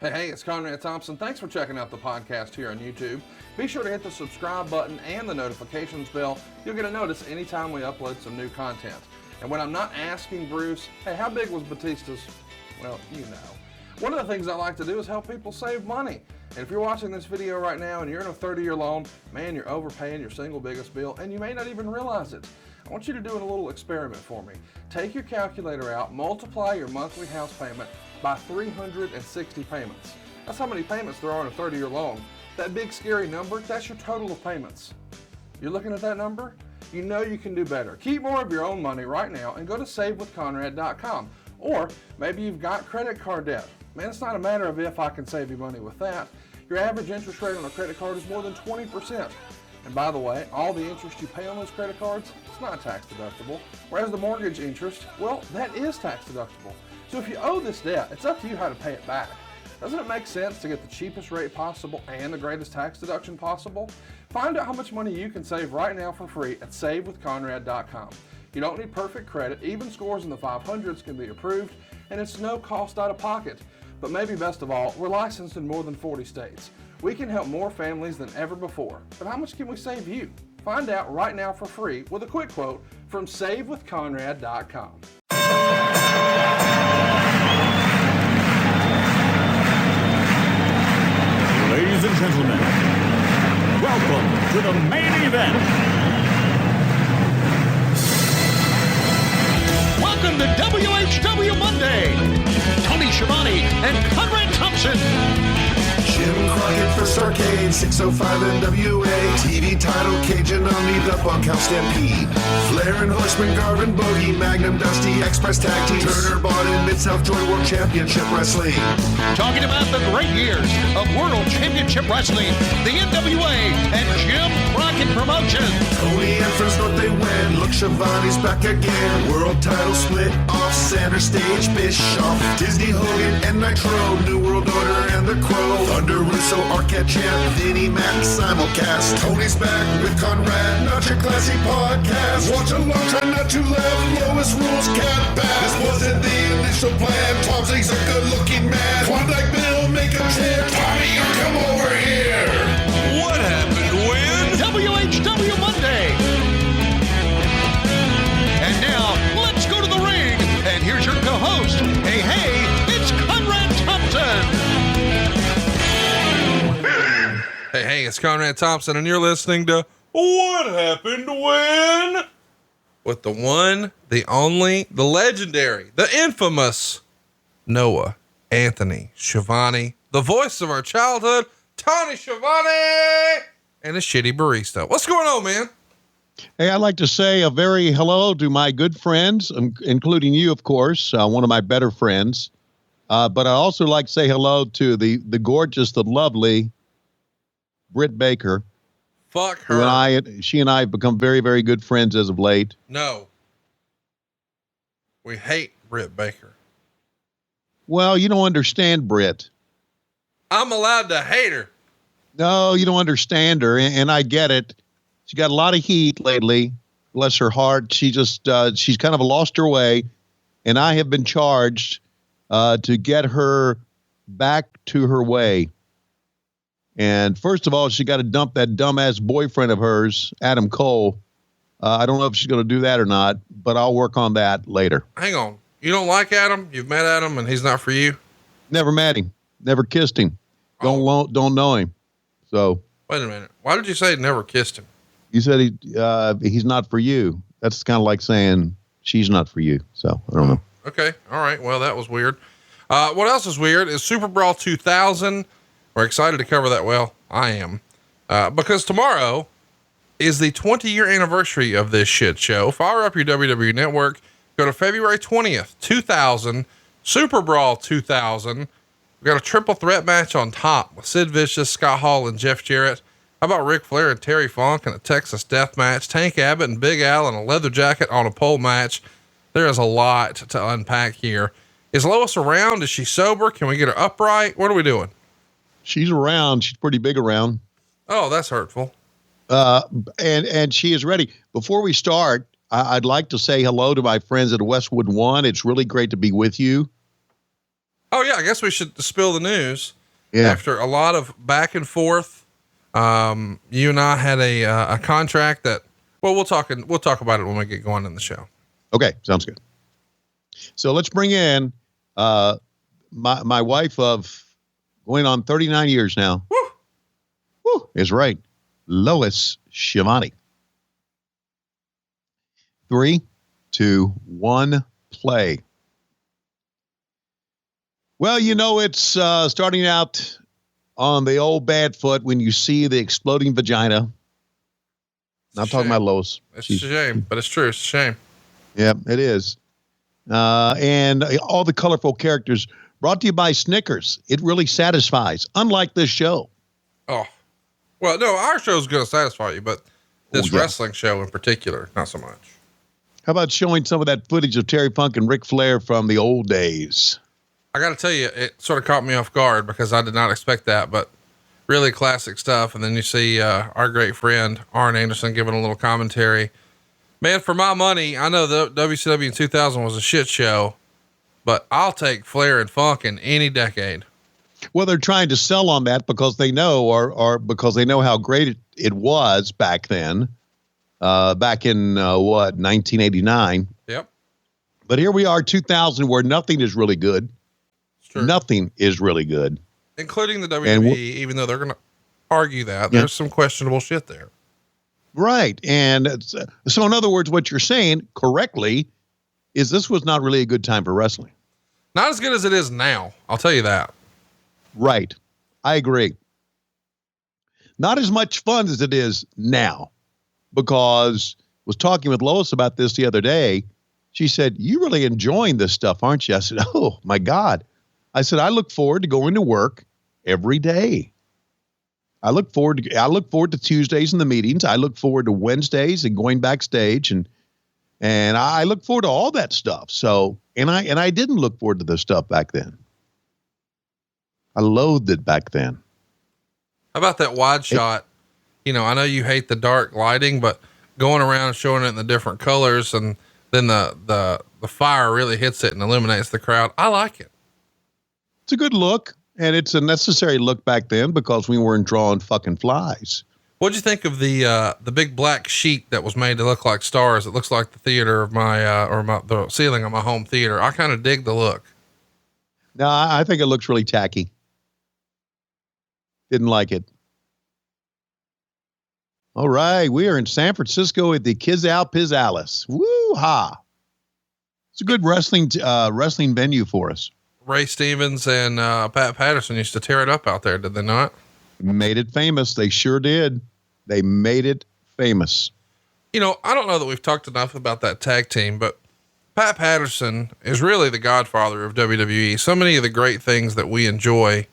Hey, it's Conrad Thompson. Thanks for checking out the podcast here on YouTube. Be sure to hit the subscribe button and the notifications bell. You'll get a notice anytime we upload some new content. And when I'm not asking Bruce, hey, how big was Batista's? Well, you know. One of the things I like to do is help people save money. And if you're watching this video right now and you're in a 30-year loan, man, you're overpaying your single biggest bill and you may not even realize it. I want you to do a little experiment for me. Take your calculator out, multiply your monthly house payment by 360 payments. That's how many payments there are in a 30-year loan. That big scary number, that's your total of payments. You're looking at that number? You know you can do better. Keep more of your own money right now and go to savewithconrad.com. Or maybe you've got credit card debt. Man, it's not a matter of if I can save you money with that. Your average interest rate on a credit card is more than 20%. And by the way, all the interest you pay on those credit cards, it's not tax deductible. Whereas the mortgage interest, well, that is tax deductible. So if you owe this debt, it's up to you how to pay it back. Doesn't it make sense to get the cheapest rate possible and the greatest tax deduction possible? Find out how much money you can save right now for free at savewithconrad.com. You don't need perfect credit. Even scores in the 500s can be approved, and it's no cost out of pocket. But maybe best of all, we're licensed in more than 40 states. We can help more families than ever before. But how much can we save you? Find out right now for free with a quick quote from savewithconrad.com. Ladies and gentlemen, welcome to the main event. Welcome to WHW Monday. Tony Schiavone and Conrad Thompson. Jim Crockett First Arcade, 605 NWA. TV title, Cajun Omni, the Bunkhouse Stampede. Flair and Horseman, Garvin, Bogey, Magnum, Dusty, Express Tag Team. Turner, Bodden, Mid-South Joy World Championship Wrestling. Talking about the great years of World Championship Wrestling, the NWA, and Jim Crockett Promotions. Tony and Friends North, they win. Look, Schiavone's back again. World title split off, center stage, Bischoff. Disney, Hogan, and Nitro. New World Order and The Crow. Thunder, Russo, Arquette Champ, Vinnie Mac, simulcast. Tony's back with Conrad, not your classy podcast. Watch along, try not to laugh. Lowest rules, cat back. This wasn't the initial plan. Thompson's a good-looking man. Klondike Bill, make a chant. Tommy, you come over here. What happened when? WHW Monday. And now, let's go to the ring. And here's your co-host. Hey, it's Conrad Thompson. Hey, it's Conrad Thompson, and you're listening to What Happened When? With the one, the only, the legendary, the infamous Noah Anthony Schiavone, the voice of our childhood, Tony Schiavone, and a shitty barista. What's going on, man? Hey, I'd like to say a very hello to my good friends, including you, of course, one of my better friends. But I also like to say hello to the gorgeous, the lovely Britt Baker. Fuck her. She and I have become very, very good friends as of late. No. We hate Britt Baker. Well, you don't understand Britt. I'm allowed to hate her. No, you don't understand her, and I get it. She got a lot of heat lately. Bless her heart. She just, she's kind of lost her way, and I have been charged to get her back to her way. And first of all, she got to dump that dumbass boyfriend of hers, Adam Cole. I don't know if she's going to do that or not, but I'll work on that later. Hang on. You don't like Adam? You've met Adam and he's not for you? Never met him. Never kissed him. Don't know him. So. Wait a minute. Why did you say never kissed him? You said he's not for you. That's kind of like saying she's not for you. So I don't know. Okay. All right. Well, that was weird. What else is weird is Superbrawl 2000. We're excited to cover that. Well, I am, because tomorrow is the 20-year anniversary of this shit show. Fire up your WWE network. Go to February 20th, 2000, Superbrawl 2000. We got a triple threat match on top with Sid Vicious, Scott Hall, and Jeff Jarrett. How about Ric Flair and Terry Funk in a Texas death match? Tank Abbott and Big Al in a leather jacket on a pole match. There is a lot to unpack here. Is Lois around? Is she sober? Can we get her upright? What are we doing? She's around. She's pretty big around. Oh, that's hurtful. And she is ready. Before we start, I'd like to say hello to my friends at Westwood One. It's really great to be with you. Oh yeah, I guess we should spill the news. Yeah. After a lot of back and forth, you and I had a contract that, well, we'll talk about it when we get going in the show. Okay. Sounds good. So let's bring in, my wife of going on 39 years now. Woo! Woo, is right. Lois Schiavone. 3, 2, 1, play. Well, it's starting out on the old bad foot when you see the exploding vagina. Not talking about Lois. It's a shame, but it's true. It's a shame. Yeah, it is. And all the colorful characters brought to you by Snickers. It really satisfies, unlike this show. Oh, well, no, our show's going to satisfy you, but this wrestling show in particular, not so much. How about showing some of that footage of Terry Funk and Ric Flair from the old days? I got to tell you, it sort of caught me off guard because I did not expect that, but really classic stuff. And then you see, our great friend Arn Anderson giving a little commentary. Man, for my money, I know the WCW in 2000 was a shit show, but I'll take Flair and Funk in any decade. Well, they're trying to sell on that because they know, or because they know how great it was back then, back in 1989. Yep. But here we are, 2000, where nothing is really good. True. Nothing is really good, including the WWE, even though they're going to argue that there's some questionable shit there. Right. And so in other words, what you're saying correctly is this was not really a good time for wrestling. Not as good as it is now. I'll tell you that. Right. I agree. Not as much fun as it is now, because I was talking with Lois about this the other day. She said, "You really enjoying this stuff, aren't you?" I said, "Oh my God." I said, "I look forward to going to work every day. I look forward to Tuesdays and the meetings. I look forward to Wednesdays and going backstage, and I look forward to all that stuff." So, and I didn't look forward to this stuff back then. I loathed it back then. How about that wide shot? I know you hate the dark lighting, but going around and showing it in the different colors, and then the fire really hits it and illuminates the crowd. I like it. It's a good look, and it's a necessary look back then because we weren't drawing fucking flies. What'd you think of the big black sheet that was made to look like stars? It looks like the theater of the ceiling of my home theater. I kind of dig the look. No, I think it looks really tacky. Didn't like it. All right. We are in San Francisco at the Kizal Piz Alice. Woo-ha. It's a good wrestling venue for us. Ray Stevens and Pat Patterson used to tear it up out there, did they not? Made it famous. They sure did. They made it famous. I don't know that we've talked enough about that tag team, but Pat Patterson is really the godfather of WWE. So many of the great things that we enjoy,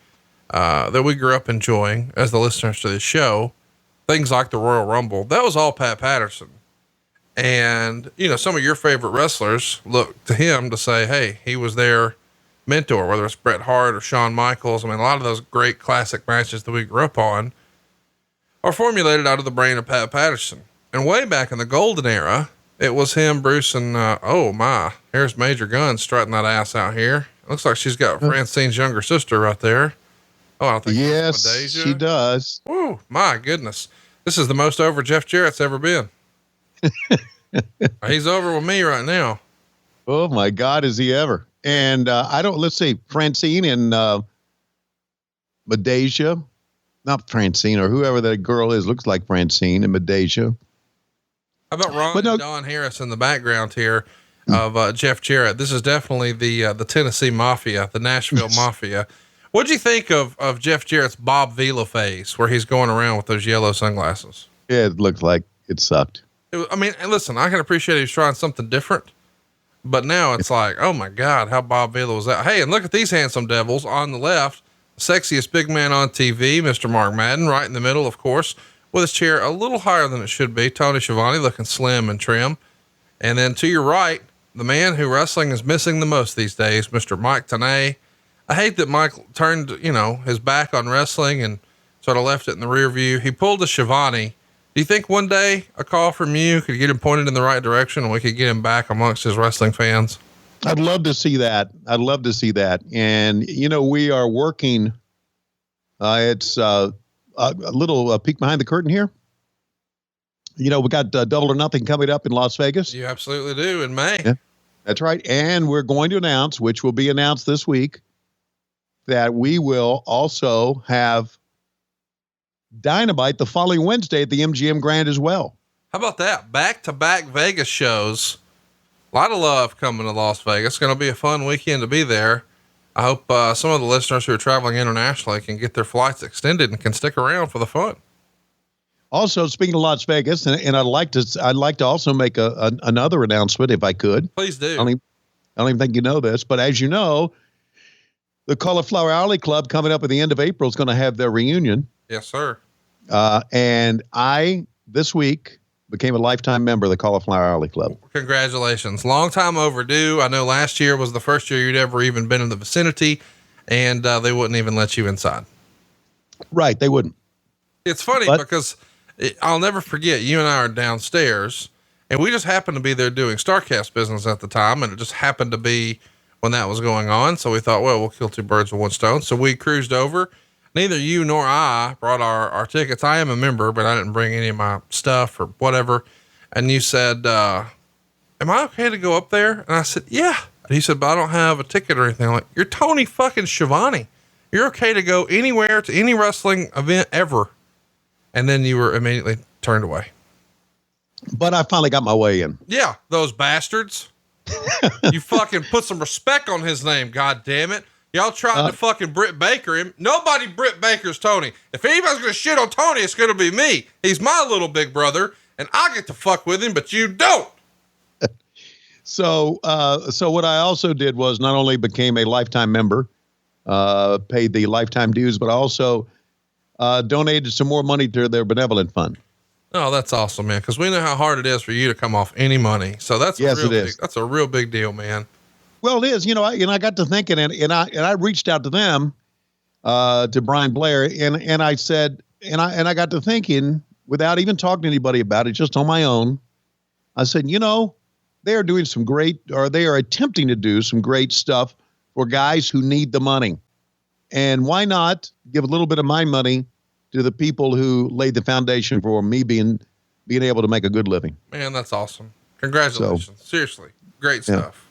that we grew up enjoying as the listeners to this show, things like the Royal Rumble, that was all Pat Patterson. And, some of your favorite wrestlers look to him to say, hey, he was their mentor, whether it's Bret Hart or Shawn Michaels. I mean, a lot of those great classic matches that we grew up on are formulated out of the brain of Pat Patterson. And way back in the golden era, it was him, Bruce, and, here's Major Gunn strutting that ass out here. It looks like she's got Francine's younger sister right there. Oh, I think yes, she does. Oh my goodness. This is the most over Jeff Jarrett's ever been. He's over with me right now. Oh my God, is he ever? And let's see, Francine and Medeja, not Francine or whoever that girl is, looks like Francine and Medeja. How about Ron and Don Harris in the background here of Jeff Jarrett? This is definitely the Tennessee Mafia, the Nashville Mafia. What'd you think of Jeff Jarrett's Bob Vila phase where he's going around with those yellow sunglasses? Yeah, it looked like it sucked. And listen, I can appreciate he was trying something different. But now it's like, oh my God, how Bob Vila was that? Hey, and look at these handsome devils on the left. Sexiest big man on TV, Mr. Mark Madden, right in the middle, of course, with his chair a little higher than it should be. Tony Schiavone looking slim and trim. And then to your right, the man who wrestling is missing the most these days, Mr. Mike Tenay. I hate that Mike turned, his back on wrestling and sort of left it in the rear view. He pulled a Schiavone. Do you think one day a call from you could get him pointed in the right direction and we could get him back amongst his wrestling fans? I'd love to see that. And, we are working. It's a little peek behind the curtain here. We got Double or Nothing coming up in Las Vegas. You absolutely do in May. Yeah, that's right. And we're going to announce, which will be announced this week, that we will also have Dynamite the following Wednesday at the MGM Grand as well. How about that? Back-to-back Vegas shows. A lot of love coming to Las Vegas. It's going to be a fun weekend to be there. I hope some of the listeners who are traveling internationally can get their flights extended and can stick around for the fun. Also, speaking of Las Vegas, and I'd like to also make another announcement if I could. Please do. I don't even think you know this, but as you know, the Cauliflower Alley Club coming up at the end of April is going to have their reunion. Yes, sir. And I this week became a lifetime member of the Cauliflower Alley Club. Congratulations. Long time overdue. I know last year was the first year you'd ever even been in the vicinity, and they wouldn't even let you inside. Right. They wouldn't. It's funny because I'll never forget, you and I are downstairs, and we just happened to be there doing StarCast business at the time, and it just happened to be when that was going on. So we thought, well, we'll kill two birds with one stone. So we cruised over. Neither you nor I brought our tickets. I am a member, but I didn't bring any of my stuff or whatever. And you said, am I okay to go up there? And I said, yeah. And he said, but I don't have a ticket or anything. I'm like, you're Tony fucking Schiavone. You're okay to go anywhere to any wrestling event ever. And then you were immediately turned away. But I finally got my way in. Yeah. Those bastards. You fucking put some respect on his name. God damn it. Y'all tried to fucking Britt Baker him. Nobody Britt Baker's Tony. If anybody's going to shit on Tony, it's going to be me. He's my little big brother and I get to fuck with him, but you don't. So what I also did was not only became a lifetime member, paid the lifetime dues, but I also donated some more money to their benevolent fund. Oh, that's awesome, man. Cause we know how hard it is for you to come off any money. So that's that's a real big deal, man. Well, it is, I got to thinking and I reached out to them, to Brian Blair and I said, and I got to thinking without even talking to anybody about it, just on my own. I said, they are doing they are attempting to do some great stuff for guys who need the money. And why not give a little bit of my money to the people who laid the foundation for me being able to make a good living? Man, that's awesome. Congratulations. Seriously. Great stuff.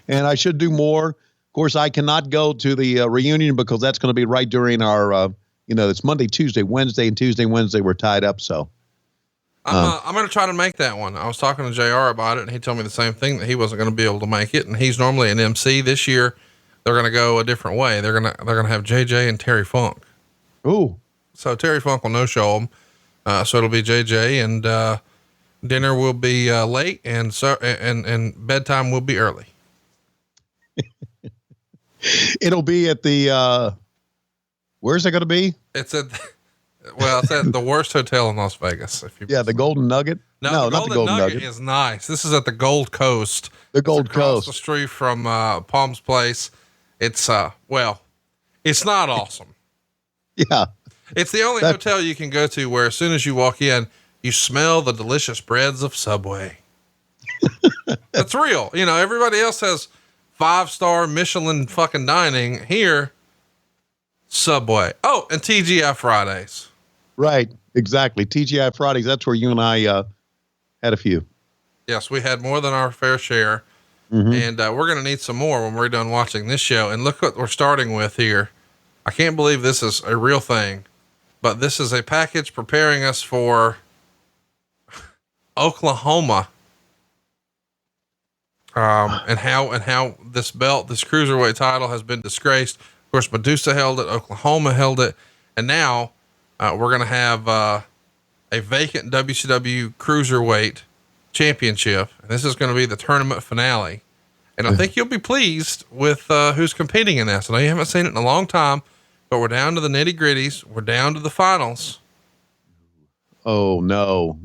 And I should do more. Of course, I cannot go to the reunion because that's going to be right during our, it's Monday, Tuesday, Wednesday, and Tuesday, Wednesday, we're tied up. So I'm going to try to make that one. I was talking to JR about it and he told me the same thing, that he wasn't going to be able to make it. And he's normally an MC. This year, they're going to go a different way. They're going to have JJ and Terry Funk. Ooh. So Terry Funk will no show them. So it'll be JJ and, dinner will be, late and bedtime will be early. It'll be at the, where's it going to be? It's at the worst hotel in Las Vegas. The Golden Nugget. No, not the Golden Nugget is nice. This is at the Gold Coast. The Gold Coast. Across the street from, Palm's Place. It's, it's not awesome. Yeah. It's the only hotel you can go to where as soon as you walk in, you smell the delicious breads of Subway. That's real. Everybody else has 5-star Michelin fucking dining. Here, Subway. Oh, and TGI Fridays. Right. Exactly. TGI Fridays. That's where you and I, had a few. Yes. We had more than our fair share. Mm-hmm. And, we're going to need some more when we're done watching this show. And look what we're starting with here. I can't believe this is a real thing, but this is a package preparing us for Oklahoma. And how this Cruiserweight title has been disgraced. Of course, Medusa held it, Oklahoma held it. And now, we're going to have, a vacant WCW Cruiserweight championship. And this is going to be the tournament finale. And I think you'll be pleased with, who's competing in this. I know you haven't seen it in a long time, but we're down to the nitty gritties. We're down to the finals. Oh, no.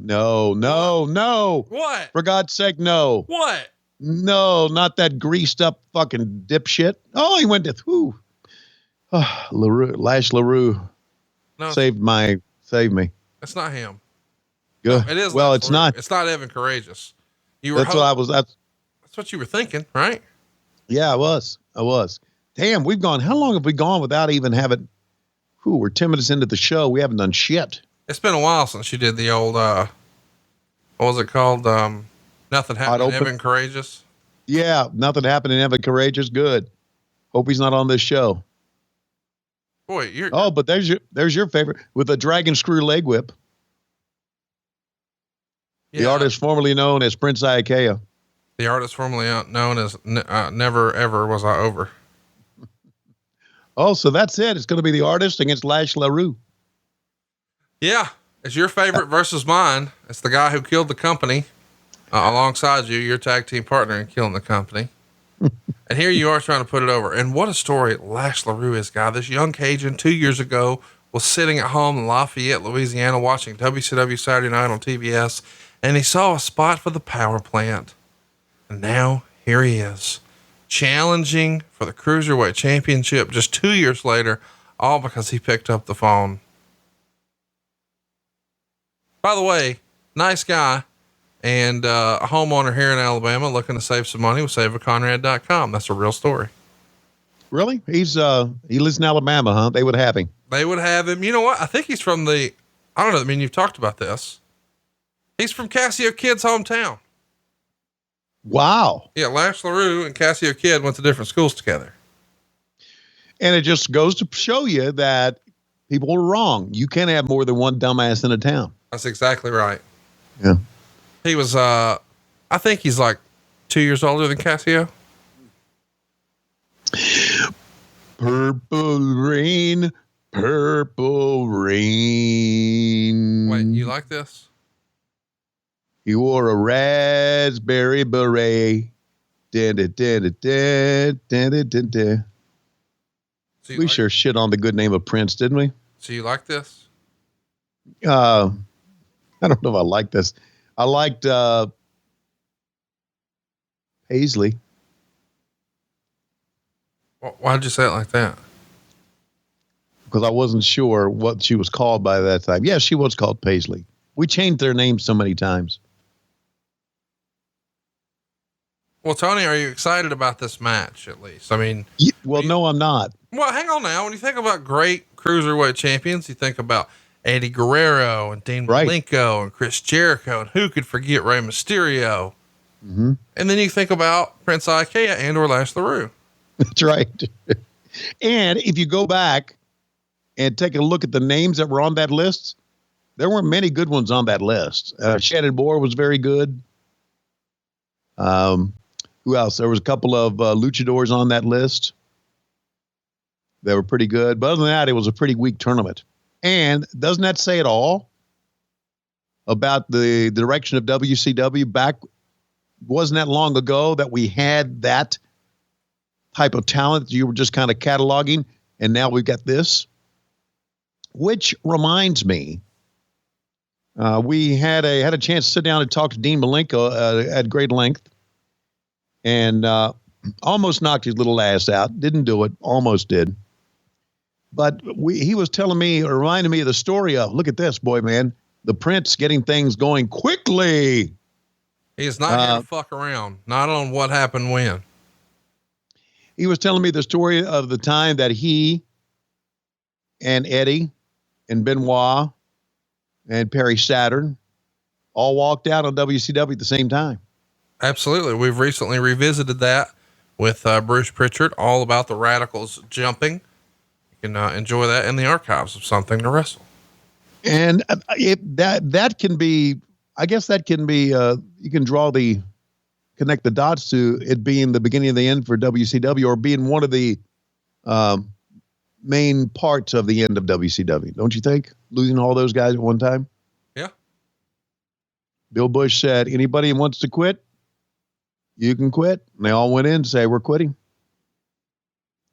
What? For God's sake, no. What? No, not that greased up fucking dipshit. Oh, he went to, LeRoux, Lash LeRoux. No, saved me. It's not him. Good. No, it is. Well, it's not. It's not Evan Courageous. That's That's what you were thinking, right? Yeah, I was. Damn, how long have we gone without even having, we're 10 minutes into the show. We haven't done shit. It's been a while since you did the old, what was it called? Nothing Happened, Evan Courageous. Yeah, Nothing Happened in Evan Courageous. Good. Hope he's not on this show. Boy, but there's your favorite with the dragon screw leg whip. Yeah. The artist formerly known as Prince Iaukea. The artist formerly known as Never Ever Was I Over. Oh, so that's it. It's going to be the artist against Lash LeRoux. Yeah. It's your favorite versus mine. It's the guy who killed the company alongside you, your tag team partner in killing the company. And here you are trying to put it over. And what a story Lash LeRoux is, guy. This young Cajun 2 years ago was sitting at home in Lafayette, Louisiana, watching WCW Saturday Night on TBS. And he saw a spot for the power plant. And now here he is, challenging for the Cruiserweight Championship just 2 years later, all because he picked up the phone. By the way, nice guy and a homeowner here in Alabama looking to save some money with SaveAConrad.com. That's a real story. Really? He lives in Alabama, huh? They would have him. You know what? I think he's from I don't know. I mean, you've talked about this. He's from Cassio Kid's hometown. Wow. Yeah. Lash LeRoux and Cassio Kid went to different schools together. And it just goes to show you that people are wrong. You can't have more than one dumbass in a town. That's exactly right. Yeah. He was, I think he's like 2 years older than Cassio. Purple rain. Wait, you like this? He wore a raspberry beret. We sure shit on the good name of Prince, didn't we? So you like this? I don't know if I like this. I liked Paisley. Why'd you say it like that? Because I wasn't sure what she was called by that time. Yeah, she was called Paisley. We changed their names so many times. Well, Tony, are you excited about this match at least? I mean, no, I'm not. Well, hang on now. When you think about great Cruiserweight champions, you think about Eddie Guerrero and Dean Malenko and Chris Jericho, and who could forget Rey Mysterio? Mm-hmm. And then you think about Prince Iaukea and or Lash LeRoux. That's right. And if you go back and take a look at the names that were on that list, there weren't many good ones on that list. Shannon Moore was very good. Who else? There was a couple of luchadors on that list. They were pretty good. But other than that, it was a pretty weak tournament. And doesn't that say it all about the direction of WCW back? Wasn't that long ago that we had that type of talent that you were just kind of cataloging, and now we've got this? Which reminds me, we had a chance to sit down and talk to Dean Malenko at great length, and almost knocked his little ass out. Didn't do it. Almost did. But he was telling me, or reminding me of the story of, look at this, boy, man, the Prince getting things going quickly. He is not here to fuck around. Not on what happened when. He was telling me the story of the time that he and Eddie and Benoit and Perry Saturn all walked out on WCW at the same time. Absolutely. We've recently revisited that with Bruce Pritchard, all about the Radicals jumping. You can enjoy that in the archives of Something to Wrestle. And that can be, I guess that can be, you can connect the dots to it being the beginning of the end for WCW, or being one of the main parts of the end of WCW. Don't you think? Losing all those guys at one time. Yeah. Bill Bush said, anybody who wants to quit, you can quit. And they all went in and say, we're quitting.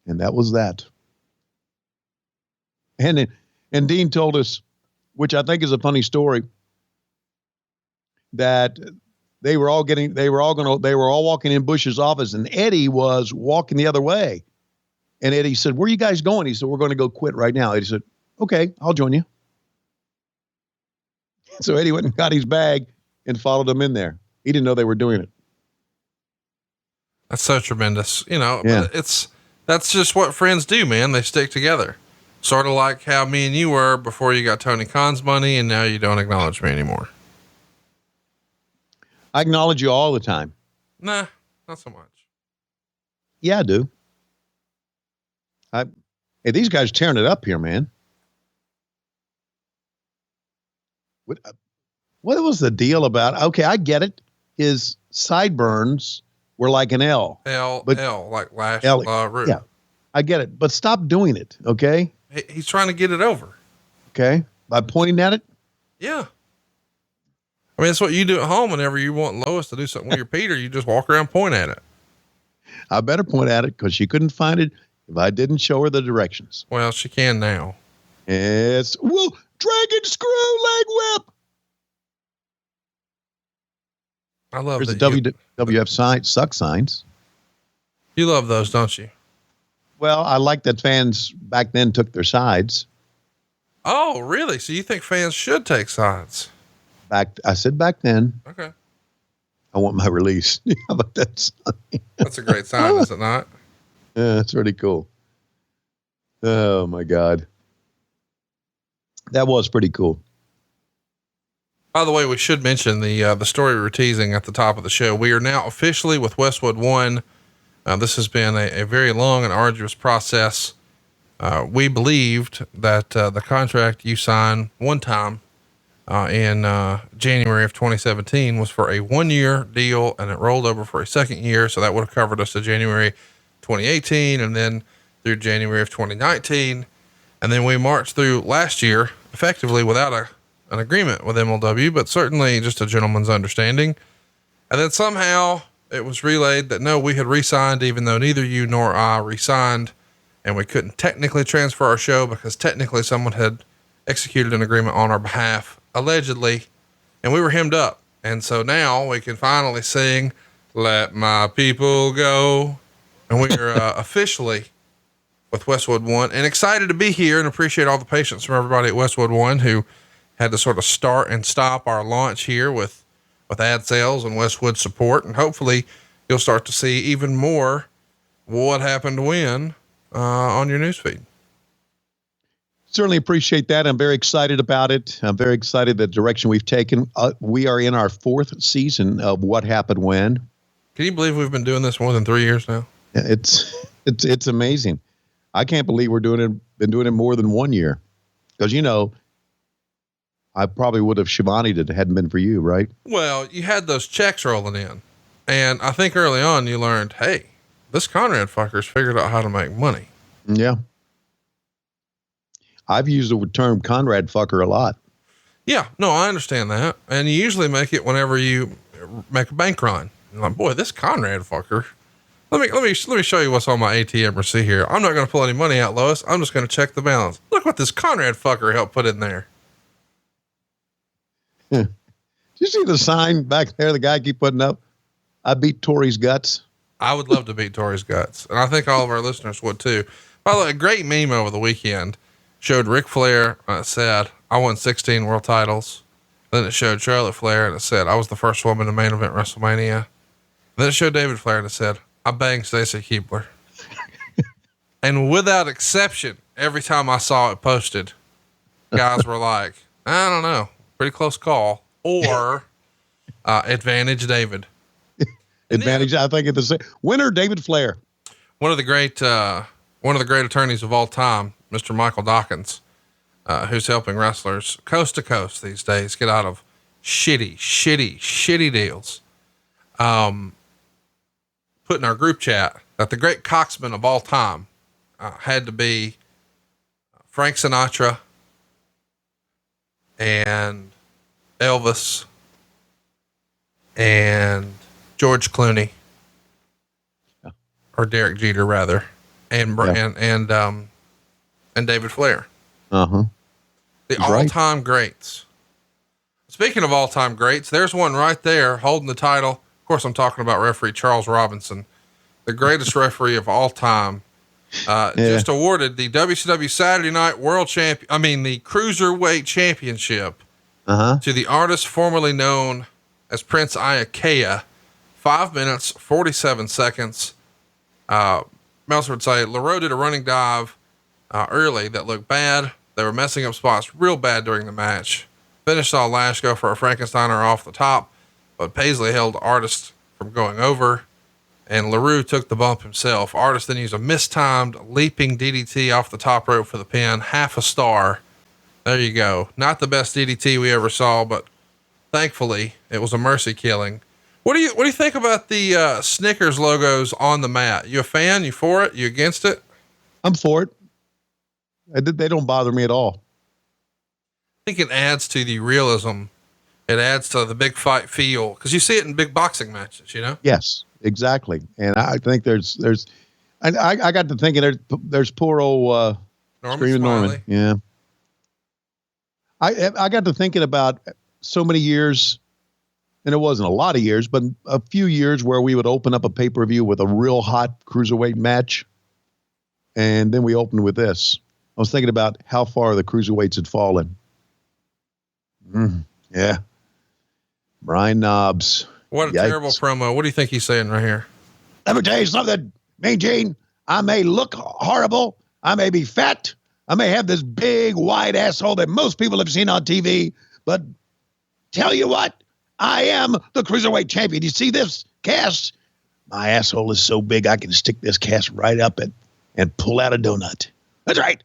And that was that. And Dean told us, which I think is a funny story, that they were all walking in Bush's office, and Eddie was walking the other way. And Eddie said, where are you guys going? He said, we're going to go quit right now. Eddie said, okay, I'll join you. So Eddie went and got his bag and followed them in there. He didn't know they were doing it. That's so tremendous. You know, Yeah. that's just what friends do, man. They stick together. Sort of like how me and you were before you got Tony Khan's money, and now you don't acknowledge me anymore. I acknowledge you all the time. Nah, not so much. Yeah, I do. Hey, these guys tearing it up here, man. What was the deal about? Okay, I get it. His sideburns were like an L. L, like Lash, L, LeRoux. yeah, I get it. But stop doing it, okay? He's trying to get it over. Okay, by pointing at it. Yeah. I mean, it's what you do at home whenever you want Lois to do something with your Peter. You just walk around, point at it. I better point at it because she couldn't find it if I didn't show her the directions. Well, she can now. It's dragon screw leg whip. I love There's that. the WWF suck signs. You love those, don't you? Well, I like that fans back then took their sides. Oh, really? So you think fans should take sides? I said back then. Okay. I want my release. How about that sign? That's a great sign, is it not? Yeah, that's pretty cool. Oh my God. That was pretty cool. By the way, we should mention the story we were teasing at the top of the show. We are now officially with Westwood One. This has been a very long and arduous process. We believed that the contract you signed one time in January of 2017 was for a 1-year deal, and it rolled over for a second year. So that would have covered us to January 2018 and then through January of 2019. And then we marched through last year effectively without an agreement with MLW, but certainly just a gentleman's understanding. And then somehow it was relayed that no, we had re-signed, even though neither you nor I re-signed, and we couldn't technically transfer our show because technically someone had executed an agreement on our behalf, allegedly, and we were hemmed up. And so now we can finally sing "Let My People Go," and we are officially with Westwood One, and excited to be here and appreciate all the patience from everybody at Westwood One who had to sort of start and stop our launch here with ad sales and Westwood support. And hopefully you'll start to see even more what happened when on your newsfeed. Certainly appreciate that. I'm very excited about it. I'm very excited the direction we've taken. We are in our 4th season of What Happened When. Can you believe we've been doing this more than 3 years now? It's amazing. I can't believe been doing it more than 1 year. Because, I probably would have Schiavone'd it hadn't been for you, right? Well, you had those checks rolling in. And I think early on you learned, hey, this Conrad fucker's figured out how to make money. Yeah. I've used the term Conrad fucker a lot. Yeah, no, I understand that. And you usually make it whenever you make a bank run. You're like, boy, this Conrad fucker. Let me show you what's on my ATM receipt here. I'm not going to pull any money out, Lois. I'm just going to check the balance. Look what this Conrad fucker helped put in there. Did you see the sign back there? The guy keep putting up, I beat Tori's guts. I would love to beat Tori's guts. And I think all of our listeners would too. By the way, a great meme over the weekend showed Ric Flair, said, I won 16 world titles. Then it showed Charlotte Flair and it said, I was the first woman to main event WrestleMania. Then it showed David Flair and it said, I banged Stacy Keibler. And without exception, every time I saw it posted, guys were like, I don't know, pretty close call, or advantage David. Advantage, I think, at the same winner, David Flair. One of the great attorneys of all time, Mr. Michael Dawkins, who's helping wrestlers coast to coast these days get out of shitty deals. Put in our group chat that the great coxman of all time had to be Frank Sinatra and Elvis and George Clooney, or Derek Jeter rather, and David Flair. Uh-huh. The all-time greats. Speaking of all-time greats, there's one right there holding the title. Of course, I'm talking about referee Charles Robinson, the greatest referee of all time. Just awarded the WCW Saturday Night the Cruiserweight Championship to the artist formerly known as Prince Iaukea, 5 minutes, 47 seconds. Meltzer would say LeRoux did a running dive early that looked bad. They were messing up spots real bad during the match. Finish saw Lash go for a Frankensteiner off the top, but Paisley held Artist from going over, and LeRoux took the bump himself. Artist then used a mistimed leaping DDT off the top rope for the pin, half a star. There you go. Not the best DDT we ever saw, but thankfully it was a mercy killing. What do you think about the Snickers logos on the mat? You a fan? You for it? You against it? I'm for it. They don't bother me at all. I think it adds to the realism. It adds to the big fight feel, because you see it in big boxing matches, you know? Yes, exactly. And I think I got to thinking there's poor old Screaming Norman. Yeah. I got to thinking about so many years, and it wasn't a lot of years, but a few years where we would open up a pay-per-view with a real hot cruiserweight match. And then we opened with this. I was thinking about how far the cruiserweights had fallen. Yeah. Brian Knobbs. What a terrible promo. What do you think he's saying right here? Let me tell you something, Mean Gene. I may look horrible. I may be fat. I may have this big wide asshole that most people have seen on TV, but tell you what, I am the cruiserweight champion. You see this cast? My asshole is so big I can stick this cast right up it and pull out a donut. That's right.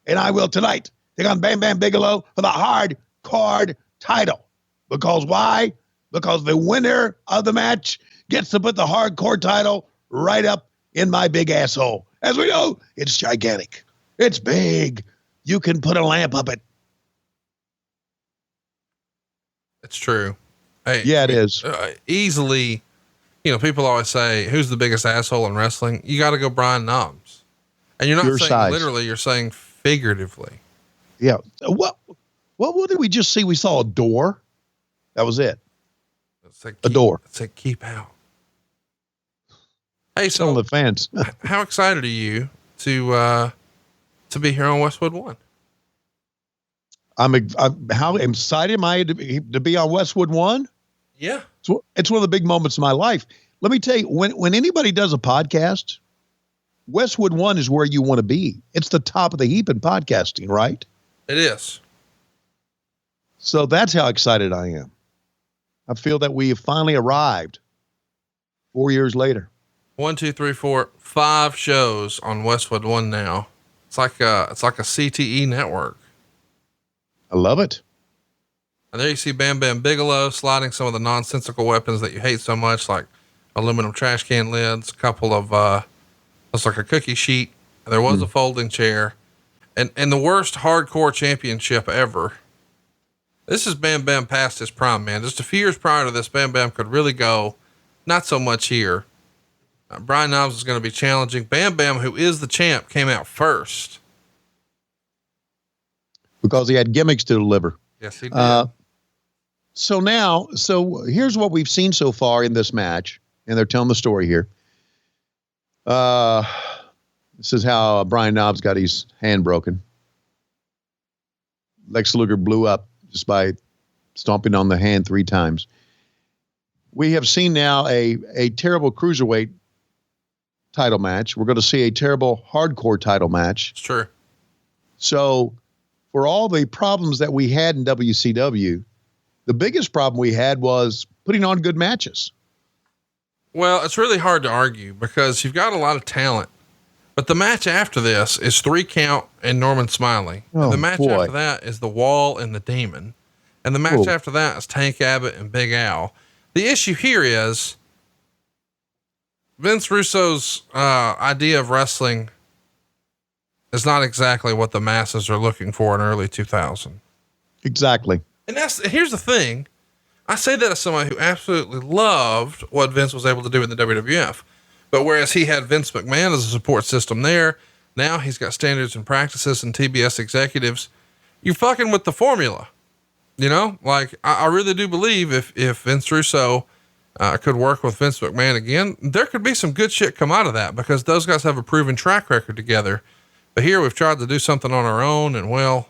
And I will tonight take on Bam Bam Bigelow for the hard card title. Because why? Because the winner of the match gets to put the hardcore title right up in my big asshole. As we know, it's gigantic. It's big. You can put a lamp up it. It's true. Hey, yeah, it is. Easily, you know, people always say, who's the biggest asshole in wrestling? You got to go Brian Knobbs. And you're not Your saying size. Literally, you're saying figuratively. Yeah. What did we just see? We saw a door. That was it. A door. It's like, keep out. Hey, Some of so the fans. how excited are you to be here on Westwood One? I'm how excited am I to be on Westwood One? Yeah. It's one of the big moments of my life. Let me tell you, when anybody does a podcast, Westwood One is where you want to be. It's the top of the heap in podcasting, right? It is. So that's how excited I am. I feel that we have finally arrived 4 years later. 1, 2, 3, 4, 5 shows on Westwood One now. It's like a CTE network. I love it. And there you see Bam Bam Bigelow sliding some of the nonsensical weapons that you hate so much, like aluminum trash can lids, a couple of, looks like a cookie sheet. And there was a folding chair, and the worst hardcore championship ever. This is Bam Bam past his prime, man. Just a few years prior to this, Bam Bam could really go. Not so much here. Brian Knobbs is going to be challenging. Bam Bam, who is the champ, came out first. Because he had gimmicks to deliver. Yes, he did. So here's what we've seen so far in this match, and they're telling the story here. This is how Brian Knobbs got his hand broken. Lex Luger blew up just by stomping on the hand 3 times. We have seen now a terrible cruiserweight title match. We're going to see a terrible hardcore title match. It's true. So for all the problems that we had in WCW, the biggest problem we had was putting on good matches. Well, it's really hard to argue because you've got a lot of talent, but the match after this is 3 count and Norman Smiley. Oh, and the match boy. after that is the Wall and the Demon. And the match after that is Tank Abbott and Big Al. The issue here is Vince Russo's idea of wrestling is not exactly what the masses are looking for in early 2000. Exactly. And here's the thing. I say that as somebody who absolutely loved what Vince was able to do in the WWF, but whereas he had Vince McMahon as a support system there, now he's got standards and practices and TBS executives. You're fucking with the formula, you know, like I really do believe if Vince Russo could work with Vince McMahon again, there could be some good shit come out of that because those guys have a proven track record together. But here we've tried to do something on our own, and well,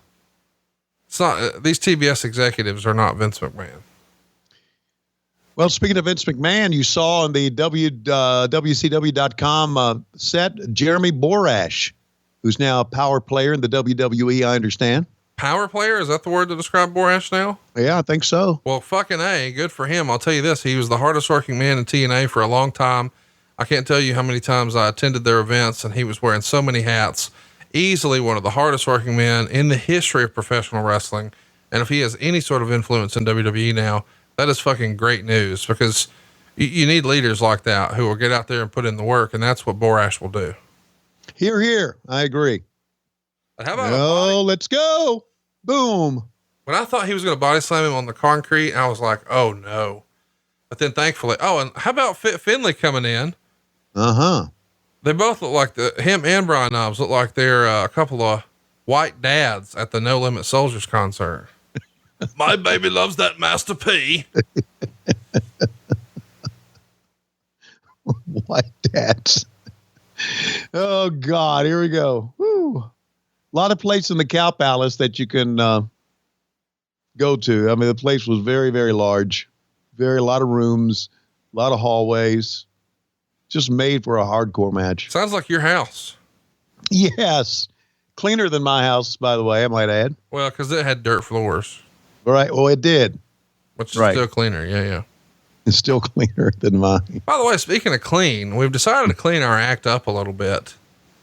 it's not, these TBS executives are not Vince McMahon. Well, speaking of Vince McMahon, you saw on the WCW.com set Jeremy Borash, who's now a power player in the WWE, I understand. Power player? Is that the word to describe Borash now? Yeah, I think so. Well, fucking A, good for him. I'll tell you this. He was the hardest working man in TNA for a long time. I can't tell you how many times I attended their events, and he was wearing so many hats. Easily one of the hardest working men in the history of professional wrestling. And if he has any sort of influence in WWE now, that is fucking great news, because you need leaders like that who will get out there and put in the work. And that's what Borash will do. Hear, hear. I agree. But how about let's go. Boom. When I thought he was going to body slam him on the concrete, I was like, oh no. But then thankfully, and how about Finley coming in? Uh-huh. They both look like him and Brian Knobbs look like they're a couple of white dads at the No Limit Soldiers concert. My baby loves that Master P. White dads. Oh God, here we go. Woo. A lot of places in the Cow Palace that you can go to. I mean, the place was very, very large, a lot of rooms, a lot of hallways, just made for a hardcore match. Sounds like your house. Yes. Cleaner than my house, by the way, I might add. Well, cause it had dirt floors. Right. Well, it did. Which is still cleaner. Yeah. It's still cleaner than mine. By the way, speaking of clean, we've decided to clean our act up a little bit.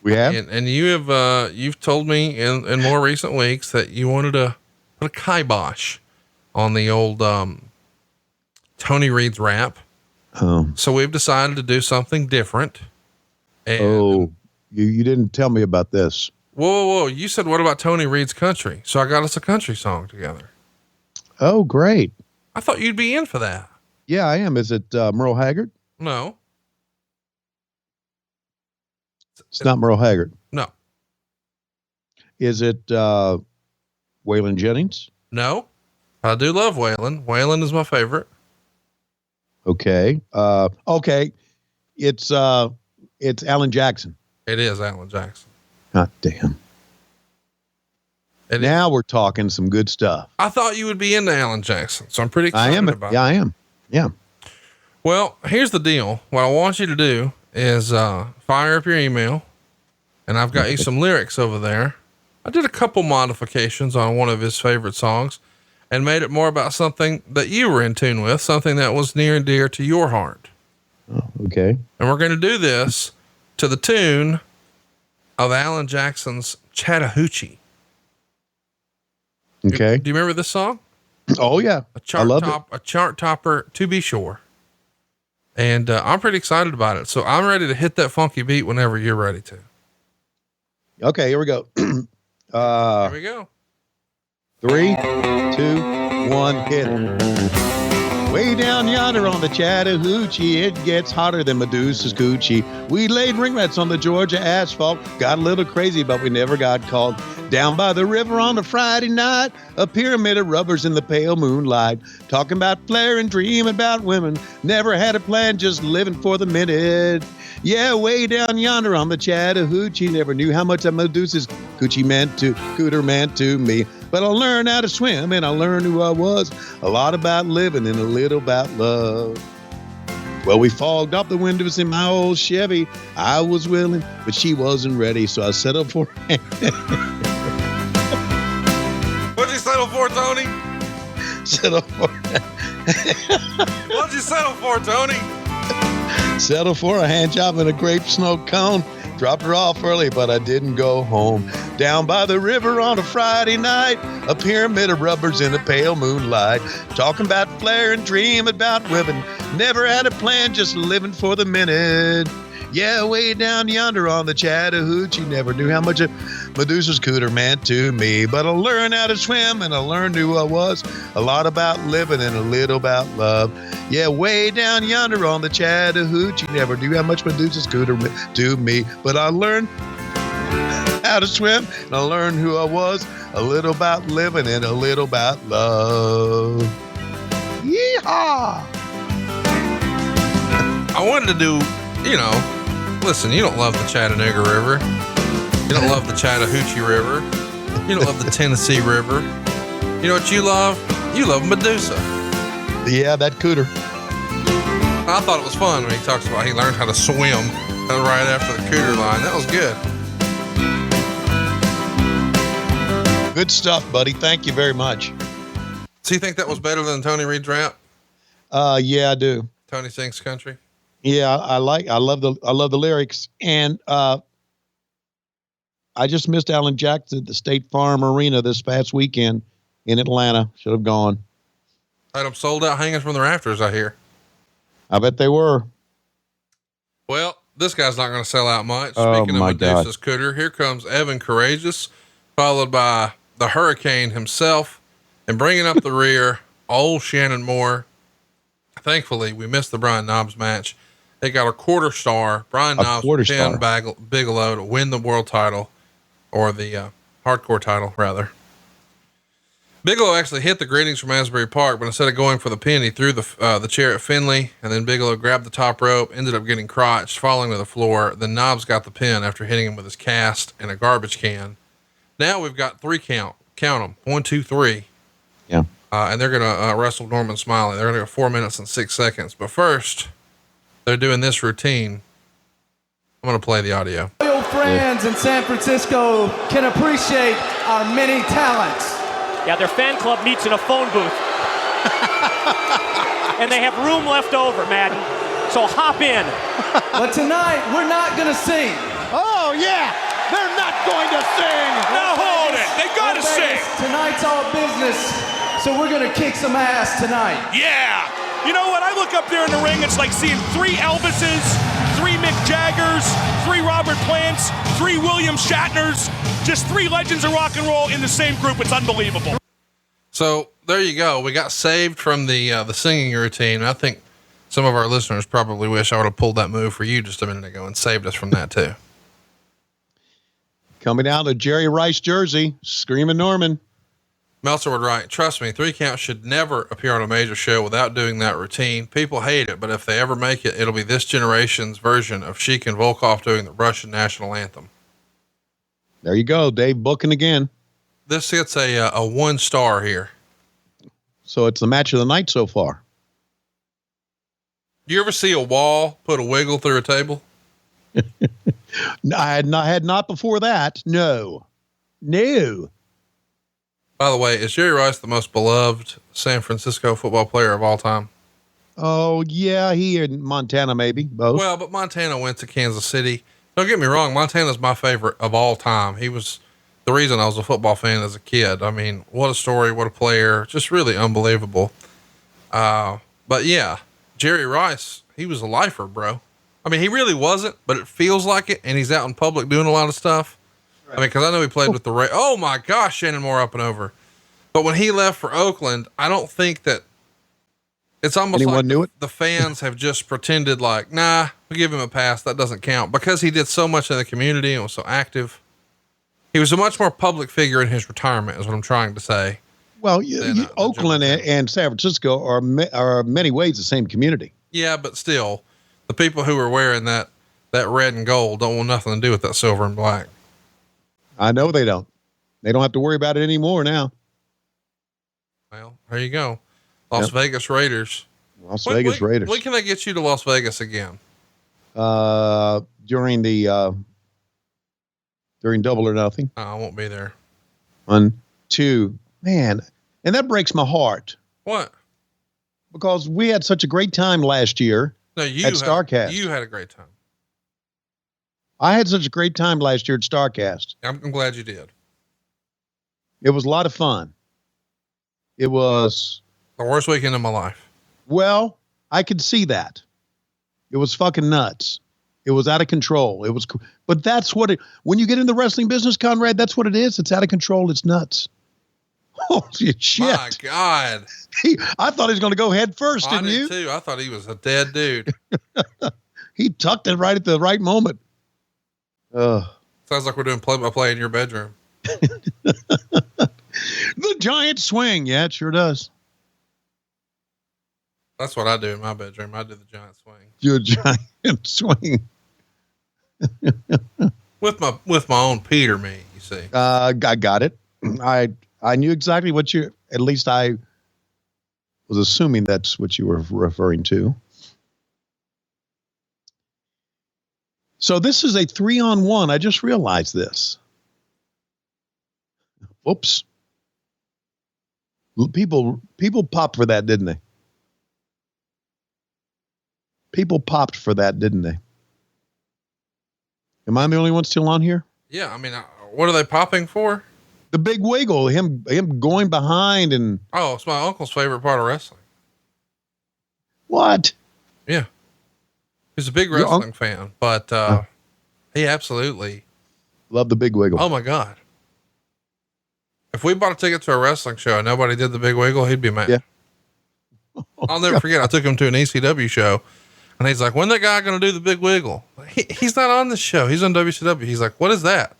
We have? And you have, you've told me in more recent weeks that you wanted to put a kibosh on the old, Tony Reed's rap. So we've decided to do something different. And you didn't tell me about this. Whoa. You said, what about Tony Reed's country? So I got us a country song together. Oh, great. I thought you'd be in for that. Yeah, I am. Is it Merle Haggard? No. It's not Merle Haggard. No. Is it Waylon Jennings? No. I do love Waylon. Waylon is my favorite. Okay. Okay. It's Alan Jackson. It is Alan Jackson. God damn. Now we're talking some good stuff. I thought you would be into Alan Jackson, so I'm pretty excited about it. Yeah, I am. Yeah. Well, here's the deal. What I want you to do is fire up your email, and I've got you some lyrics over there. I did a couple modifications on one of his favorite songs and made it more about something that you were in tune with, something that was near and dear to your heart. Oh, okay. And we're going to do this to the tune of Alan Jackson's Chattahoochee. Okay. Do you remember this song? Oh yeah. A chart topper to be sure. And I'm pretty excited about it. So I'm ready to hit that funky beat whenever you're ready to. Okay, here we go. Here we go. 3, 2, 1, hit it. Way down yonder on the Chattahoochee, it gets hotter than Medusa's coochie. We laid ring rats on the Georgia asphalt, got a little crazy, but we never got caught. Down by the river on a Friday night, a pyramid of rubbers in the pale moonlight. Talking about Flair and dreaming about women. Never had a plan, just living for the minute. Yeah, way down yonder on the Chattahoochee. Never knew how much that Medusa's coochie cooter meant to me. But I learned how to swim and I learned who I was. A lot about living and a little about love. Well, we fogged up the windows in my old Chevy. I was willing, but she wasn't ready, so I settled for What'd you settle for, Tony? Settle for What'd you settle for, Tony? Settle for a hand job and a grape snow cone. Dropped her off early, but I didn't go home. Down by the river on a Friday night, a pyramid of rubbers in a pale moonlight. Talking about Flair and dream about women. Never had a plan, just living for the minute. Yeah, way down yonder on the Chattahoochee. Never knew how much a Medusa's cooter meant to me. But I learned how to swim and I learned who I was. A lot about living and a little about love. Yeah, way down yonder on the Chattahoochee. Never knew how much Medusa's cooter meant to me. But I learned how to swim and I learned who I was. A little about living and a little about love. Yeehaw! I wanted to do, listen, you don't love the Chattanooga River. You don't love the Chattahoochee River. You don't love the Tennessee River. You know what you love? You love Medusa. Yeah, that cooter. I thought it was fun when he talks about he learned how to swim right after the cooter line. That was good. Good stuff, buddy. Thank you very much. So you think that was better than Tony Reed's rap? Yeah, I do. Tony Sings Country. Yeah, I love the lyrics. And I just missed Alan Jackson at the State Farm Arena this past weekend in Atlanta. Should have gone. Had them sold out hanging from the rafters, I hear. I bet they were. Well, this guy's not going to sell out much. Oh, Speaking of my God. Medusa's cooter, here comes Evan Courageous, followed by the Hurricane himself, and bringing up the rear, old Shannon Moore. Thankfully, we missed the Brian Knobbs match. They got a quarter star. Brian Knobbs pinned Bigelow to win the world title, or the hardcore title, rather. Bigelow actually hit the greetings from Asbury Park, but instead of going for the pin, he threw the chair at Finley, and then Bigelow grabbed the top rope, ended up getting crotched, falling to the floor. Then Knobbs got the pin after hitting him with his cast and a garbage can. Now we've got 3 count. Count them. 1, 2, 3. Yeah. And they're going to wrestle Norman Smiley. They're going to go 4 minutes and 6 seconds. But first, they're doing this routine. I'm going to play the audio. Loyal friends in San Francisco can appreciate our many talents. Yeah, their fan club meets in a phone booth. And they have room left over, Madden. So hop in. But tonight, we're not going to sing. Oh, yeah. They're not going to sing. Now hold it. They gotta sing. Tonight's all business, so we're going to kick some ass tonight. Yeah. You know what? I look up there in the ring, it's like seeing 3 Elvises, 3 Mick Jaggers, 3 Robert Plants, 3 William Shatners, just 3 legends of rock and roll in the same group. It's unbelievable. So there you go. We got saved from the singing routine. I think some of our listeners probably wish I would have pulled that move for you just a minute ago and saved us from that too. Coming out of Jerry Rice jersey, Screaming Norman. Meltzer would write, trust me, 3 count should never appear on a major show without doing that routine. People hate it, but if they ever make it, it'll be this generation's version of Sheik and Volkov doing the Russian national anthem. There you go. Dave booking again. This gets a 1 star here. So it's the match of the night so far. Do you ever see a wall put a wiggle through a table? I had not before that. No. By the way, is Jerry Rice the most beloved San Francisco football player of all time? Oh yeah. He in Montana, maybe both. Well, but Montana went to Kansas City. Don't get me wrong. Montana's my favorite of all time. He was the reason I was a football fan as a kid. I mean, what a story, what a player, just really unbelievable. But yeah, Jerry Rice, he was a lifer, bro. I mean, he really wasn't, but it feels like it. And he's out in public doing a lot of stuff. Right. I mean, cause I know he played with the oh my gosh, Shannon Moore up and over. But when he left for Oakland, I don't think that it's almost anyone like knew it. The fans have just pretended like, nah, we give him a pass. That doesn't count because he did so much in the community and was so active. He was a much more public figure in his retirement is what I'm trying to say. Well, Oakland and San Francisco are in many ways the same community. Yeah, but still the people who are wearing that red and gold don't want nothing to do with that silver and black. I know they don't. They don't have to worry about it anymore now. Well, there you go. Las Vegas Raiders. Las Vegas Raiders. When can they get you to Las Vegas again? During Double or Nothing. I won't be there. 1, 2, man. And that breaks my heart. What? Because we had such a great time last year at StarCast. You had a great time. I had such a great time last year at StarCast. I'm glad you did. It was a lot of fun. It was the worst weekend of my life. Well, I could see that. It was fucking nuts. It was out of control. It was, but that's what when you get in the wrestling business, Conrad, that's what it is. It's out of control. It's nuts. Holy shit. My God. I thought he was going to go head first, didn't you? I did too. I thought he was a dead dude. He tucked it right at the right moment. Sounds like we're doing play-by-play in your bedroom. The giant swing. Yeah, it sure does. That's what I do in my bedroom. I do the giant swing. Your giant swing. with my own Peter me, you see. I got it. I knew exactly what at least I was assuming that's what you were referring to. So this is a 3-on-1. I just realized this. Whoops. People popped for that, didn't they? People popped for that, didn't they? Am I the only one still on here? Yeah, I mean, what are they popping for? The big wiggle, him going behind and... Oh, it's my uncle's favorite part of wrestling. What? Yeah. He's a big wrestling fan, but he absolutely... Love the big wiggle. Oh my God. If we bought a ticket to a wrestling show and nobody did the big wiggle, he'd be mad. Yeah. I'll never forget. I took him to an ECW show and he's like, when that guy going to do the big wiggle? He's not on the show. He's on WCW. He's like, what is that?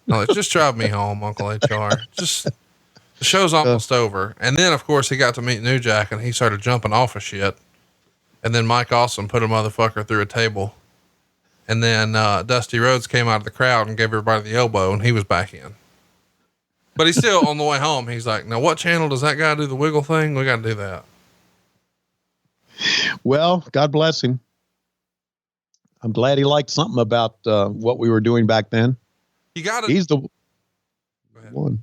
No, it's just drive me home, Uncle HR. Just the show's almost over. And then of course he got to meet New Jack and he started jumping off of shit. And then Mike Awesome put a motherfucker through a table. And then, Dusty Rhodes came out of the crowd and gave everybody the elbow and he was back in. But he's still on the way home. He's like, now what channel does that guy do the wiggle thing? We got to do that. Well, God bless him. I'm glad he liked something about what we were doing back then. You got it. He's the one.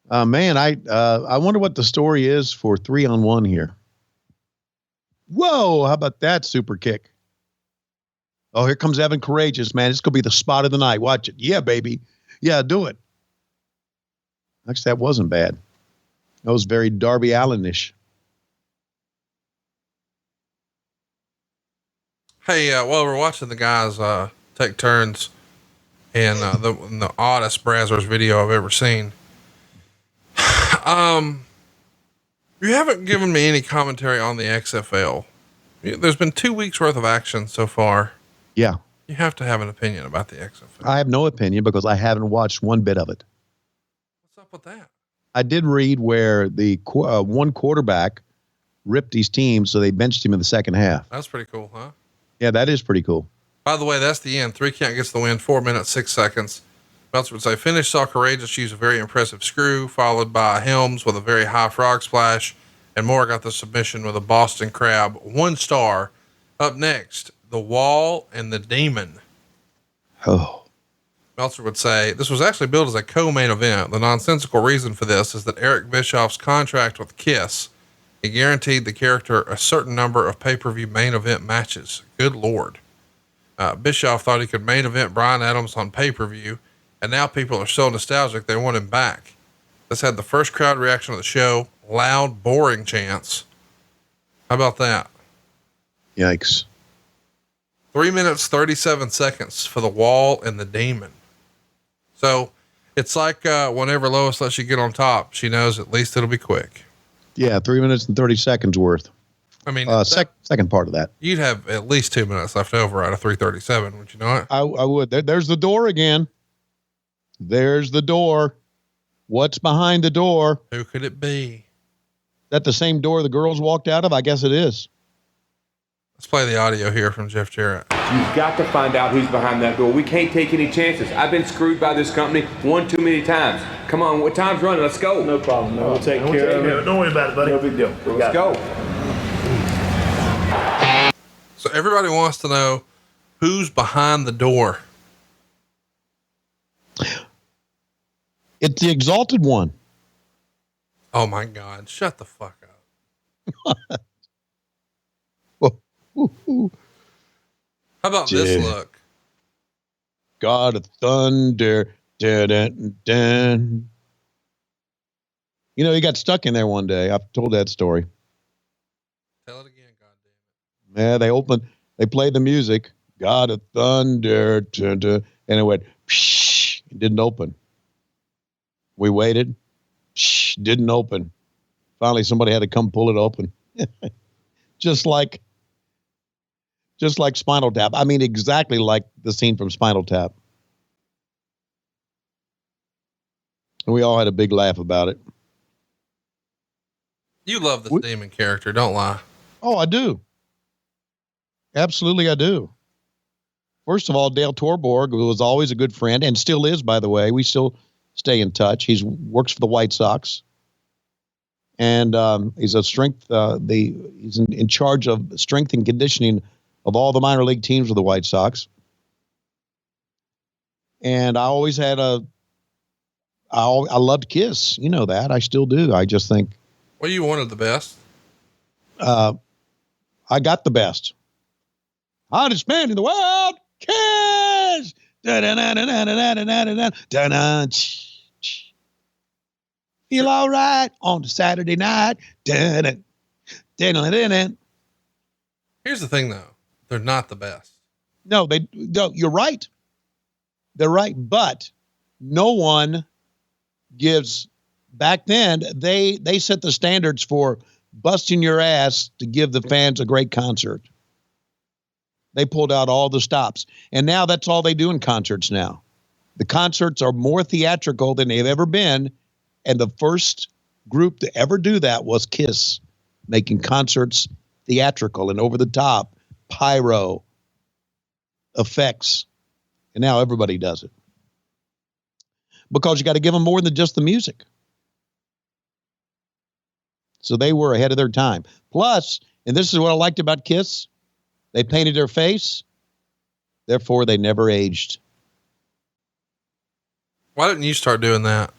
Man, I wonder what the story is for 3-on-1 here. Whoa, how about that super kick? Oh, here comes Evan Courageous, man. It's going to be the spot of the night. Watch it. Yeah, baby. Yeah, do it. Actually, that wasn't bad. That was very Darby Allin-ish. Hey, while we're watching the guys take turns in the oddest Brazzers video I've ever seen, you haven't given me any commentary on the XFL. There's been 2 weeks worth of action so far. Yeah. You have to have an opinion about the XFL. I have no opinion because I haven't watched one bit of it. What's up with that? I did read where the one quarterback ripped his team, so they benched him in the second half. That's pretty cool, huh? Yeah, that is pretty cool. By the way, that's the end. 3 count gets the win, 4 minutes, 6 seconds. Meltzer would say, finish saw Courageous use a very impressive screw, followed by Helms with a very high frog splash, and Moore got the submission with a Boston Crab. 1 star. Up next, the Wall and the Demon. Oh. Meltzer would say, this was actually billed as a co-main event. The nonsensical reason for this is that Eric Bischoff's contract with KISS, he guaranteed the character a certain number of pay-per-view main event matches. Good Lord. Bischoff thought he could main event Bryan Adams on pay-per-view, and now people are so nostalgic they want him back. This had the first crowd reaction of the show. Loud, boring chants. How about that? Yikes. 3 minutes, 37 seconds for the Wall and the Demon. So it's like, whenever Lois lets you get on top, she knows at least it'll be quick. Yeah. 3 minutes and 30 seconds worth. I mean, second part of that. You'd have at least 2 minutes left over out of 3:37. Would you not? I would. There's the door again. There's the door. What's behind the door? Who could it be? Is that the same door the girls walked out of? I guess it is. Let's play the audio here from Jeff Jarrett. You've got to find out who's behind that door. We can't take any chances. I've been screwed by this company one too many times. Come on, what time's running? Let's go. No problem. No, we'll take care of it. Don't worry about it, buddy. No big deal. Let's go. So everybody wants to know who's behind the door. It's the Exalted One. Oh my God. Shut the fuck up. How about this look? God of Thunder. Dun, dun, dun. You know, he got stuck in there one day. I've told that story. Tell it again, goddamn it. Yeah, they played the music. God of Thunder. Dun, dun, and it went, psh, it didn't open. We waited. Psh, didn't open. Finally, somebody had to come pull it open. Just like Spinal Tap. I mean, exactly like the scene from Spinal Tap. And we all had a big laugh about it. You love this demon character, don't lie. Oh, I do. Absolutely, I do. First of all, Dale Torborg was always a good friend and still is, by the way. We still stay in touch. He works for the White Sox. And he's a strength, he's in charge of strength and conditioning of all the minor league teams with the White Sox. And I always had I loved Kiss. You know that. I still do. I just think. Well, you wanted the best. I got the best. Hottest man in the world, Kiss. Feel all right on the Saturday night. Here's the thing, though. They're not the best. No, you're right. They're right. But no one gives, back then, they set the standards for busting your ass to give the fans a great concert. They pulled out all the stops. And now that's all they do in concerts now. The concerts are more theatrical than they've ever been. And the first group to ever do that was Kiss, making concerts theatrical and over the top, pyro, effects. And now everybody does it. Because you got to give them more than just the music. So they were ahead of their time. Plus, and this is what I liked about Kiss, they painted their face, therefore they never aged. Why didn't you start doing that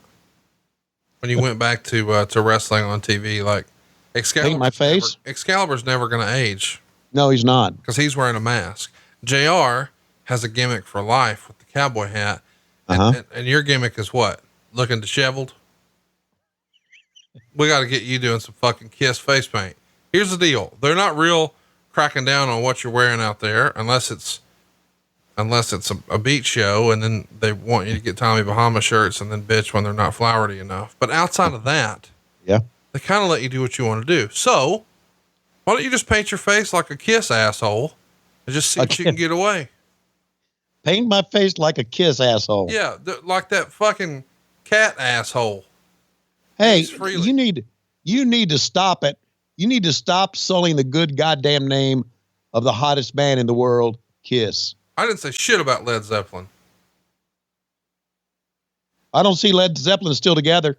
when you went back to wrestling on TV? Like Paint my face? Excalibur's never going to age. No, he's not. Because he's wearing a mask. JR has a gimmick for life with the cowboy hat. And your gimmick is what? Looking disheveled? We got to get you doing some fucking Kiss face paint. Here's the deal. They're not real cracking down on what you're wearing out there unless it's a beat show, and then they want you to get Tommy Bahama shirts and then bitch when they're not flowery enough. But outside of that, yeah, they kind of let you do what you want to do. So why don't you just paint your face like a Kiss asshole and just see if you can get away? Paint my face like a Kiss asshole. Yeah. Like that fucking cat asshole. Hey, you need to stop it. You need to stop sullying the good goddamn name of the hottest band in the world, Kiss. I didn't say shit about Led Zeppelin. I don't see Led Zeppelin still together.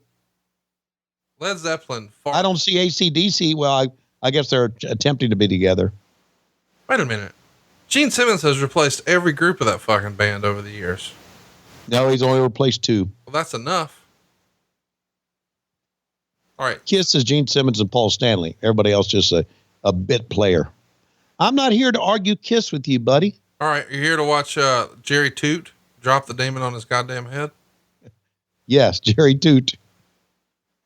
Led Zeppelin. I don't see AC/DC. Well, I guess they're attempting to be together. Wait a minute. Gene Simmons has replaced every group of that fucking band over the years. No, he's only replaced 2. Well, that's enough. All right. Kiss is Gene Simmons and Paul Stanley. Everybody else just a bit player. I'm not here to argue Kiss with you, buddy. All right. You're here to watch Jerry Toot drop the demon on his goddamn head? Yes, Jerry Toot.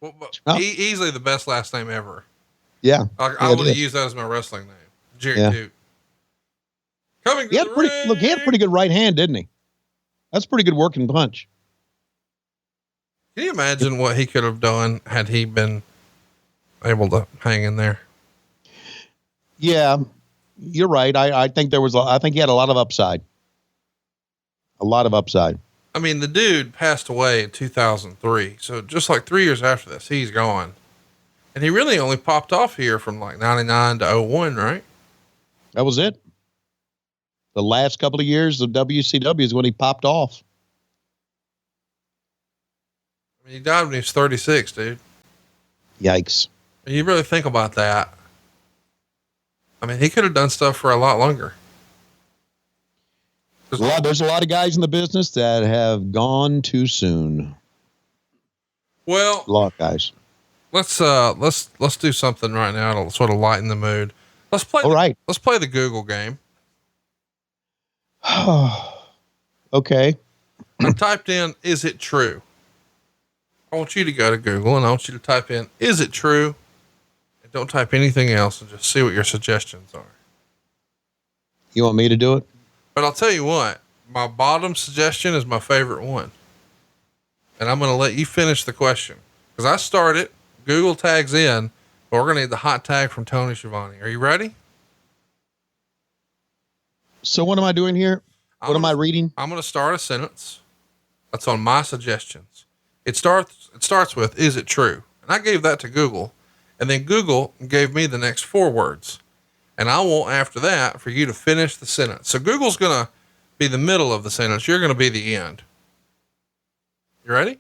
Well, easily the best last name ever. Yeah. I would have used that as my wrestling name. Jerry Toot. Coming to the ring. He had a pretty good right hand, didn't he? That's a pretty good working punch. Can you imagine what he could have done had he been able to hang in there? Yeah, you're right. I think I think he had a lot of upside. A lot of upside. I mean, the dude passed away in 2003. So just like 3 years after this, he's gone. And he really only popped off here from like 99 to 01, right? That was it. The last couple of years of WCW is when he popped off. I mean, he died when he was 36, dude. Yikes. And you really think about that. I mean, he could have done stuff for a lot longer. There's a lot of guys in the business that have gone too soon. Well, a lot of guys. Let's do something right now to sort of lighten the mood. Let's play the Google game. Okay. I typed in, is it true? I want you to go to Google and I want you to type in, is it true? And don't type anything else and just see what your suggestions are. You want me to do it? But I'll tell you what, my bottom suggestion is my favorite one. And I'm going to let you finish the question because I started, Google tags in, but we're going to need the hot tag from Tony Schiavone. Are you ready? So what am I doing here? What am I reading? I'm going to start a sentence. That's on my suggestions. It starts with, is it true? And I gave that to Google, and then Google gave me the next 4 words. And I want after that for you to finish the sentence. So Google's going to be the middle of the sentence. You're going to be the end. You ready?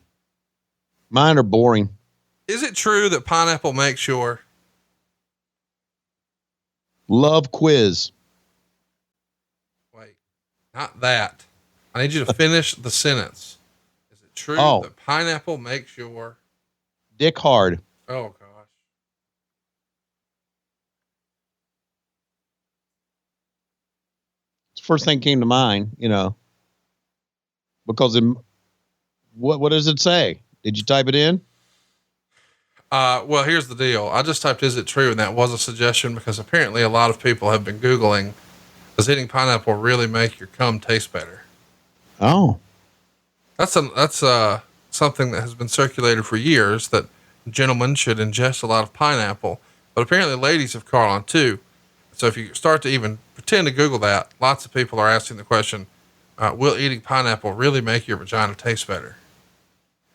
Mine are boring. Is it true that pineapple makes your love quiz? Not that. I need you to finish the sentence. Is it true that pineapple makes your dick hard? Oh, gosh. It's the first thing came to mind, because what does it say? Did you type it in? Well, here's the deal. I just typed, is it true? And that was a suggestion because apparently a lot of people have been Googling, does eating pineapple really make your cum taste better? Oh, that's something that has been circulated for years, that gentlemen should ingest a lot of pineapple, but apparently ladies have caught on too. So if you start to even pretend to Google that, lots of people are asking the question, will eating pineapple really make your vagina taste better?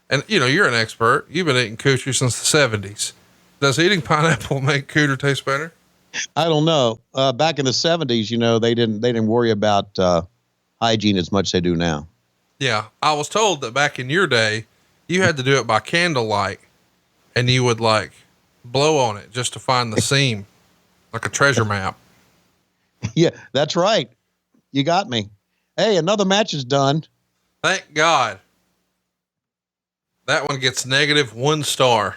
And you're an expert. You've been eating cooter since the 70s. Does eating pineapple make cooter taste better? I don't know. Back in the 70s, they didn't worry about hygiene as much as they do now. Yeah. I was told that back in your day, you had to do it by candlelight and you would blow on it just to find the seam, like a treasure map. Yeah, that's right. You got me. Hey, another match is done. Thank God. That one gets -1 star.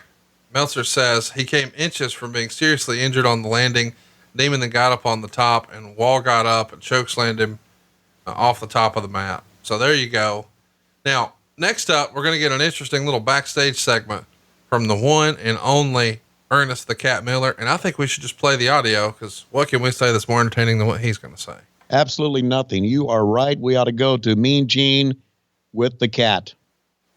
Meltzer says he came inches from being seriously injured on the landing. Demon then got up on the top and Wall got up and chokeslammed him off the top of the mat. So there you go. Now, next up, we're going to get an interesting little backstage segment from the one and only Ernest the Cat Miller. And I think we should just play the audio, because what can we say that's more entertaining than what he's going to say? Absolutely nothing. You are right. We ought to go to Mean Gene with the cat.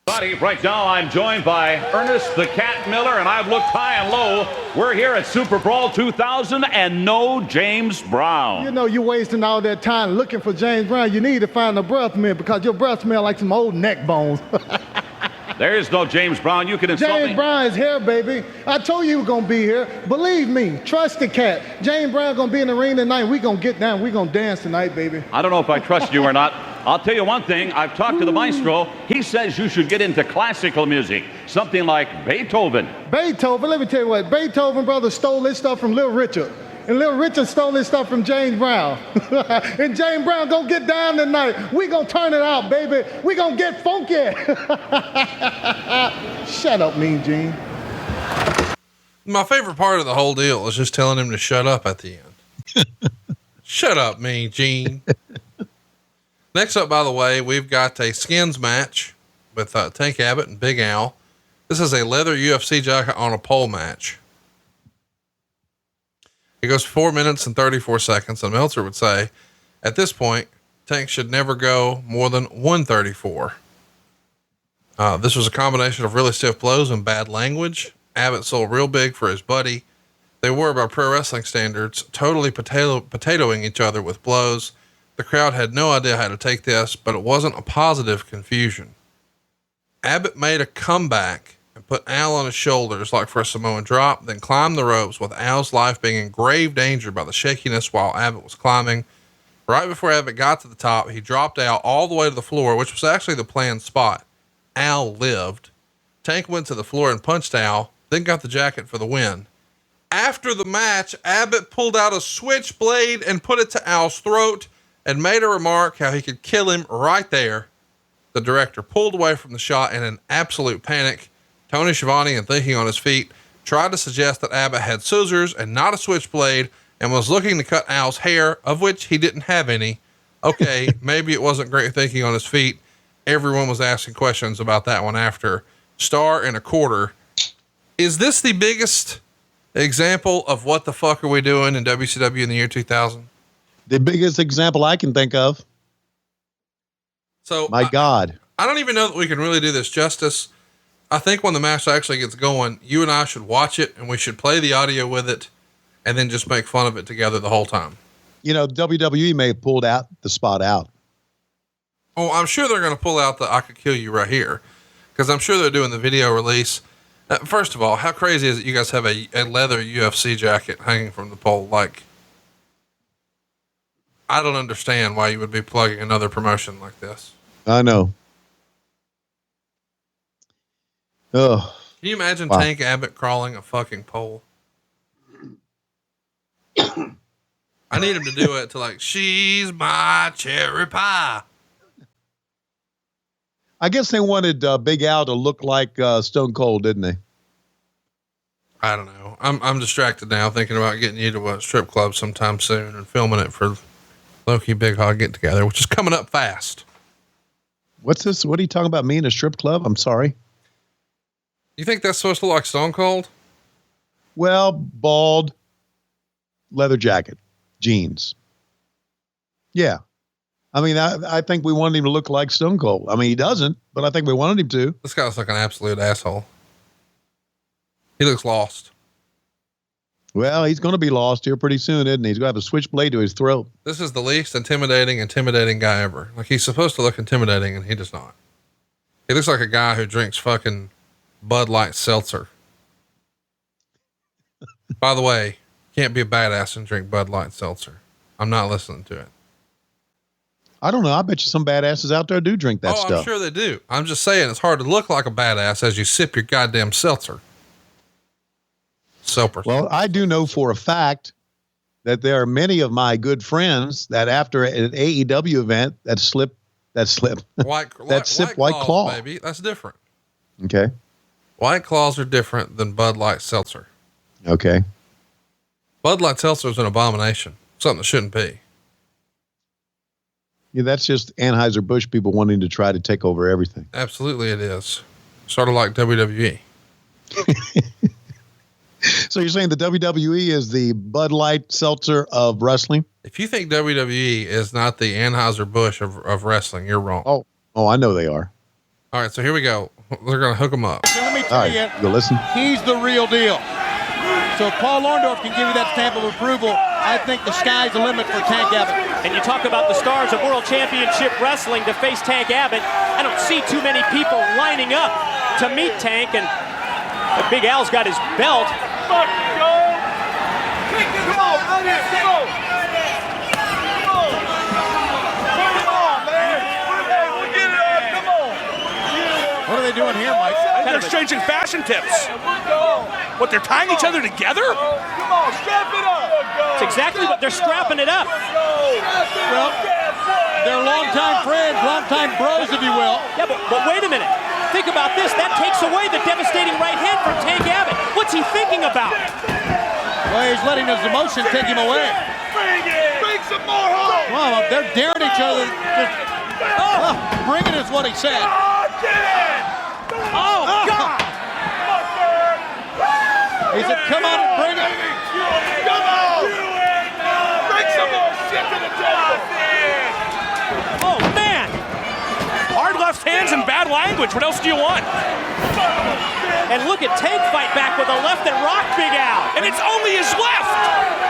Right now, I'm joined by Ernest the Cat Miller, and I've looked high and low. We're here at Superbrawl 2000 and no James Brown. You're wasting all that time looking for James Brown. You need to find a breath mint, because your breath smell like some old neck bones. There is no James Brown. You can insult me. James Brown is here, baby. I told you he was going to be here. Believe me. Trust the cat. James Brown going to be in the ring tonight. We're going to get down. We're going to dance tonight, baby. I don't know if I trust you or not. I'll tell you one thing. I've talked to the maestro. He says you should get into classical music, something like Beethoven. Beethoven? Let me tell you what. Beethoven, brother, stole this stuff from Little Richard. And Little Richard stole this stuff from James Brown. And James Brown gonna get down tonight. We gonna turn it out, baby. We gonna get funky. Shut up, Mean Gene. My favorite part of the whole deal is just telling him to shut up at the end. Shut up, Mean Gene. Next up, by the way, we've got a skins match with Tank Abbott and Big Al. This is a leather UFC jacket on a pole match. It goes 4 minutes and 34 seconds. And Meltzer would say, at this point, Tank should never go more than 134. This was a combination of really stiff blows and bad language. Abbott sold real big for his buddy. They were, by pro wrestling standards, totally potatoing each other with blows. The crowd had no idea how to take this, but it wasn't a positive confusion. Abbott made a comeback and put Al on his shoulders like for a Samoan drop, then climbed the ropes with Al's life being in grave danger by the shakiness while Abbott was climbing. Right before Abbott got to the top, he dropped Al all the way to the floor, which was actually the planned spot. Al lived. Tank went to the floor and punched Al, then got the jacket for the win. After the match, Abbott pulled out a switchblade and put it to Al's throat and made a remark how he could kill him right there. The director pulled away from the shot in an absolute panic. Tony Schiavone, and thinking on his feet, tried to suggest that Abbott had scissors and not a switchblade and was looking to cut Al's hair, of which he didn't have any. Okay, maybe it wasn't great thinking on his feet. Everyone was asking questions about that one after. Star and a quarter. Is this the biggest example of what the fuck are we doing in WCW in the year 2000? The biggest example I can think of. So my God, I don't even know that we can really do this justice. I think when the match actually gets going, you and I should watch it and we should play the audio with it and then just make fun of it together the whole time. WWE may have pulled out the spot out. Oh, I'm sure they're going to pull out the I Could Kill You right here, because I'm sure they're doing the video release. First of all, how crazy is it you guys have a leather UFC jacket hanging from the pole? Like, I don't understand why you would be plugging another promotion like this. I know. Oh, can you imagine Tank Abbott crawling a fucking pole? I need him to do it to like, she's my cherry pie. I guess they wanted Big Al to look like Stone Cold, didn't they? I don't know. I'm distracted now thinking about getting you to a strip club sometime soon and filming it for Loki Big Hog Get Together, which is coming up fast. What's this? What are you talking about? Me in a strip club? I'm sorry. You think that's supposed to look like Stone Cold? Well, bald, leather jacket, jeans. Yeah. I mean, I think we wanted him to look like Stone Cold. I mean, he doesn't, but I think we wanted him to. This guy looks like an absolute asshole. He looks lost. Well, he's going to be lost here pretty soon, isn't he? He's going to have a switchblade to his throat. This is the least intimidating guy ever. Like, he's supposed to look intimidating, and he does not. He looks like a guy who drinks fucking Bud Light seltzer. By the way, can't be a badass and drink Bud Light seltzer. I'm not listening to it. I don't know. I bet you some badasses out there do drink that stuff. I'm sure they do. I'm just saying it's hard to look like a badass as you sip your goddamn seltzer. Well, I do know for a fact that there are many of my good friends that after an AEW event that sip White Claw, baby. That's different. Okay. White Claws are different than Bud Light seltzer. Okay. Bud Light seltzer is an abomination. Something that shouldn't be. Yeah, that's just Anheuser-Busch people wanting to try to take over everything. Absolutely it is. Sort of like WWE. So you're saying the WWE is the Bud Light seltzer of wrestling? If you think WWE is not the Anheuser-Busch of wrestling, you're wrong. Oh, I know they are. All right, so here we go. They're going to hook them up. So let me tell you, go listen. He's the real deal. So if Paul Orndorff can give you that stamp of approval, I think the sky's the limit for Tank Abbott. And you talk about the stars of World Championship Wrestling to face Tank Abbott. I don't see too many people lining up to meet Tank, and Big Al's got his belt. Come on, run it, come on. Come on, man. We'll get it on, come on. What are they doing here, Mike? They're exchanging fashion tips. What, they're tying each other together? Come on, strap it up. That's exactly what they're strapping it up. Well, they're longtime friends, longtime bros, if you will. Yeah, but wait a minute. Think about this. That takes away the devastating right hand from Tank Abbott. What's he thinking about? Well, he's letting his emotion take him away. Bring it. Bring some more home. Well, they're daring each other. Bring it is what he said. Oh, God. He said, come on and bring it. Come on. Bring some more shit to the table. Oh, man. Hard left hands and bad language. What else do you want? And look at Tank fight back with a left that rocked Big Al. And it's only his left.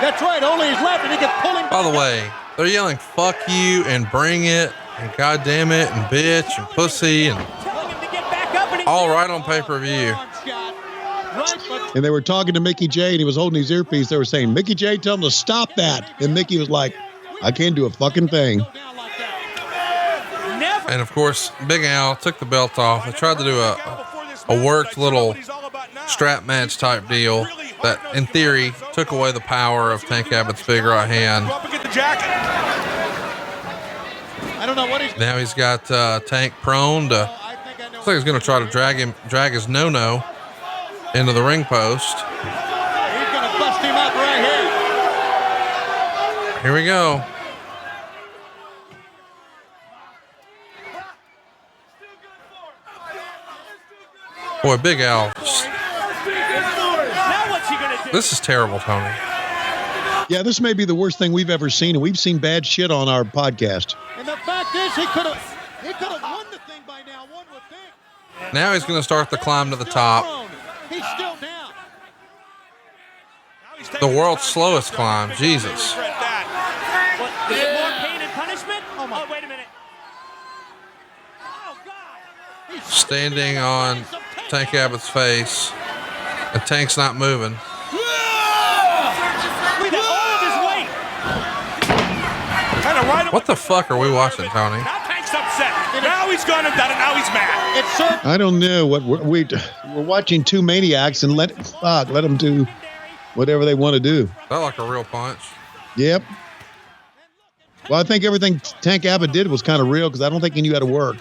That's right, only his left, and he can pull him. By the way, they're yelling, fuck you and bring it and goddamn it and bitch and pussy and all right on pay-per-view. And they were talking to Mickey J, and he was holding his earpiece. They were saying, Mickey J, tell him to stop that. And Mickey was like, I can't do a fucking thing. And of course, Big Al took the belt off. They tried to do a worked little strap match type deal that, in theory, took away the power of Tank Abbott's big right hand. I don't know what he's. Now he's got Tank prone to. Looks like he's going to try to drag his no-no into the ring post. He's going to bust him up right here. Here we go. Boy, Big Al. Now what's he going to do? This is terrible, Tony. Yeah, this may be the worst thing we've ever seen, and we've seen bad shit on our podcast. And the fact is, he could have won the thing by now, one would think. Now he's going to start the climb to the top. He's still down. The world's slowest climb. Jesus. What, is it more pain and punishment? Oh, wait a minute. Oh, God. Standing on Tank Abbott's face. And Tank's not moving. Look at all of his weight. What the fuck are we watching, Tony? Now Tank's upset. Now he's gone and done it. Now he's mad. I don't know what we're watching two maniacs and let them do whatever they want to do. That like a real punch. Yep. Well, I think everything Tank Abbott did was kind of real because I don't think he knew how to work.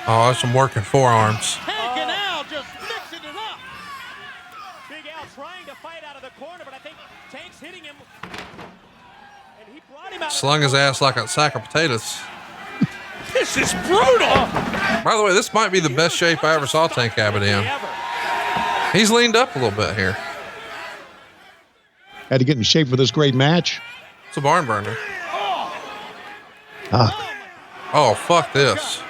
Oh, that's some working forearms. Tank and Al just mixing it up. Big Al trying to fight out of the corner, but I think Tank's hitting him. And he brought him out. Slung his ass like a sack of potatoes. This is brutal. By the way, this might be the best shape I ever saw Tank Abbott in. He's leaned up a little bit here. Had to get in shape for this great match. It's a barn burner. Oh, fuck this.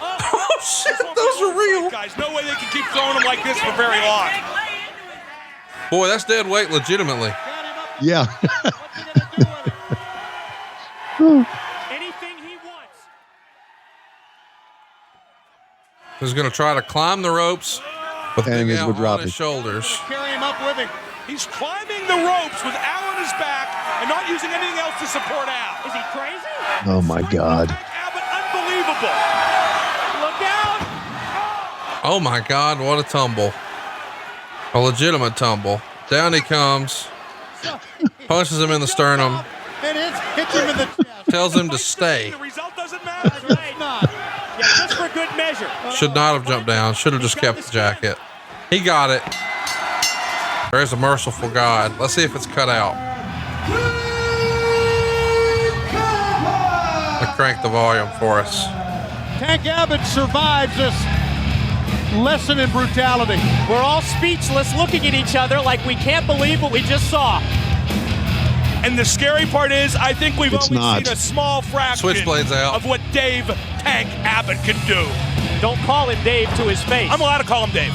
Oh, shit, those are real. Guys, no way they can keep throwing them like this for very long. Boy, that's dead weight legitimately. Yeah. Anything he wants. He's going to try to climb the ropes with And Big he's Al drop on his it. shoulders. Carry him up with him. He's climbing the ropes with Al on his back and not using anything else to support Al. Is he crazy? Oh, my God. Abbott, unbelievable. Look out. Oh my God, what a tumble. A legitimate tumble. Down he comes. Punches him in the sternum. And it hits him in the chest. Tells him to stay. The result doesn't matter. Right. Yeah, just for good measure. Should not have jumped down. Should have just kept the jacket. He got it. There's a merciful God. Let's see if it's cut out. Let's crank the volume for us. Tank Abbott survives this lesson in brutality. We're all speechless looking at each other like we can't believe what we just saw. And the scary part is, I think we've It's only not. seen a small fraction Switchblades out. of what Dave Tank Abbott can do. Don't call him Dave to his face. I'm allowed to call him Dave.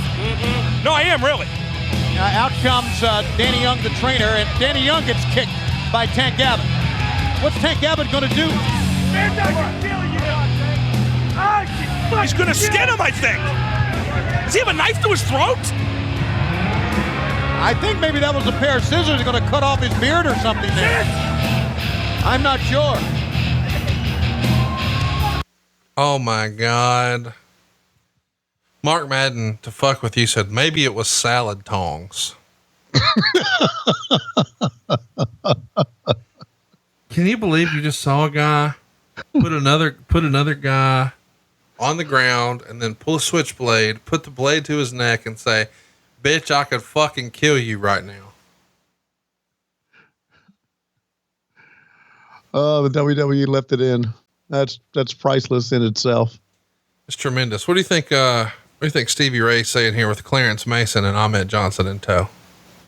No, I am, really. Out comes Danny Young, the trainer, and Danny Young gets kicked by Tank Abbott. What's Tank Abbott going to do? He's going to skin him, I think. Does he have a knife to his throat? I think maybe that was a pair of scissors going to cut off his beard or something there. I'm not sure. Oh my God. Mark Madden, to fuck with you, said maybe it was salad tongs. Can you believe you just saw a guy put another guy on the ground and then pull a switchblade, put the blade to his neck and say, bitch, I could fucking kill you right now. Oh, the WWE left it in. That's priceless in itself. It's tremendous. What do you think? What do you think Stevie Ray's saying here with Clarence Mason and Ahmed Johnson in tow?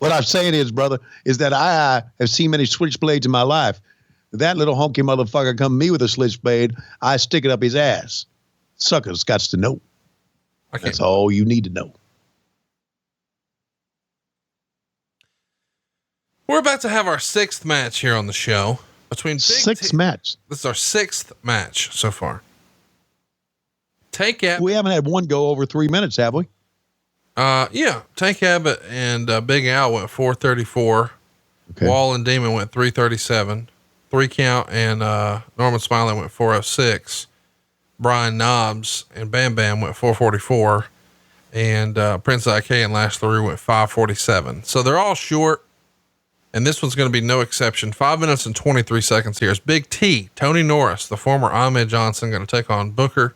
What I'm saying is, brother, is that I have seen many switchblades in my life. That little honky motherfucker come to me with a switchblade, I stick it up his ass. Suckers got to know. That's all you need to know. We're about to have our sixth match here on the show between sixth match. This is our sixth match so far. Tank Abbott. We haven't had one go over 3 minutes, have we? Yeah. Tank Abbott and Big Al went 434. Okay. Wall and Demon went 337. 3 count and Norman Smiley went 406. Brian Knobs and Bam Bam went 444. And Prince Iaukea and Lash LeRoux went 547. So they're all short. And this one's going to be no exception. 5 minutes and 23 seconds here. It's Big T, Tony Norris, the former Ahmed Johnson, going to take on Booker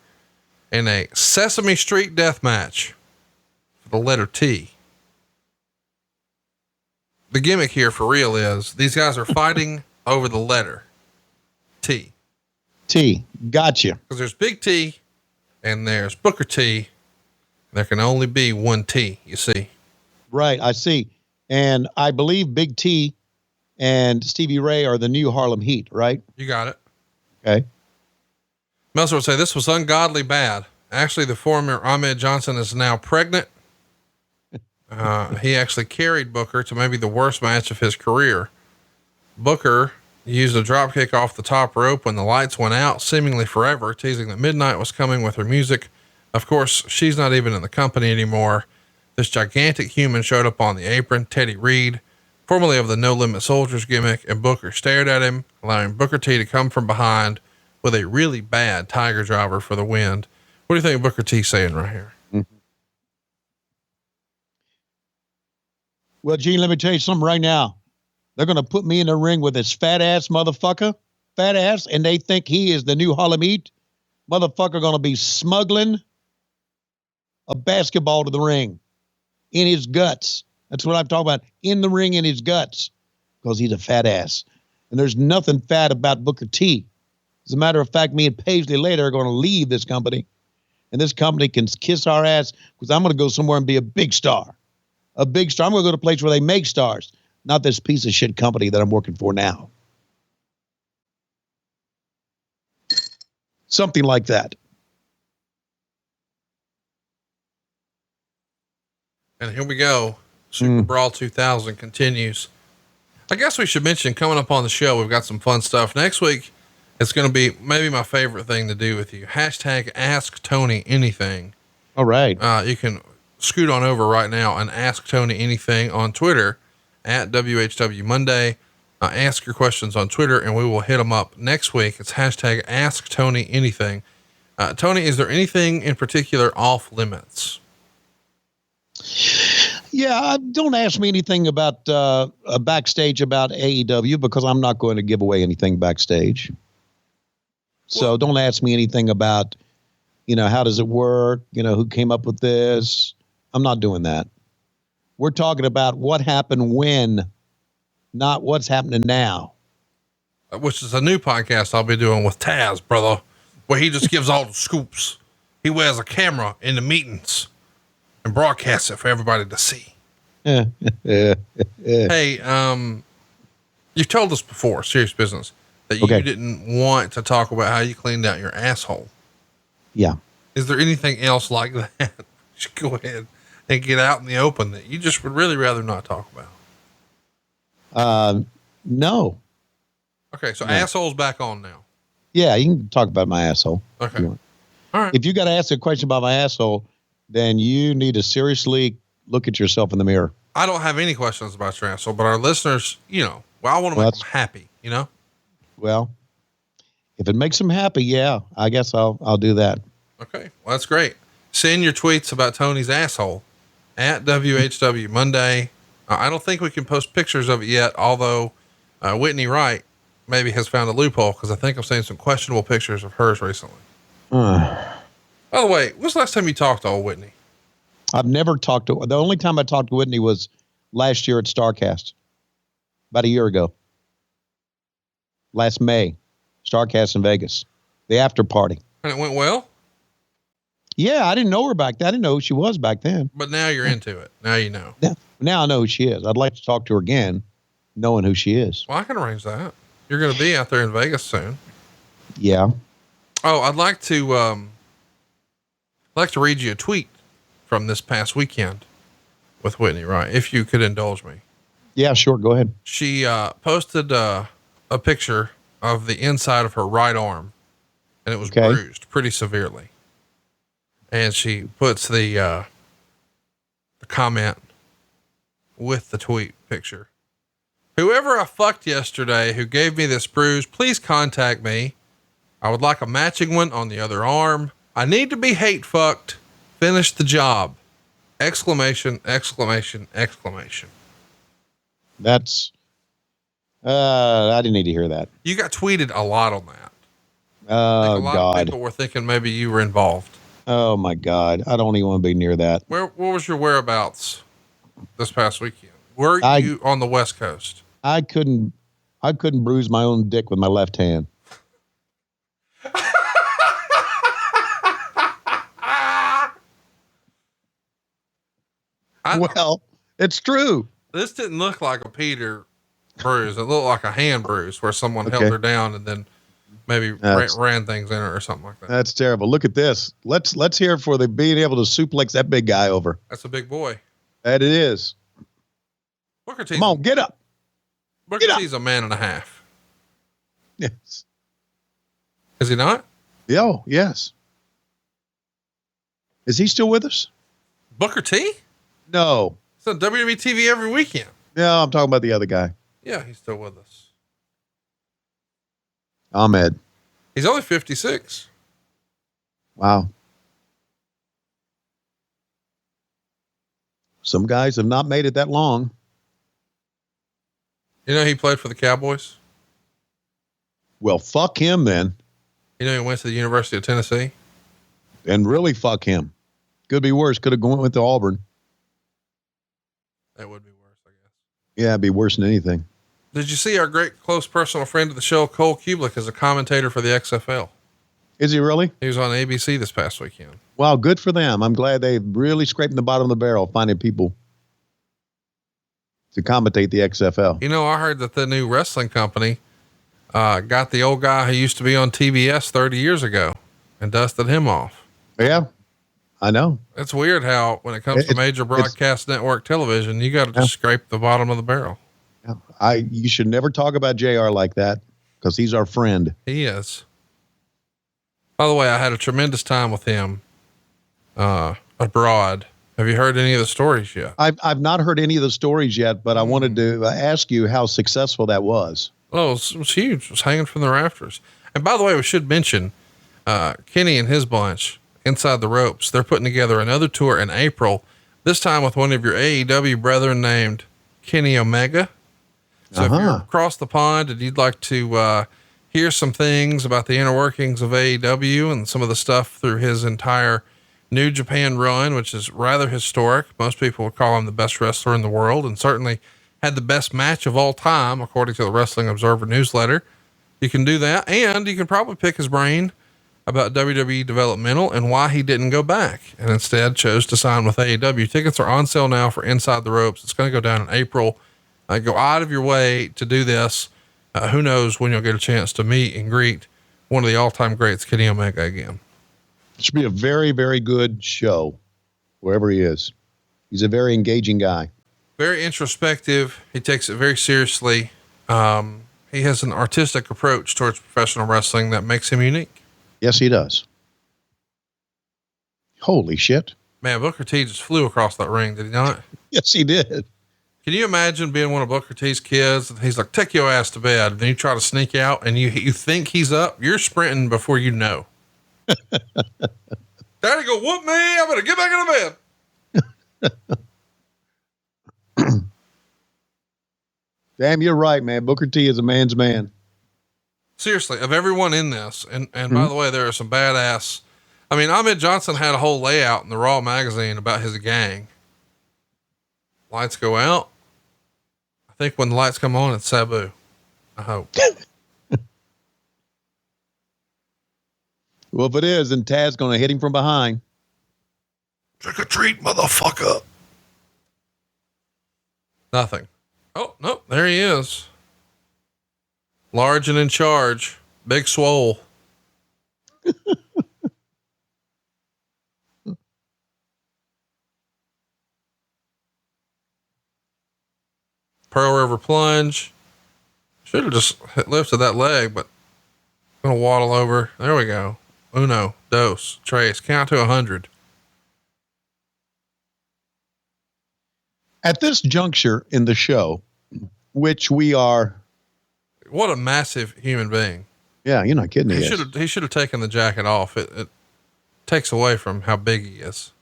in a Sesame Street death match for the letter T. The gimmick here for real is these guys are fighting over the letter T. T. Gotcha. Because there's Big T and there's Booker T. There can only be one T, you see. Right. I see. And I believe Big T and Stevie Ray are the new Harlem Heat, right? You got it. Okay. Meltzer would say this was ungodly bad. Actually, the former Ahmed Johnson is now pregnant. He actually carried Booker to maybe the worst match of his career. Booker used a drop kick off the top rope when the lights went out, seemingly forever, teasing that midnight was coming with her music. Of course, she's not even in the company anymore. This gigantic human showed up on the apron, Teddy Reed, formerly of the No Limit Soldiers gimmick, and Booker stared at him, allowing Booker T to come from behind with a really bad Tiger Driver for the win. What do you think Booker T's saying right here? Mm-hmm. Well, Gene, let me tell you something right now. They're going to put me in the ring with this fat ass motherfucker, and they think he is the new Harlem Heat. Motherfucker going to be smuggling a basketball to the ring in his guts. That's what I'm talking about. In the ring in his guts, because he's a fat ass. And there's nothing fat about Booker T. As a matter of fact, me and Paisley later are going to leave this company. And this company can kiss our ass because I'm going to go somewhere and be a big star. A big star. I'm going to go to a place where they make stars. Not this piece of shit company that I'm working for now. Something like that. And here we go. Super Brawl 2000 continues. I guess we should mention coming up on the show, we've got some fun stuff. Next week, it's going to be maybe my favorite thing to do with you. Hashtag Ask Tony Anything. All right. You can scoot on over right now and ask Tony anything on Twitter at WHW Monday. Ask your questions on Twitter and we will hit them up next week. It's hashtag Ask Tony Anything. Tony, is there anything in particular off limits? Yeah, don't ask me anything about backstage about AEW because I'm not going to give away anything backstage. So don't ask me anything about, how does it work? Who came up with this? I'm not doing that. We're talking about what happened when, not what's happening now. Which is a new podcast I'll be doing with Taz, brother, where he just gives all the scoops. He wears a camera in the meetings and broadcasts it for everybody to see. Hey, you've told us before, serious business, that you didn't want to talk about how you cleaned out your asshole. Yeah. Is there anything else like that? You should go ahead and get out in the open that you just would really rather not talk about. No. Okay. So asshole's back on now. Yeah. You can talk about my asshole. Okay. All right. If you got to ask a question about my asshole, then you need to seriously look at yourself in the mirror. I don't have any questions about your asshole, but our listeners, I want to make them happy, Well, if it makes them happy, yeah, I guess I'll do that. Okay. Well, that's great. Send your tweets about Tony's asshole at WHW Monday. I don't think we can post pictures of it yet, although Whitney Wright maybe has found a loophole because I think I've seen some questionable pictures of hers recently. By the way, when's the last time you talked to old Whitney? I've never talked to her. The only time I talked to Whitney was last year at StarCast, about a year ago. Last May, StarCast in Vegas, the after party. And it went well? Yeah, I didn't know her back then. I didn't know who she was back then. But now you're into it. Now you know. Now I know who she is. I'd like to talk to her again, knowing who she is. Well, I can arrange that. You're going to be out there in Vegas soon. Yeah. Oh, I'd like to read you a tweet from this past weekend with Whitney, right? If you could indulge me. Yeah, sure. Go ahead. She posted a picture of the inside of her right arm, and it was bruised pretty severely. And she puts the comment with the tweet picture. Whoever I fucked yesterday who gave me this bruise, please contact me. I would like a matching one on the other arm. I need to be hate fucked. Finish the job. Exclamation, exclamation, exclamation. That's, I didn't need to hear that. You got tweeted a lot on that. Oh, a lot God. of people were thinking maybe you were involved. Oh my God. I don't even want to be near that. What was your whereabouts this past weekend? Were you on the West Coast? I couldn't bruise my own dick with my left hand. Well, it's true. This didn't look like a Peter bruise. It looked like a hand bruise where someone held her down and then maybe ran things in her or something like that. That's terrible. Look at this. Let's hear for the being able to suplex that big guy over. That's a big boy. That it is. Booker T. Come on, get up. Booker T's a man and a half. Yes. Is he not? Yeah. Yes. Is he still with us? Booker T? No. It's on WWE TV every weekend. No, I'm talking about the other guy. Yeah, he's still with us. Ahmed. He's only 56. Wow. Some guys have not made it that long. You know he played for the Cowboys? Well, fuck him then. You know he went to the University of Tennessee? And really fuck him. Could be worse. Could have gone with Auburn. That would be worse, I guess. Yeah, it'd be worse than anything. Did you see our great close personal friend of the show, Cole Kubelik, is a commentator for the XFL? Is he really? He was on ABC this past weekend. Wow, good for them. I'm glad they really scraping the bottom of the barrel, finding people to commentate the XFL. You know, I heard that the new wrestling company got the old guy who used to be on TBS 30 years ago and dusted him off. Yeah, I know. It's weird how when it comes to major broadcast network television, you got to just scrape the bottom of the barrel. Yeah. You should never talk about JR like that because he's our friend. He is. By the way, I had a tremendous time with him abroad. Have you heard any of the stories yet? I've not heard any of the stories yet, but I wanted to ask you how successful that was. Oh, it was huge. It was hanging from the rafters. And by the way, we should mention Kenny and his bunch, Inside the Ropes. They're putting together another tour in April, this time with one of your AEW brethren named Kenny Omega. So if you're across the pond and you'd like to hear some things about the inner workings of AEW and some of the stuff through his entire New Japan run, which is rather historic. Most people would call him the best wrestler in the world and certainly had the best match of all time, according to the Wrestling Observer newsletter. You can do that. And you can probably pick his brain about WWE developmental and why he didn't go back and instead chose to sign with AEW. Tickets are on sale now for Inside the Ropes. It's going to go down in April. Go out of your way to do this. Who knows when you'll get a chance to meet and greet one of the all-time greats, Kenny Omega, again. It should be a very, very good show, wherever he is. He's a very engaging guy. Very introspective. He takes it very seriously. He has an artistic approach towards professional wrestling that makes him unique. Yes, he does. Holy shit. Man, Booker T just flew across that ring, did he not? Yes, he did. Can you imagine being one of Booker T's kids? And he's like, take your ass to bed. And then you try to sneak out and you think he's up. You're sprinting before you know. Daddy go whoop me. I better get back in the bed. Damn, you're right, man. Booker T is a man's man. Seriously, of everyone in this. And by the way, there are some badass. I mean, Ahmed Johnson had a whole layout in the Raw magazine about his gang. Lights go out. I think when the lights come on, it's Sabu. I hope. Well, if it is, then Tad's going to hit him from behind. Trick or treat, motherfucker. Nothing. Oh, no, there he is. Large and in charge. Big swole. Pearl River plunge. Should have just lifted that leg, but I'm going to waddle over. There we go. Uno, dos, tres, count to 100. At this juncture in the show, which we are. What a massive human being. Yeah. You're not kidding. He should have taken the jacket off. It takes away from how big he is.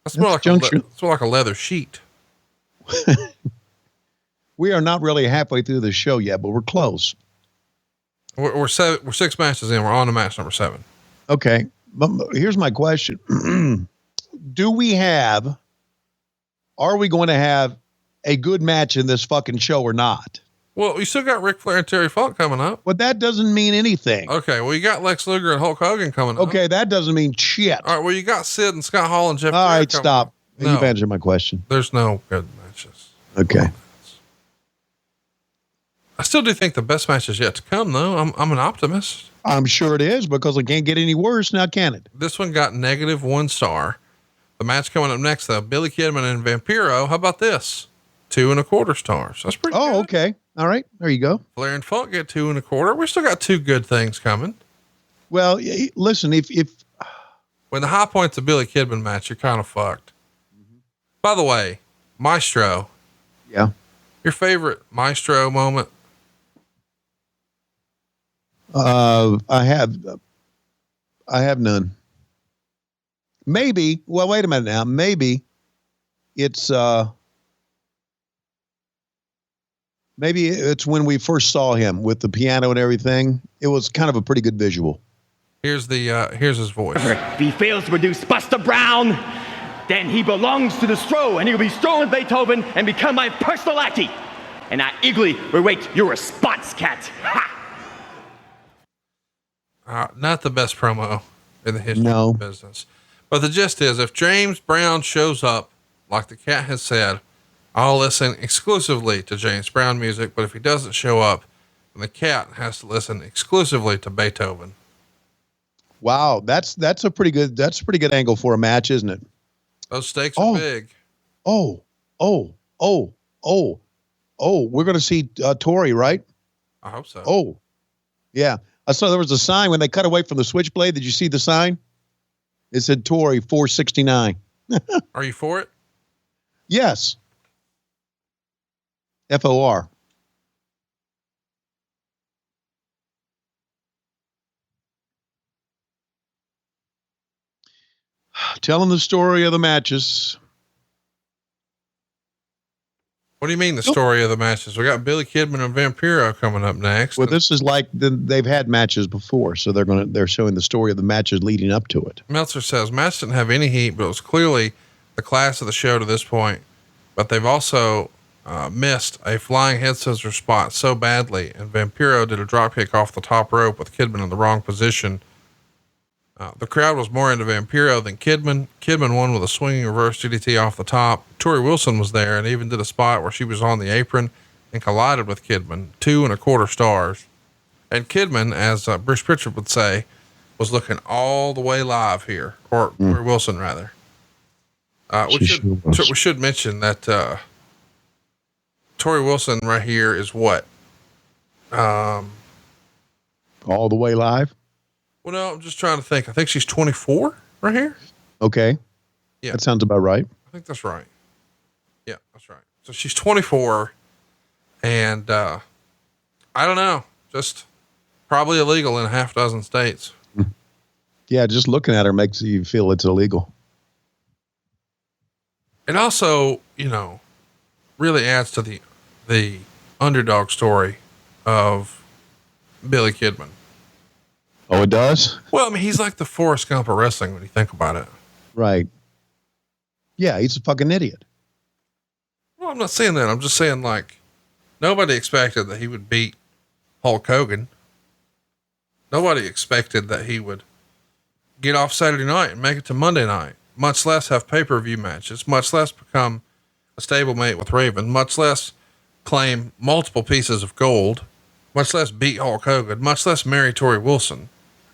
That's more like a leather sheet. We are not really halfway through the show yet, but we're close. We're 6 matches in. We're on to match number 7. Okay. But here's my question. Are we going to have a good match in this fucking show or not? Well, you still got Ric Flair and Terry Funk coming up. But that doesn't mean anything. Okay. Well, you got Lex Luger and Hulk Hogan coming up. Okay. That doesn't mean shit. All right. Well, you got Sid and Scott Hall and Jeff. All right. Stop. Up. No. You've answered my question. There's no good matches. Okay. I still do think the best match is yet to come, though. I'm an optimist. I'm sure it is because it can't get any worse now, can it? This one got -1 star. The match coming up next, though, Billy Kidman and Vampiro. How about this? 2.25 stars. That's pretty good. Okay. All right. There you go. Flair and Funk get 2.25. We still got 2 good things coming. Well, listen, if when the high point's a Billy Kidman match, you're kind of fucked. By the way, Maestro. Yeah. Your favorite Maestro moment? I have none. Maybe, well, wait a minute now. Maybe it's, Maybe it's when we first saw him with the piano and everything. It was kind of a pretty good visual. Here's his voice. If he fails to produce Buster Brown, then he belongs to the Stro, and he'll be strolling Beethoven and become my personal lackey. And I eagerly await your response, cat. Ha! Not the best promo in the history of the business. But the gist is, if James Brown shows up, like the cat has said, I'll listen exclusively to James Brown music. But if he doesn't show up, then the cat has to listen exclusively to Beethoven. Wow, that's a pretty good angle for a match, isn't it? Those stakes are big. We're going to see Tori, right? I hope so. Oh, yeah. I saw there was a sign when they cut away from the switchblade. Did you see the sign? It said Tori 469. Are you for it? Yes. FOR. Telling the story of the matches. What do you mean the story of the matches? We got Billy Kidman and Vampiro coming up next. Well, this is like they've had matches before, so they're showing the story of the matches leading up to it. Meltzer says match didn't have any heat, but it was clearly the class of the show to this point. But they've also missed a flying head scissors spot so badly, and Vampiro did a drop kick off the top rope with Kidman in the wrong position. The crowd was more into Vampiro than Kidman. Kidman won with a swinging reverse DDT off the top. Tori Wilson was there and even did a spot where she was on the apron and collided with Kidman, 2.25 stars. And Kidman, as Bruce Pritchard would say, was looking all the way live here, or Tori Wilson rather. We should mention that Tori Wilson right here is what? All the way live? Well, no, I'm just trying to think. I think she's 24 right here. Okay. Yeah. That sounds about right. I think that's right. Yeah, that's right. So she's 24 and, I don't know, just probably illegal in a half dozen states. Yeah. Just looking at her makes you feel it's illegal. It also, really adds to the underdog story of Billy Kidman. Oh, it does? Well, I mean, he's like the Forrest Gump of wrestling when you think about it. Right. Yeah, he's a fucking idiot. Well, I'm not saying that. I'm just saying, like, nobody expected that he would beat Hulk Hogan. Nobody expected that he would get off Saturday night and make it to Monday night, much less have pay-per-view matches, much less become a stablemate with Raven, much less claim multiple pieces of gold, much less beat Hulk Hogan, much less marry Tori Wilson.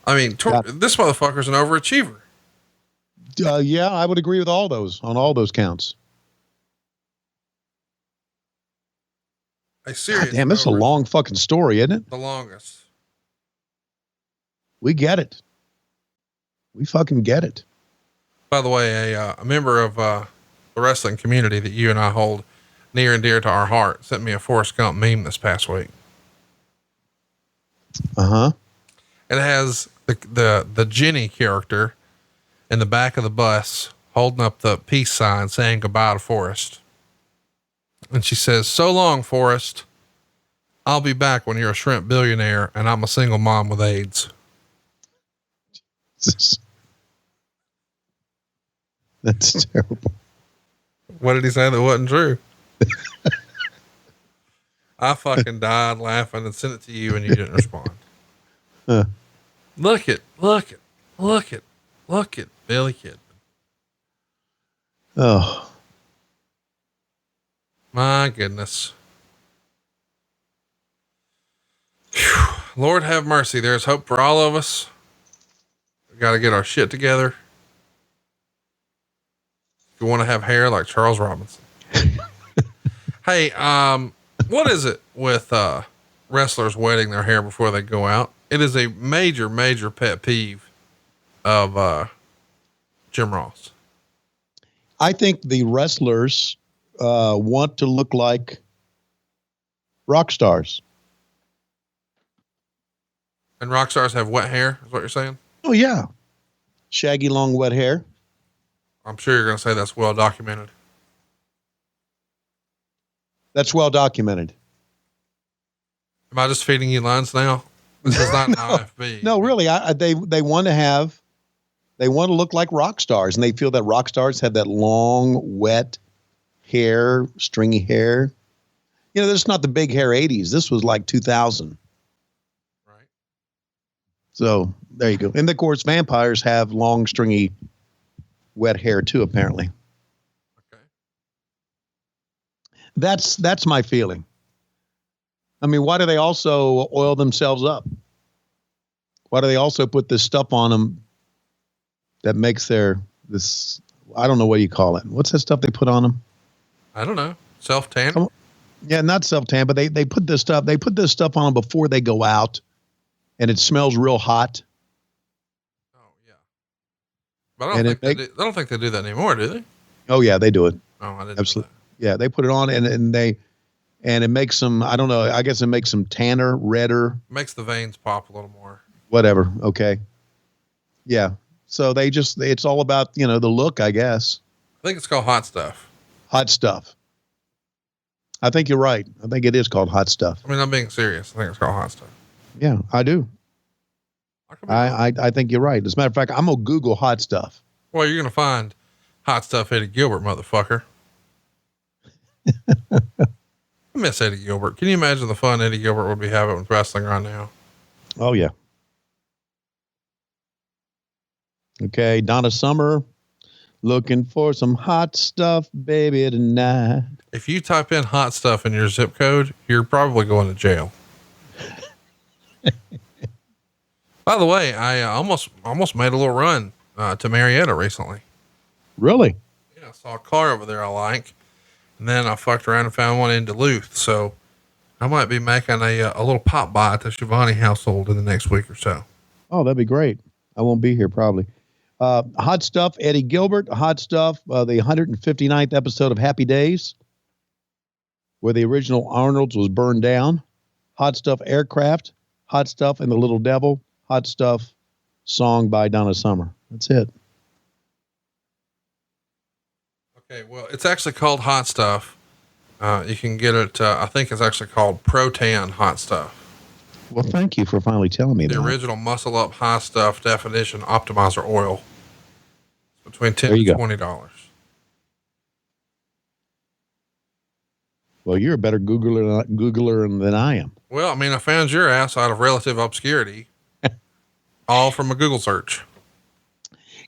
I mean, this motherfucker's an overachiever. Yeah, I would agree with on all those counts. Damn, it's a long fucking story, isn't it? The longest. We get it. We fucking get it. By the way, a member of the wrestling community that you and I hold near and dear to our heart sent me a Forrest Gump meme this past week. Uh-huh. It has the Jenny character in the back of the bus holding up the peace sign saying goodbye to Forrest. And she says, "So long, Forrest. I'll be back when you're a shrimp billionaire and I'm a single mom with AIDS." That's terrible. What did he say that wasn't true? I fucking died laughing and sent it to you and you didn't respond. Look at Billy Kidman. Oh, my goodness. Whew. Lord have mercy. There's hope for all of us. We got to get our shit together. If you want to have hair like Charles Robinson. Hey, what is it with wrestlers wetting their hair before they go out? It is a major, major pet peeve of Jim Ross. I think the wrestlers want to look like rock stars. And rock stars have wet hair, is what you're saying? Oh, yeah. Shaggy, long, wet hair. I'm sure you're going to say that's well documented. That's well documented. Am I just feeding you lines now? This is not an IFB. No, really. They want to look like rock stars, and they feel that rock stars have that long, wet hair, stringy hair. You know, this is not the big hair 80s. This was like 2000. Right. So there you go. And of course, vampires have long, stringy, wet hair too, apparently. Okay. That's my feeling. I mean, why do they also oil themselves up? Why do they also put this stuff on them that makes this, I don't know what you call it. What's that stuff they put on them? I don't know. Self-tan? Yeah, not self-tan, but they put this stuff on them before they go out, and it smells real hot. Oh, yeah. But I don't think they do that anymore, do they? Oh, yeah, they do it. Oh, I didn't Absolutely. know that. Yeah, they put it on, and it makes them, I don't know, I guess it makes them tanner, redder. Makes the veins pop a little more. Whatever. Okay. Yeah. So it's all about, the look, I guess. I think it's called hot stuff. Hot stuff. I think you're right. I think it is called hot stuff. I mean, I'm being serious. I think it's called hot stuff. Yeah, I do. I think you're right. As a matter of fact, I'm going to Google hot stuff. Well, you're going to find hot stuff Eddie Gilbert, motherfucker. I miss Eddie Gilbert. Can you imagine the fun Eddie Gilbert would be having with wrestling right now? Oh, yeah. Okay, Donna Summer, looking for some hot stuff, baby, tonight. If you type in hot stuff in your zip code, you're probably going to jail. By the way, I almost made a little run to Marietta recently. Really? Yeah, I saw a car over there I like, and then I fucked around and found one in Duluth. So I might be making a little pop by at the Schiavone household in the next week or so. Oh, that'd be great. I won't be here probably. Hot stuff, Eddie Gilbert. Hot stuff, the 159th episode of Happy Days, where the original Arnold's was burned down. Hot stuff, Aircraft. Hot stuff, and the Little Devil. Hot stuff, song by Donna Summer. That's it. Okay, well, it's actually called hot stuff. You can get it. I think it's actually called Protan hot stuff. Well, thank you for finally telling me that. The original Muscle Up High Stuff definition optimizer oil. Between $10 and $20. Well, you're a better Googler than I am. Well, I mean, I found your ass out of relative obscurity, all from a Google search.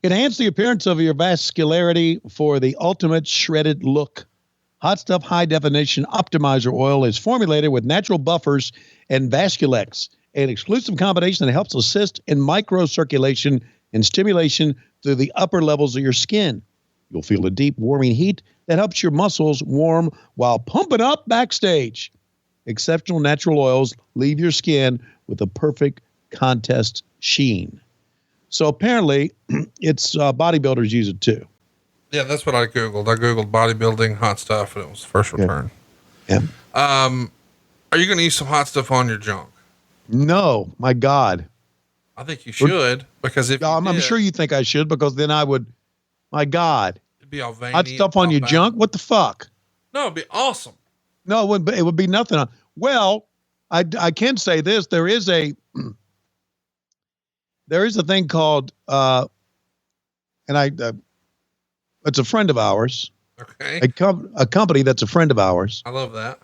Enhance the appearance of your vascularity for the ultimate shredded look. Hot Stuff High Definition Optimizer Oil is formulated with natural buffers and Vasculex, an exclusive combination that helps assist in microcirculation and stimulation through the upper levels of your skin. You'll feel a deep, warming heat that helps your muscles warm while pumping up backstage. Exceptional natural oils leave your skin with a perfect contest sheen. So apparently, it's bodybuilders use it too. Yeah, that's what I Googled. I Googled bodybuilding hot stuff, and it was the first return. Yeah. Are you going to use some hot stuff on your junk? No, my God. I think you should, because if I'm sure you think I should, because then I would, my God. It'd be all veiny. Hot stuff on your junk? What the fuck? No, it'd be awesome. No, it would be nothing. Well, I can say this. There is a thing called, it's a friend of ours. Okay. A company that's a friend of ours. I love that.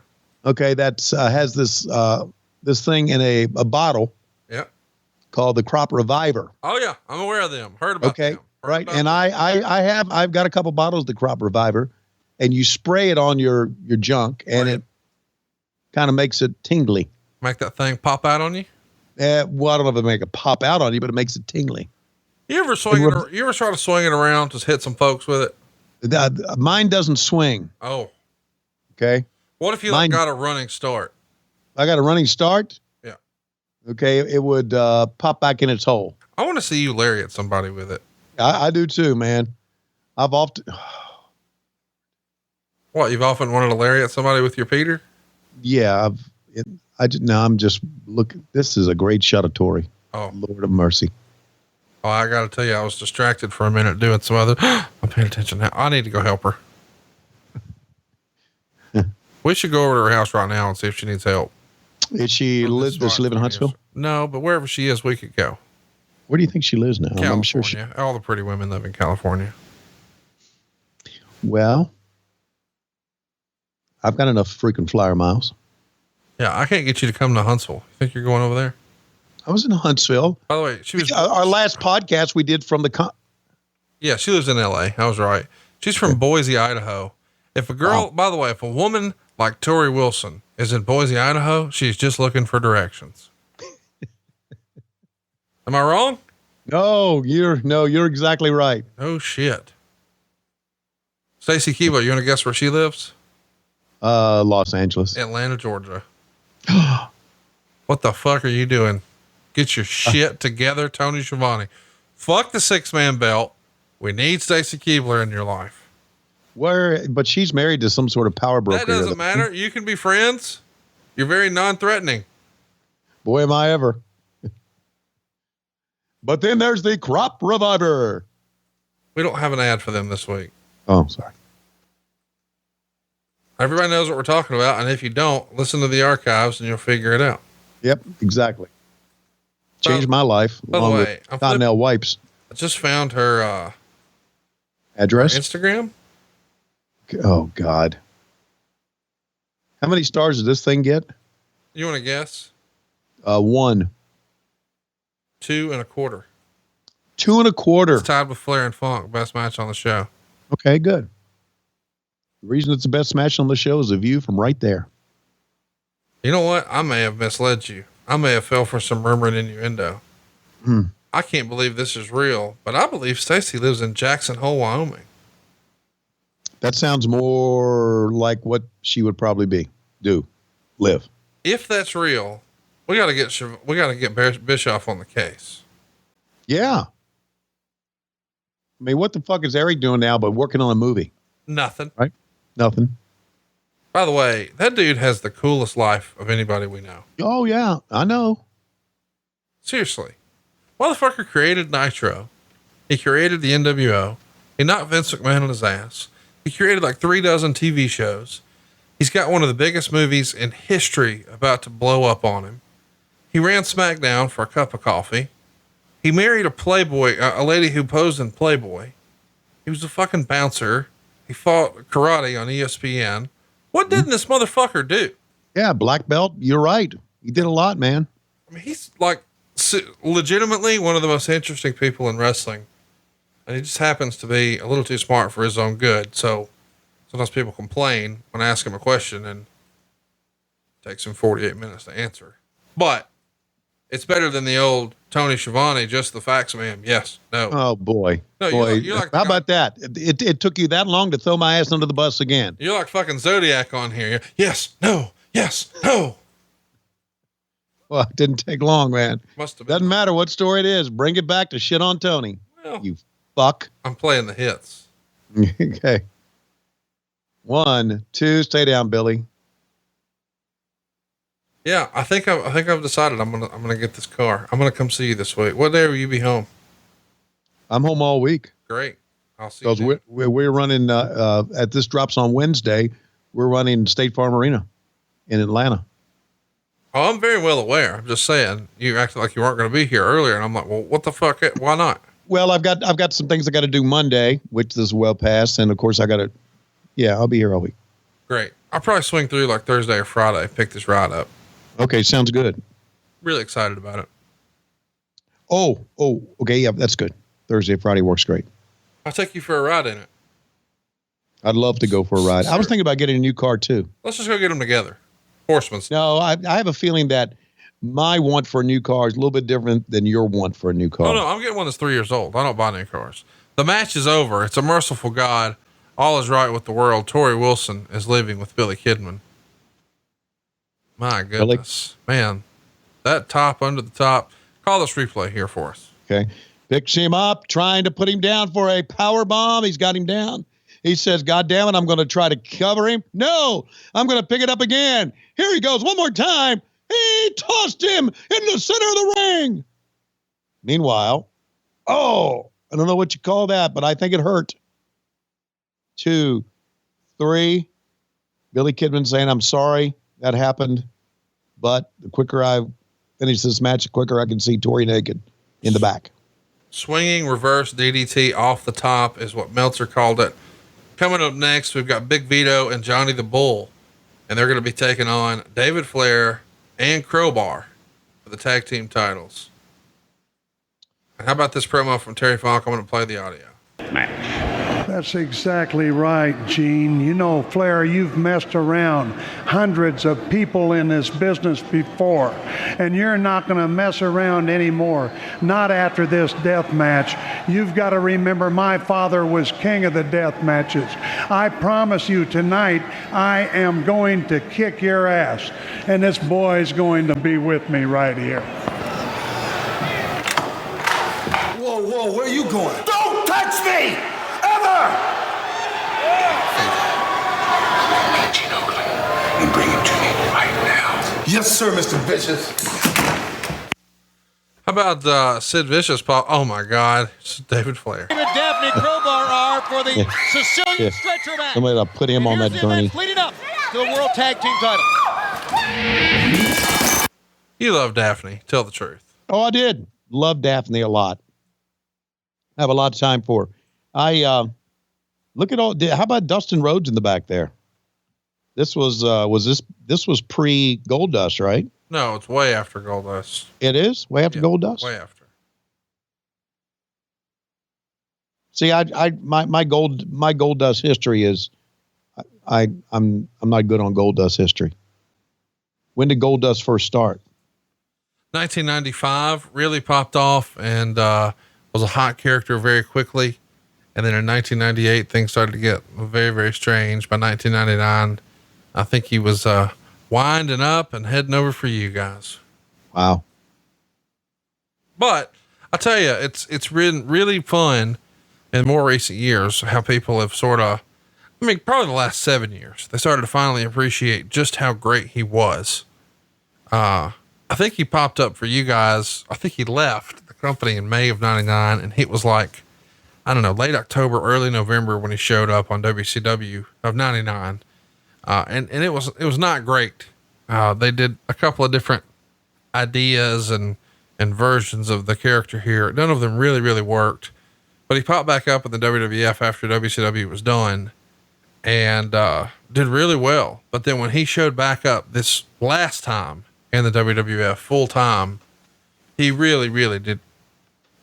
Okay. That's, has this thing in a bottle. Yep. Called the Crop Reviver. Oh yeah. I'm aware of them. Heard about them. Right. And I've got a couple bottles of the Crop Reviver, and you spray it on your junk, and it kind of makes it tingly. Make that thing pop out on you? Well, I don't know if it make it pop out on you, but it makes it tingly. You ever try to swing it around, just hit some folks with it? Mine doesn't swing. Oh. Okay. What if you got a running start? I got a running start? Yeah. Okay. It would pop back in its hole. I want to see you lariat somebody with it. I do too, man. I've often. What, you've often wanted to lariat somebody with your Peter? Yeah. I'm just looking. This is a great shot-a-tory. Oh. Lord of mercy. Oh, I got to tell you, I was distracted for a minute doing some other. I'm paying attention now. I need to go help her. We should go over to her house right now and see if she needs help. Does she live in Huntsville? No, but wherever she is, we could go. Where do you think she lives now? California. I'm sure all the pretty women live in California. Well, I've got enough freaking flyer miles. Yeah, I can't get you to come to Huntsville. You think you're going over there? I was in Huntsville. By the way, she was our last podcast we did from the Yeah, she lives in LA. I was right. She's from Boise, Idaho. If a girl, by the way, if a woman like Tori Wilson is in Boise, Idaho, she's just looking for directions. Am I wrong? No, you're exactly right. Oh shit. Stacy Keebler, you want to guess where she lives? Los Angeles. Atlanta, Georgia. What the fuck are you doing? Get your shit together, Tony Schiavone. Fuck the 6-man belt. We need Stacy Keebler in your life. But she's married to some sort of power broker. That doesn't matter. You can be friends. You're very non-threatening. Boy, am I ever. But then there's the crop reviver. We don't have an ad for them this week. Oh, sorry. Everybody knows what we're talking about. And if you don't, listen to the archives and you'll figure it out. Yep, exactly. Changed my life. By the way, Continental wipes. I just found her address. Her Instagram. Oh God. How many stars does this thing get? You want to guess? 1. 2.25. 2.25. It's tied with Flair and Funk. Best match on the show. Okay, good. The reason it's the best match on the show is a view from right there. You know what? I may have misled you. I may have fell for some rumor and innuendo. I can't believe this is real, but I believe Stacy lives in Jackson Hole, Wyoming. That sounds more like what she would probably live. If that's real, we got to get Bischoff on the case. Yeah. I mean, what the fuck is Eric doing now but working on a movie? Nothing. Right? Nothing. By the way, that dude has the coolest life of anybody we know. Oh, yeah. I know. Seriously. Motherfucker created Nitro. He created the NWO. He knocked Vince McMahon on his ass. He created like 3 dozen TV shows. He's got one of the biggest movies in history about to blow up on him. He ran SmackDown for a cup of coffee. He married a Playboy, a lady who posed in Playboy. He was a fucking bouncer. He fought karate on ESPN. What didn't this motherfucker do? Yeah, black belt. You're right. He did a lot, man. I mean, he's like legitimately one of the most interesting people in wrestling. And he just happens to be a little too smart for his own good. So sometimes people complain when I ask him a question and it takes him 48 minutes to answer. But it's better than the old Tony Schiavone, just the facts, man. Yes. No. Oh boy. No, boy. You're like how about that? It took you that long to throw my ass under the bus again. You're like fucking Zodiac on here. Yes. No. Yes. No. Well, it didn't take long, man. Must have been. Doesn't matter what story it is. Bring it back to shit on Tony. Well, you fuck. I'm playing the hits. Okay. 1, 2, stay down, Billy. Yeah, I think I've decided I'm gonna get this car. I'm gonna come see you this week. What day will you be home? I'm home all week. Great. I'll see you. Because we're running at this drops on Wednesday. We're running State Farm Arena in Atlanta. Oh, I'm very well aware. I'm just saying you acted like you weren't going to be here earlier, and I'm like, well, what the fuck? Why not? Well, I've got some things I got to do Monday, which is well past, and of course I got to. Yeah, I'll be here all week. Great. I'll probably swing through like Thursday or Friday. Pick this ride up. Okay, sounds good. Really excited about it. Oh, okay, yeah, that's good. Thursday, Friday works great. I'll take you for a ride in it. I'd love to go for a ride. I was thinking about getting a new car too. Let's just go get them together. Horseman's. No, I have a feeling that my want for a new car is a little bit different than your want for a new car. Oh no, I'm getting one that's 3 years old. I don't buy new cars. The match is over. It's a merciful God. All is right with the world. Tori Wilson is leaving with Billy Kidman. My goodness, man, that top under the top. Call this replay here for us. Okay. Picks him up, trying to put him down for a power bomb. He's got him down. He says, God damn it, I'm going to try to cover him. No, I'm going to pick it up again. Here he goes one more time. He tossed him in the center of the ring. Meanwhile, I don't know what you call that, but I think it hurt. 2, 3. Billy Kidman saying, I'm sorry that happened. but the quicker I finish this match, the quicker I can see Tori naked in the back. Swinging reverse DDT off the top is what Meltzer called it. Coming up next, we've got Big Vito and Johnny the Bull, and they're going to be taking on David Flair and Crowbar for the tag team titles. And how about this promo from Terry Funk? I'm going to play the audio. That's exactly right, Gene. You know, Flair, you've messed around hundreds of people in this business before, and you're not going to mess around anymore. Not after this death match. You've got to remember my father was king of the death matches. I promise you tonight, I am going to kick your ass, and this boy's going to be with me right here. Whoa, where are you going? Don't touch me! Ever! Gene Oakland, and bring him to me right now. Yes, sir, Mr. Vicious. How about Sid Vicious, Paul? Oh my God, it's David Flair. David Daphne Crowbar are for the Sicilian stretcher match. Somebody will put him on that gurney. Leading up to the World Tag Team title. You love Daphne. Tell the truth. Oh, I did. Love Daphne a lot. I have a lot of time for her. Look at all. How about Dustin Rhodes in the back there? This was pre Goldust, right? No, it's way after Goldust. It is way after Goldust. Way after. See, my Goldust history is, I'm not good on Goldust history. When did Goldust first start? 1995 really popped off and was a hot character very quickly. And then in 1998, things started to get very, very strange. By 1999, I think he was winding up and heading over for you guys. Wow. But I'll tell you, it's been really fun in more recent years how people have sort of, I mean, probably the last 7 years, they started to finally appreciate just how great he was. I think he popped up for you guys. I think he left the company in May of 99, and it was like, I don't know, late October, early November when he showed up on WCW of 99. And it was not great. They did a couple of different ideas and versions of the character here. None of them really, really worked, but he popped back up in the WWF after WCW was done and, did really well. But then when he showed back up this last time in the WWF full time, he really, really did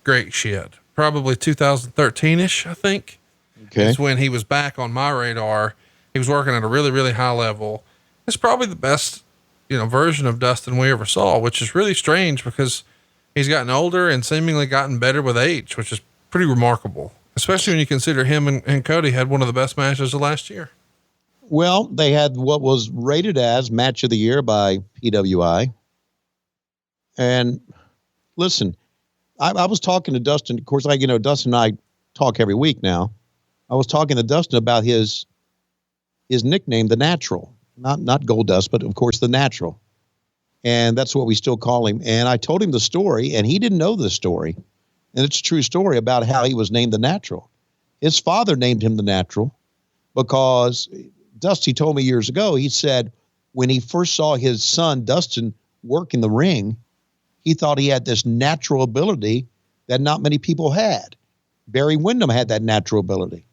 great shit. Probably 2013-ish, I think. Okay. Is when he was back on my radar. He was working at a really, really high level. It's probably the best, version of Dustin we ever saw, which is really strange because he's gotten older and seemingly gotten better with age, which is pretty remarkable, especially when you consider him and Cody had one of the best matches of last year. Well, they had what was rated as match of the year by PWI. And listen, I was talking to Dustin. Of course, Dustin and I talk every week now. I was talking to Dustin about his nickname, The Natural, not Goldust, but of course The Natural. And that's what we still call him. And I told him the story and he didn't know the story. And it's a true story about how he was named The Natural. His father named him The Natural because Dusty told me years ago, he said when he first saw his son, Dustin, work in the ring, he thought he had this natural ability that not many people had. Barry Windham had that natural ability.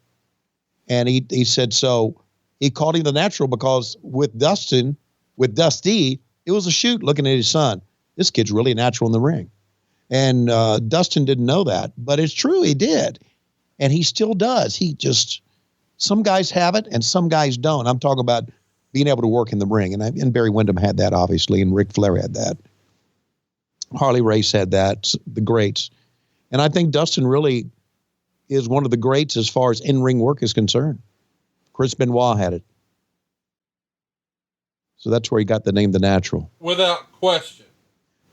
And he said, so he called him The Natural because with Dusty, it was a shoot looking at his son. This kid's really natural in the ring. And Dustin didn't know that, but it's true. He did. And he still does. Some guys have it and some guys don't. I'm talking about being able to work in the ring. And Barry Windham had that, obviously, and Ric Flair had that. Harley Race had that, the greats. And I think Dustin really is one of the greats as far as in-ring work is concerned. Chris Benoit had it. So that's where he got the name The Natural. Without question.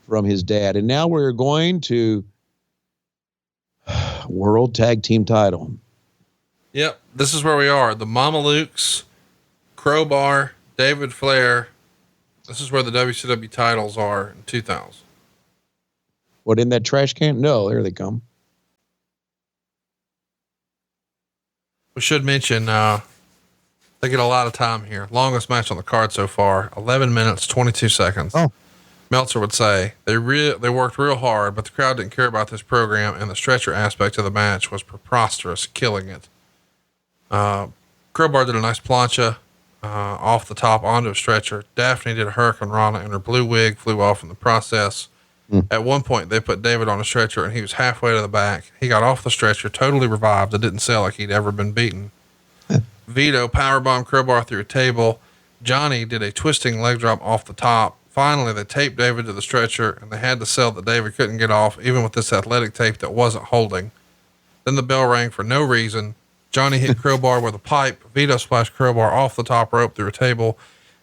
From his dad. And now we're going to World Tag Team title. Yep. This is where we are. The Mamalukes, Crowbar, David Flair. This is where the WCW titles are in 2000. What, in that trash can? No, there they come. We should mention, they get a lot of time here. Longest match on the card so far, 11 minutes, 22 seconds. Oh. Meltzer would say they worked real hard, but the crowd didn't care about this program, and the stretcher aspect of the match was preposterous, killing it. Crowbar did a nice plancha off the top onto a stretcher. Daphne did a Hurricane Rana, and her blue wig flew off in the process. At one point, they put David on a stretcher, and he was halfway to the back. He got off the stretcher, totally revived. It didn't sound like he'd ever been beaten. Vito powerbombed Crowbar through a table. Johnny did a twisting leg drop off the top. Finally, they taped David to the stretcher, and they had to sell that David couldn't get off, even with this athletic tape that wasn't holding. Then the bell rang for no reason. Johnny hit Crowbar with a pipe. Vito splashed Crowbar off the top rope through a table,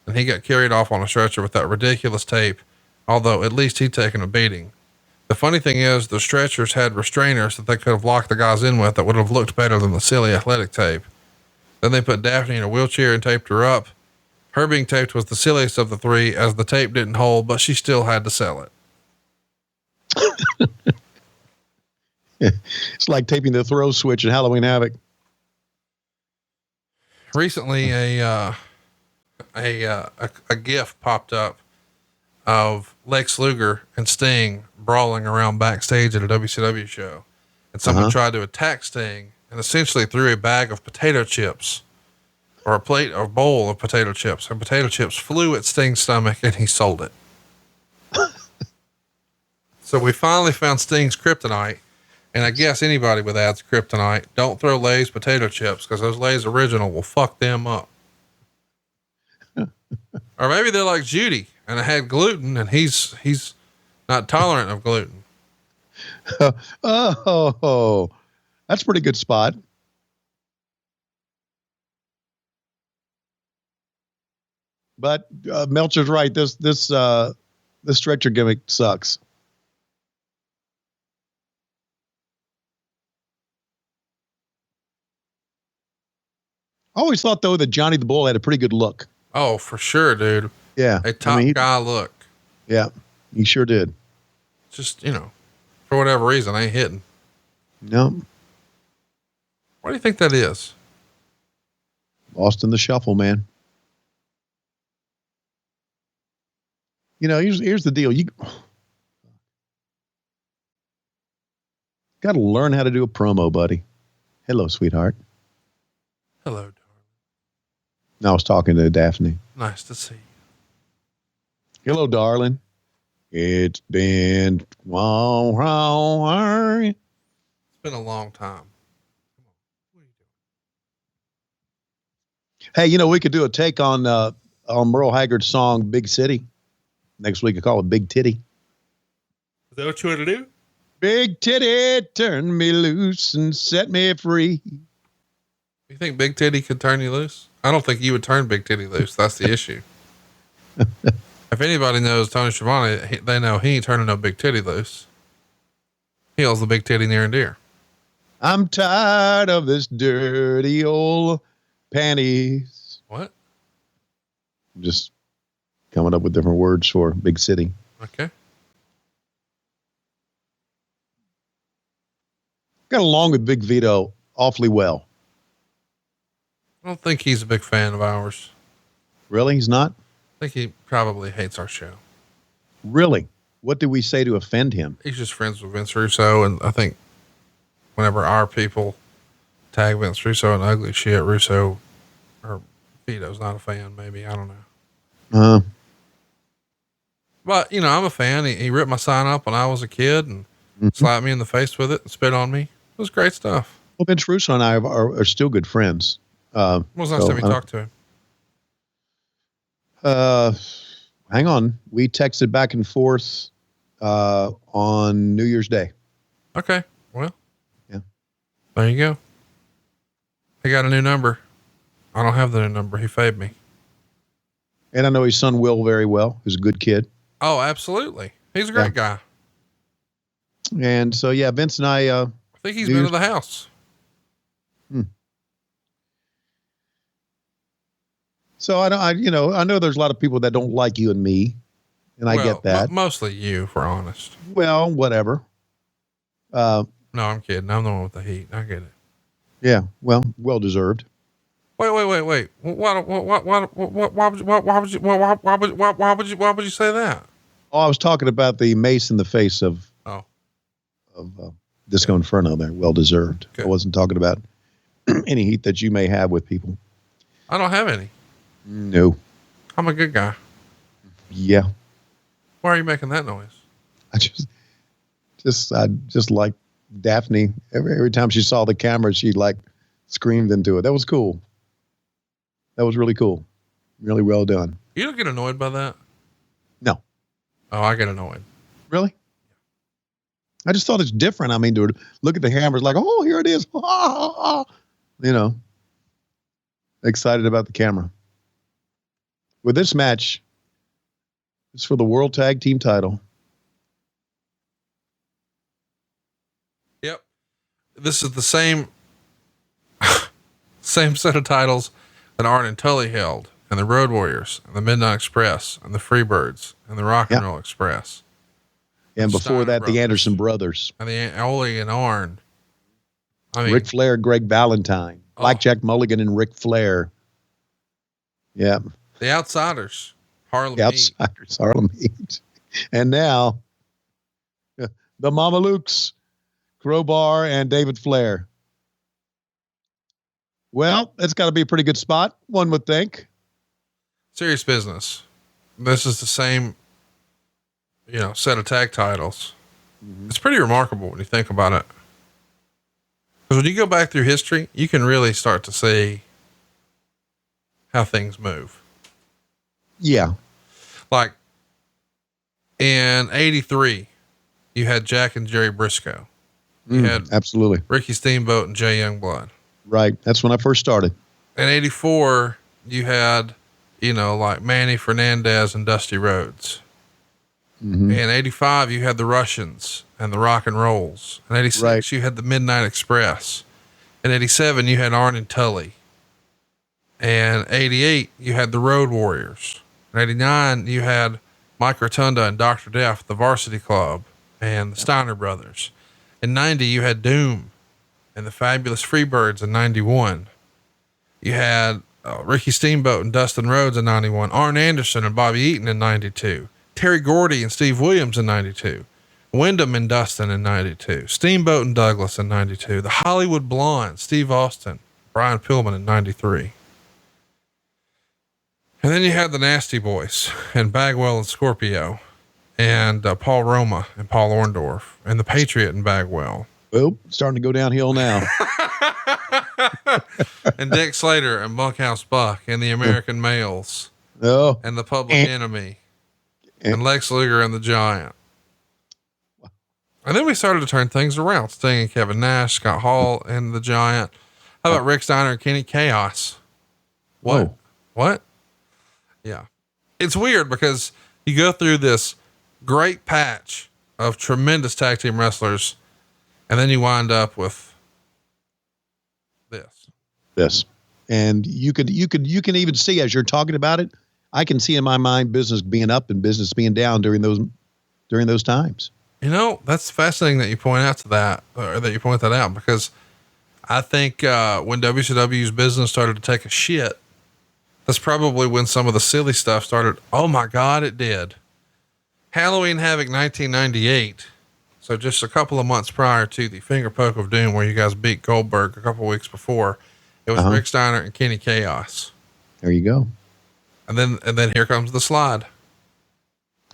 and he got carried off on a stretcher with that ridiculous tape, although at least he'd taken a beating. The funny thing is, the stretchers had restrainers that they could have locked the guys in with that would have looked better than the silly athletic tape. Then they put Daphne in a wheelchair and taped her up. Her being taped was the silliest of the three, as the tape didn't hold, but she still had to sell it. It's like taping the throw switch at Halloween Havoc. Recently, a GIF popped up of Lex Luger and Sting brawling around backstage at a WCW show, and someone tried to attack Sting and essentially threw a bag of potato chips, or a plate or bowl of potato chips, and potato chips flew at Sting's stomach, and he sold it. So we finally found Sting's kryptonite. And I guess anybody with ads kryptonite, don't throw Lay's potato chips, because those Lay's original will fuck them up. Or maybe they're like Judy and it had gluten, and he's not tolerant of gluten. Oh, that's a pretty good spot. But Meltzer's right. This stretcher gimmick sucks. I always thought, though, that Johnny the Bull had a pretty good look. Oh, for sure, dude. Yeah. A top guy look. Yeah, he sure did. Just, for whatever reason, ain't hitting. No. What do you think that is? Lost in the shuffle, man. Here's the deal. You got to learn how to do a promo, buddy. Hello, sweetheart. Hello, darling. I was talking to Daphne. Nice to see you. Hello, darling. It's been It's been a long time. Hey, we could do a take on Merle Haggard's song "Big City" next week. I call it "Big Titty." Is that what you want to do? Big titty, turn me loose and set me free. You think Big Titty could turn you loose? I don't think you would turn Big Titty loose. That's the issue. If anybody knows Tony Schiavone, they know he ain't turning no Big Titty loose. He holds the Big Titty near and dear. I'm tired of this dirty old panties. What? I'm just coming up with different words for Big City. Okay. Got along with Big Vito awfully well. I don't think he's a big fan of ours. Really? He's not? I think he probably hates our show. Really? What did we say to offend him? He's just friends with Vince Russo, and I think whenever our people tag Vince Russo in ugly shit, Russo or Vito's not a fan, maybe. I don't know. But, I'm a fan. He ripped my sign up when I was a kid and slapped me in the face with it and spit on me. It was great stuff. Well, Vince Russo and I are still good friends. When was the last time you talked to him? Hang on. We texted back and forth on New Year's Day. Okay. Well, yeah. There you go. He got a new number. I don't have the new number. He favored me. And I know his son Will very well. He's a good kid. Oh, absolutely. He's a great guy. And so, yeah, Vince and I think he's been to the house. So I know there's a lot of people that don't like you and me, and I get that. Mostly you, if we're honest. Well, whatever. No, I'm kidding. I'm the one with the heat. I get it. Yeah. Well deserved. Wait. Why would you say that? Oh, I was talking about the mace in the face of Disco Inferno there. Well deserved. I wasn't talking about any heat that you may have with people. I don't have any. No. I'm a good guy. Yeah. Why are you making that noise? I just like Daphne. Every time she saw the camera, she like screamed into it. That was cool. That was really cool. Really well done. You don't get annoyed by that? No. Oh, I get annoyed. Really? I just thought it's different. I mean, to look at the cameras like, oh, here it is. You know, excited about the camera. With this match, it's for the World Tag Team title. Yep. This is the same set of titles that Arn and Tully held, and the Road Warriors, and the Midnight Express, and the Freebirds, and the Rock and Roll Express. And before Steiner that, brothers. the Anderson brothers. And the Ole and Arn. I mean, Ric Flair, Greg Valentine, Blackjack Mulligan, and Ric Flair. Yeah. The Outsiders, Harlem The Heat. Outsiders, Harlem Heat. And now, the Mamalukes, Crowbar, and David Flair. Well, it's got to be a pretty good spot, one would think. Serious business. This is the same, set of tag titles. Mm-hmm. It's pretty remarkable when you think about it. Because when you go back through history, you can really start to see how things move. Yeah. Like in 83, you had Jack and Jerry Briscoe. You had absolutely Ricky Steamboat and Jay Youngblood. Right. That's when I first started. In 84, you had, like Manny Fernandez and Dusty Rhodes. Mm-hmm. In 85, you had the Russians and the Rock and Rolls. In 86, you had the Midnight Express. In 87, you had Arn and Tully. And 88, you had the Road Warriors. In 89, you had Mike Rotunda and Dr. Death, the Varsity Club, and the Steiner Brothers. In 90, you had Doom and the Fabulous Freebirds in 91. You had Ricky Steamboat and Dustin Rhodes in 91, Arn Anderson and Bobby Eaton in 92, Terry Gordy and Steve Williams in 92, Wyndham and Dustin in 92, Steamboat and Douglas in 92, the Hollywood Blondes, Steve Austin, Brian Pillman in 93. And then you had the Nasty Boys and Bagwell and Scorpio and Paul Roma and Paul Orndorff and the Patriot and Bagwell. Well, starting to go downhill now. And Dick Slater and Bunkhouse Buck and the American Males. Oh. And the Public Enemy. And Lex Luger and the Giant. And then we started to turn things around. Sting and Kevin Nash, Scott Hall and the Giant. How about Rick Steiner and Kenny Chaos? What? Whoa. What? Yeah. It's weird because you go through this great patch of tremendous tag team wrestlers, and then you wind up with this. And you can even see, as you're talking about it, I can see in my mind business being up and business being down during those times. That's fascinating that you point that out, because I think, when WCW's business started to take a shit, that's probably when some of the silly stuff started. Oh my God, it did. Halloween Havoc 1998. So just a couple of months prior to the Finger Poke of Doom, where you guys beat Goldberg a couple of weeks before, it was Rick Steiner and Kenny Chaos. There you go. And then here comes the slide.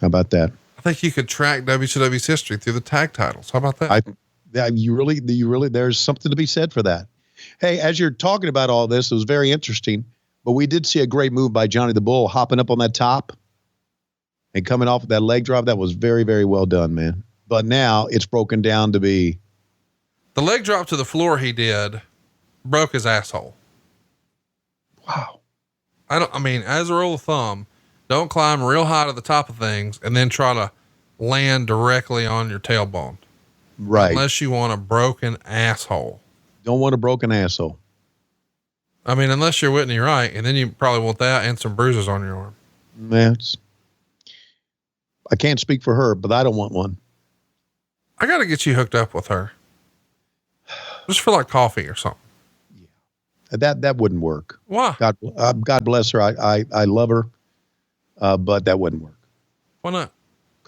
How about that? I think you could track WCW's history through the tag titles. How about that? You really, there's something to be said for that. Hey, as you're talking about all this, it was very interesting, but we did see a great move by Johnny the Bull hopping up on that top and coming off of that leg drop. That was very, very well done, man. But now it's broken down to be. The leg drop to the floor he did broke his asshole. Wow. As a rule of thumb, don't climb real high to the top of things and then try to land directly on your tailbone. Right. Unless you want a broken asshole. Don't want a broken asshole. Unless you're Whitney Wright, and then you probably want that and some bruises on your arm. Man, I can't speak for her, but I don't want one. I got to get you hooked up with her. Just for like coffee or something. Yeah. That wouldn't work. Why? God bless her. I love her. But that wouldn't work. Why not?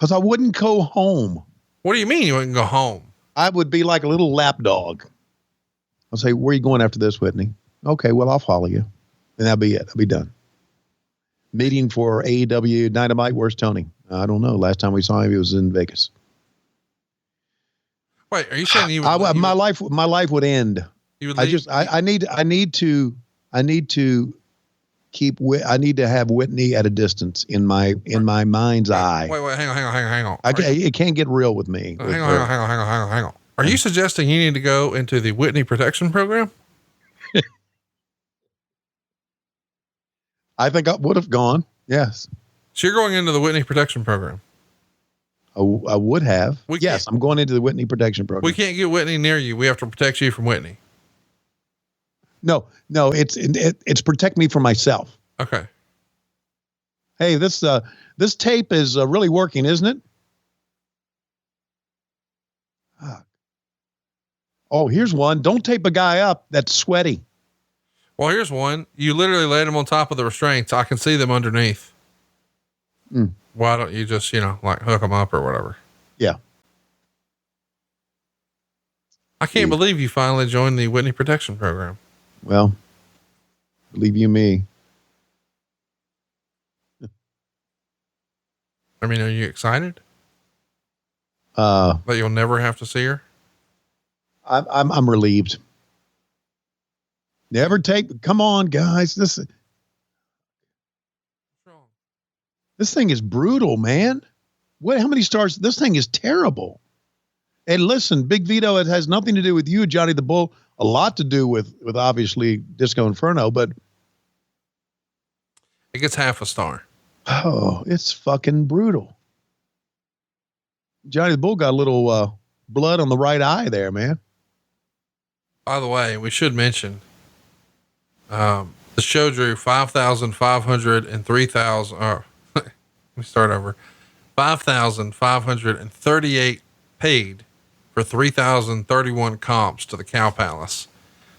Because I wouldn't go home. What do you mean you wouldn't go home? I would be like a little lapdog. I'll say, where are you going after this, Whitney? Okay, well, I'll follow you. And that'll be it. I'll be done. Meeting for AEW Dynamite. Where's Tony? I don't know. Last time we saw him, he was in Vegas. Wait, are you saying you would? My life would end. You would leave? I need to have Whitney at a distance in my mind's eye. Wait, hang on. It can't get real with me. Hang on. Are you suggesting you need to go into the Whitney protection program? I think I would have gone. Yes. So you're going into the Whitney protection program? I would have. Yes, I'm going into the Whitney protection program. We can't get Whitney near you. We have to protect you from Whitney. No, it's protect me from myself. Okay. Hey, this tape is really working, isn't it? Oh, here's one. Don't tape a guy up that's sweaty. Well, here's one. You literally laid him on top of the restraints. I can see them underneath. Why don't you just, like hook them up or whatever? Yeah. I can't believe you finally joined the Whitney protection program. Well, believe you me. I mean, are you excited? That you'll never have to see her? I'm relieved. Never tape. Come on, guys. This thing is brutal, man. How many stars? This thing is terrible. And listen, Big Vito, it has nothing to do with you, Johnny the Bull. A lot to do with obviously Disco Inferno, but it gets half a star. Oh, it's fucking brutal. Johnny the Bull got a little blood on the right eye there, man. By the way, we should mention the show drew 5,500 and 3,000. Let me start over. 5,538 paid for 3,031 comps to the Cow Palace.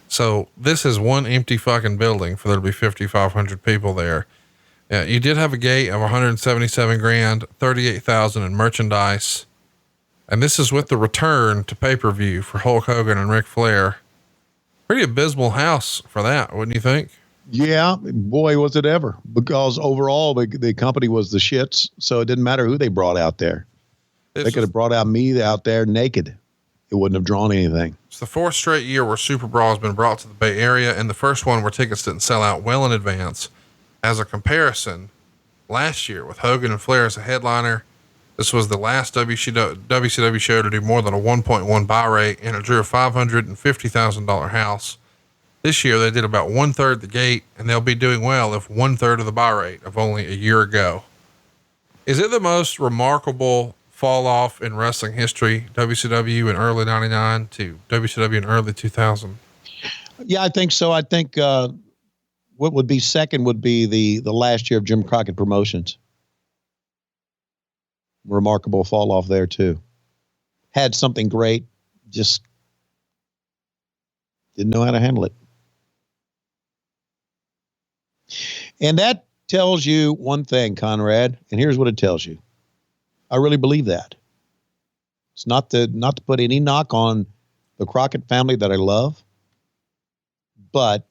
So this is one empty fucking building for there to be 5,500 people there. Yeah, you did have a gate of 177 grand, 38,000 in merchandise. And this is with the return to pay-per-view for Hulk Hogan and Ric Flair. Pretty abysmal house for that, wouldn't you think? Yeah, boy, was it ever. Because overall, the company was the shits, so it didn't matter who they brought out there. They could have brought out me out there naked. It wouldn't have drawn anything. It's the fourth straight year where Superbrawl has been brought to the Bay Area, and the first one where tickets didn't sell out well in advance. As a comparison, last year with Hogan and Flair as a headliner, this was the last WCW show to do more than a 1.1 buy rate, and it drew a $550,000 house. This year they did about 1/3 the gate, and they'll be doing well if 1/3 of the buy rate of only a year ago. Is it the most remarkable fall off in wrestling history, WCW in early 99 to WCW in early 2000? Yeah, I think so. I think what would be second would be the last year of Jim Crockett Promotions. Remarkable fall off there too. Had something great, just didn't know how to handle it. And that tells you one thing, Conrad, and here's what it tells you. I really believe that. It's not to put any knock on the Crockett family that I love, but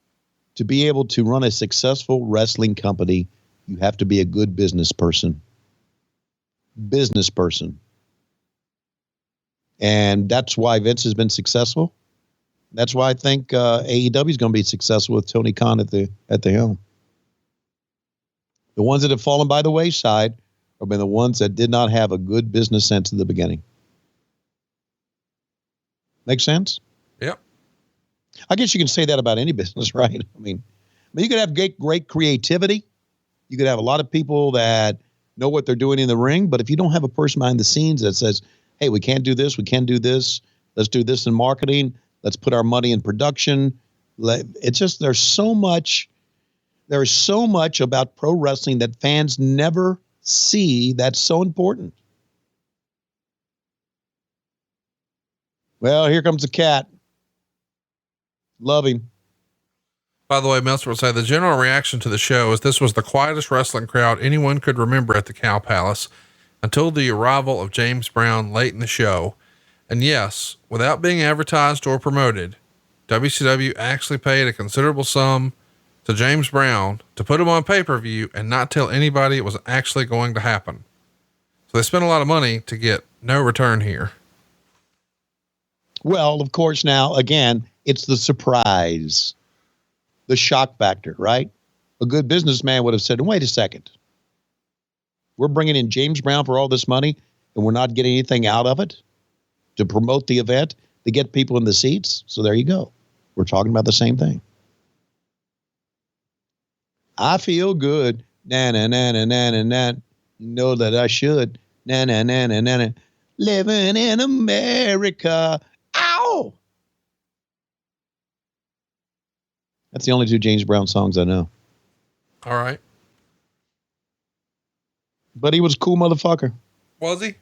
to be able to run a successful wrestling company, you have to be a good business person. And that's why Vince has been successful. That's why I think AEW is going to be successful with Tony Khan at the helm. The ones that have fallen by the wayside have been the ones that did not have a good business sense at the beginning. Make sense? Yep. I guess you can say that about any business, right? I mean, you could have great creativity. You could have a lot of people that know what they're doing in the ring, but if you don't have a person behind the scenes that says, hey, we can't do this, let's do this in marketing, let's put our money in production. It's just, there's so much about pro wrestling that fans never see that's so important. Well, here comes the cat. Love him. By the way, Meltzer will say the general reaction to the show is this was the quietest wrestling crowd anyone could remember at the Cow Palace. until the arrival of James Brown late in the show. And yes, without being advertised or promoted, WCW actually paid a considerable sum to James Brown to put him on pay-per-view and not tell anybody it was actually going to happen. So they spent a lot of money to get no return here. Well, of course, now, again, it's the surprise, the shock factor, right? A good businessman would have said, wait a second. We're bringing in James Brown for all this money and we're not getting anything out of it to promote the event, to get people in the seats. So there you go. We're talking about the same thing. I feel good. Na na na na na na na. Know that I should. Na na na na na na. Living in America. Ow! That's the only two James Brown songs I know. All right. But he was a cool motherfucker. Was he?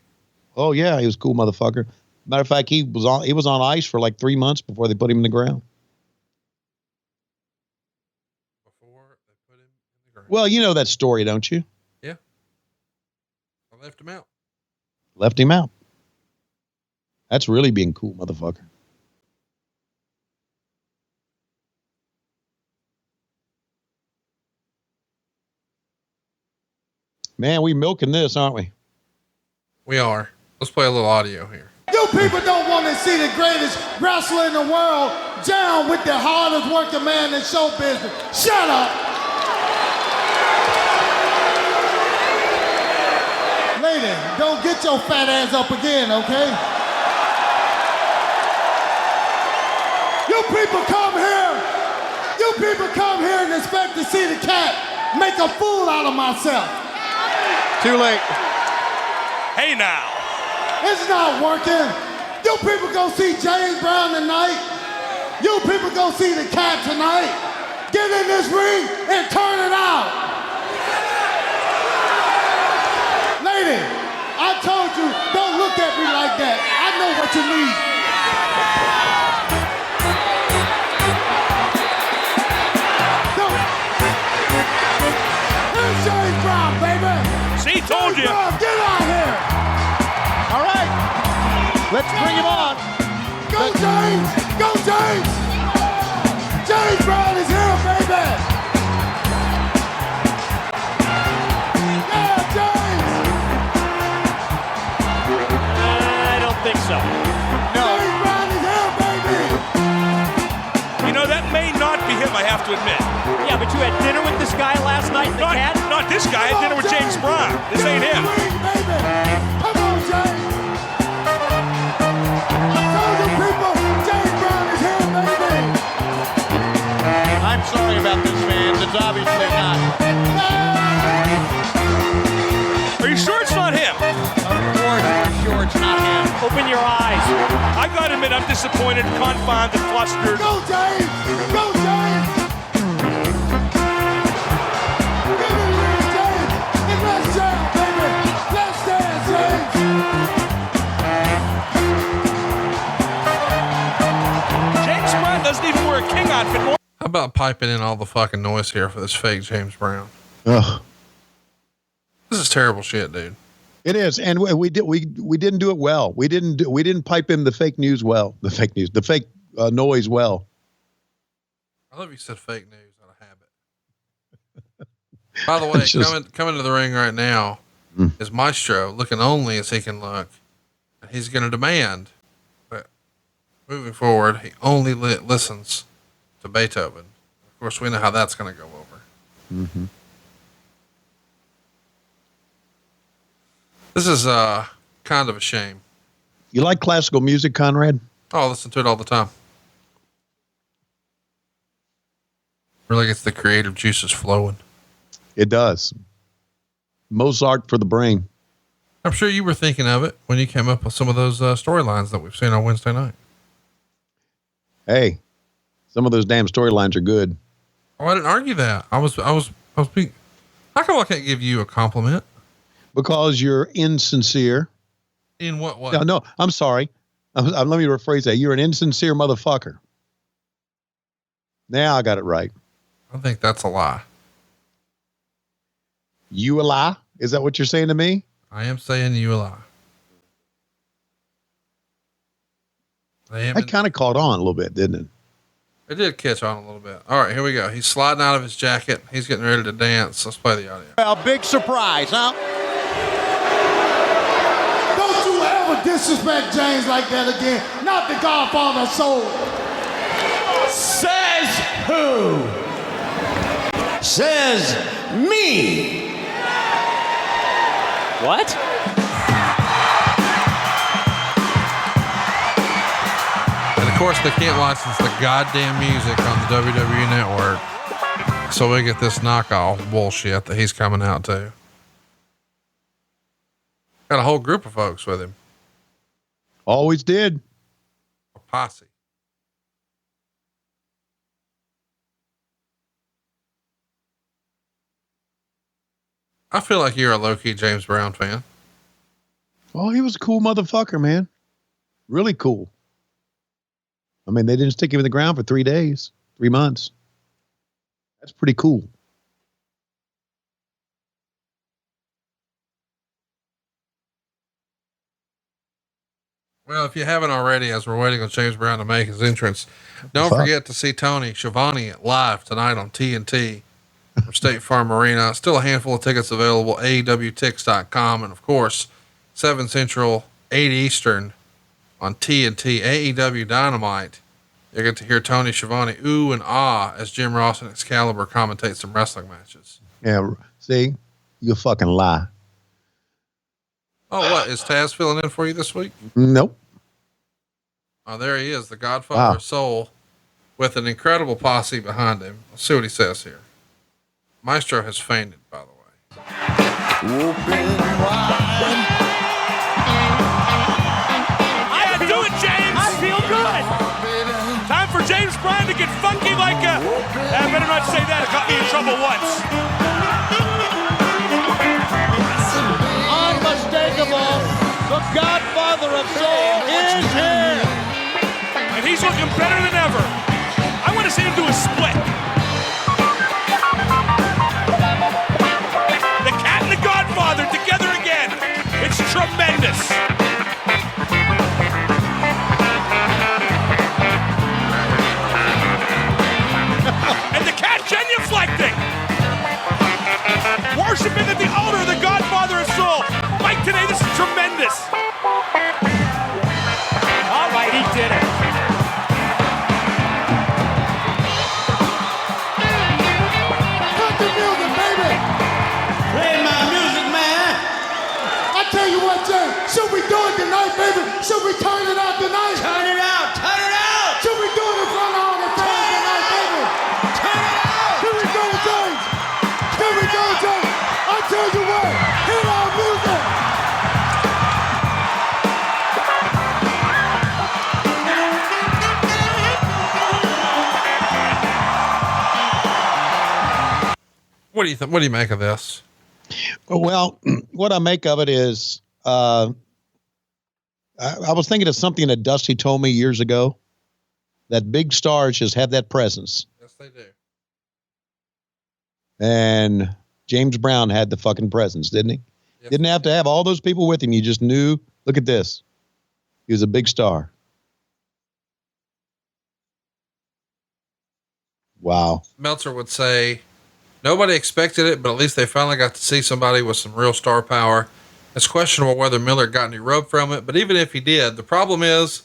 Oh yeah, he was a cool motherfucker. Matter of fact, he was on ice for like 3 months before they put him in the ground. Well, you know that story, don't you? Yeah. I left him out. Left him out. That's really being cool, motherfucker. Man, we milking this, aren't we? We are. Let's play a little audio here. You people don't want to see the greatest wrestler in the world down with the hardest working man in show business. Shut up! Lady, don't get your fat ass up again, okay? You people come here and expect to see the cat make a fool out of myself. Too late. Hey now. It's not working. You people go see James Brown tonight. You people go see the cat tonight. Get in this ring and turn it out. Lady, I told you, don't look at me like that. I know what you need. Here's James Brown, baby. See, told you. Brown, get out here. All right. Let's bring him on. Go, James. Go, James. James Brown is here, baby. Yeah, James. I don't think so. No. James Brown is here, baby. You know, that may not be him, I have to admit. Yeah, but you had dinner with this guy last night, the cat? Not this guy. I had dinner with James Brown. This ain't him. Baby. Come on, James. I told you people, James Brown is here, baby. I'm sorry about this, fans. It's obviously not. Are you sure it's not him? Of course, I'm sure it's not him. Open your eyes. I gotta admit, I'm disappointed, confounded, flustered. Go, James. Go, James. Get in here, James. And let's jam, baby. Let's dance, James. James Brown doesn't even wear a king outfit. How about piping in all the fucking noise here for this fake James Brown? Ugh. This is terrible shit, dude. It is, and we didn't do it well. We didn't pipe in the fake news well. The fake noise well. I love you said fake news out of habit. By the way, coming to the ring right now is Maestro, looking only as he can look. And he's going to demand that moving forward, he only listens to Beethoven. Of course, we know how that's going to go over. Mm-hmm. This is kind of a shame. You like classical music, Conrad? Oh, I listen to it all the time. Really gets the creative juices flowing. It does. Mozart for the brain. I'm sure you were thinking of it when you came up with some of those storylines that we've seen on Wednesday night. Hey, some of those damn storylines are good. Oh, I didn't argue that. I was being, how come I can't give you a compliment? Because you're insincere. In what way? No, I'm sorry. Let me rephrase that. You're an insincere motherfucker. Now I got it right. I think that's a lie. You a lie? Is that what you're saying to me? I am saying you a lie. That kind of caught on a little bit, didn't it? It did catch on a little bit. All right, here we go. He's sliding out of his jacket. He's getting ready to dance. Let's play the audio. Well, big surprise, huh? Don't you ever disrespect James like that again. Not the Godfather of Soul. Says who? Says me. What? And of course, they can't license the goddamn music on the WWE Network. So we get this knockoff bullshit that he's coming out to. Got a whole group of folks with him. Always did. A posse. I feel like you're a low-key James Brown fan. Oh, he was a cool motherfucker, man. Really cool. I mean, they didn't stick him in the ground for 3 days, 3 months. That's pretty cool. Well, if you haven't already, as we're waiting on James Brown to make his entrance, don't forget to see Tony Schiavone live tonight on TNT from State Farm Arena. Still a handful of tickets available, AEWTix.com. And of course, 7 Central, 8 Eastern on TNT, AEW Dynamite. You get to hear Tony Schiavone ooh and ah as Jim Ross and Excalibur commentate some wrestling matches. Yeah. See, you fucking lie. Oh, what is Taz filling in for you this week? Nope. Oh, there he is, the Godfather of Soul, with an incredible posse behind him. Let's see what he says here. Maestro has fainted, by the way. How you doing, James? I feel good. Time for James Brown to get funky like a... I better not say that. It got me in trouble once. Unmistakable. The Godfather of Soul is here. And he's looking better than ever. I want to see him do a split. The Cat and the Godfather together again. It's tremendous. And the Cat genuflecting. Worshipping at the altar of the Godfather of Soul. Mike, today this is tremendous. All right, he did it. Cut the music, baby. Play my music, man. I tell you what, Jay, should we do it tonight, baby? Should we turn it out tonight? Turn it out. Turn it out. Should we do it in front of all the fans tonight, baby? Turn it out. Here we go, James. Here we go, James. I tell you what, hit our music. What do you think? What do you make of this? Well, what I make of it is, I was thinking of something that Dusty told me years ago, that big stars just have that presence. Yes, they do. And James Brown had the fucking presence, didn't he? Yes. Didn't have to have all those people with him. You just knew, look at this. He was a big star. Wow. Meltzer would say, nobody expected it, but at least they finally got to see somebody with some real star power. It's questionable whether Miller got any rub from it, but even if he did, the problem is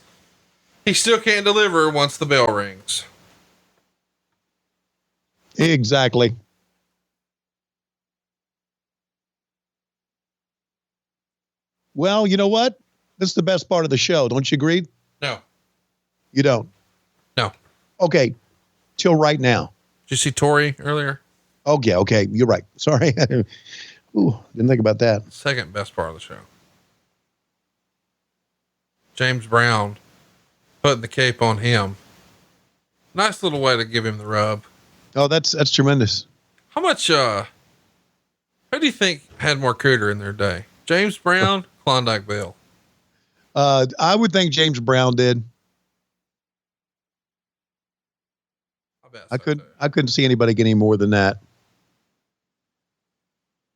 he still can't deliver once the bell rings. Exactly. Well, you know what? This is the best part of the show. Don't you agree? No. You don't? No. Okay. Till right now. Did you see Tori earlier? Oh, yeah. Okay. You're right. Sorry. Ooh, didn't think about that. Second best part of the show. James Brown putting the cape on him. Nice little way to give him the rub. Oh, that's tremendous. How much, who do you think had more cooter in their day? James Brown, Klondike Bill? I would think James Brown did. I couldn't see anybody getting more than that.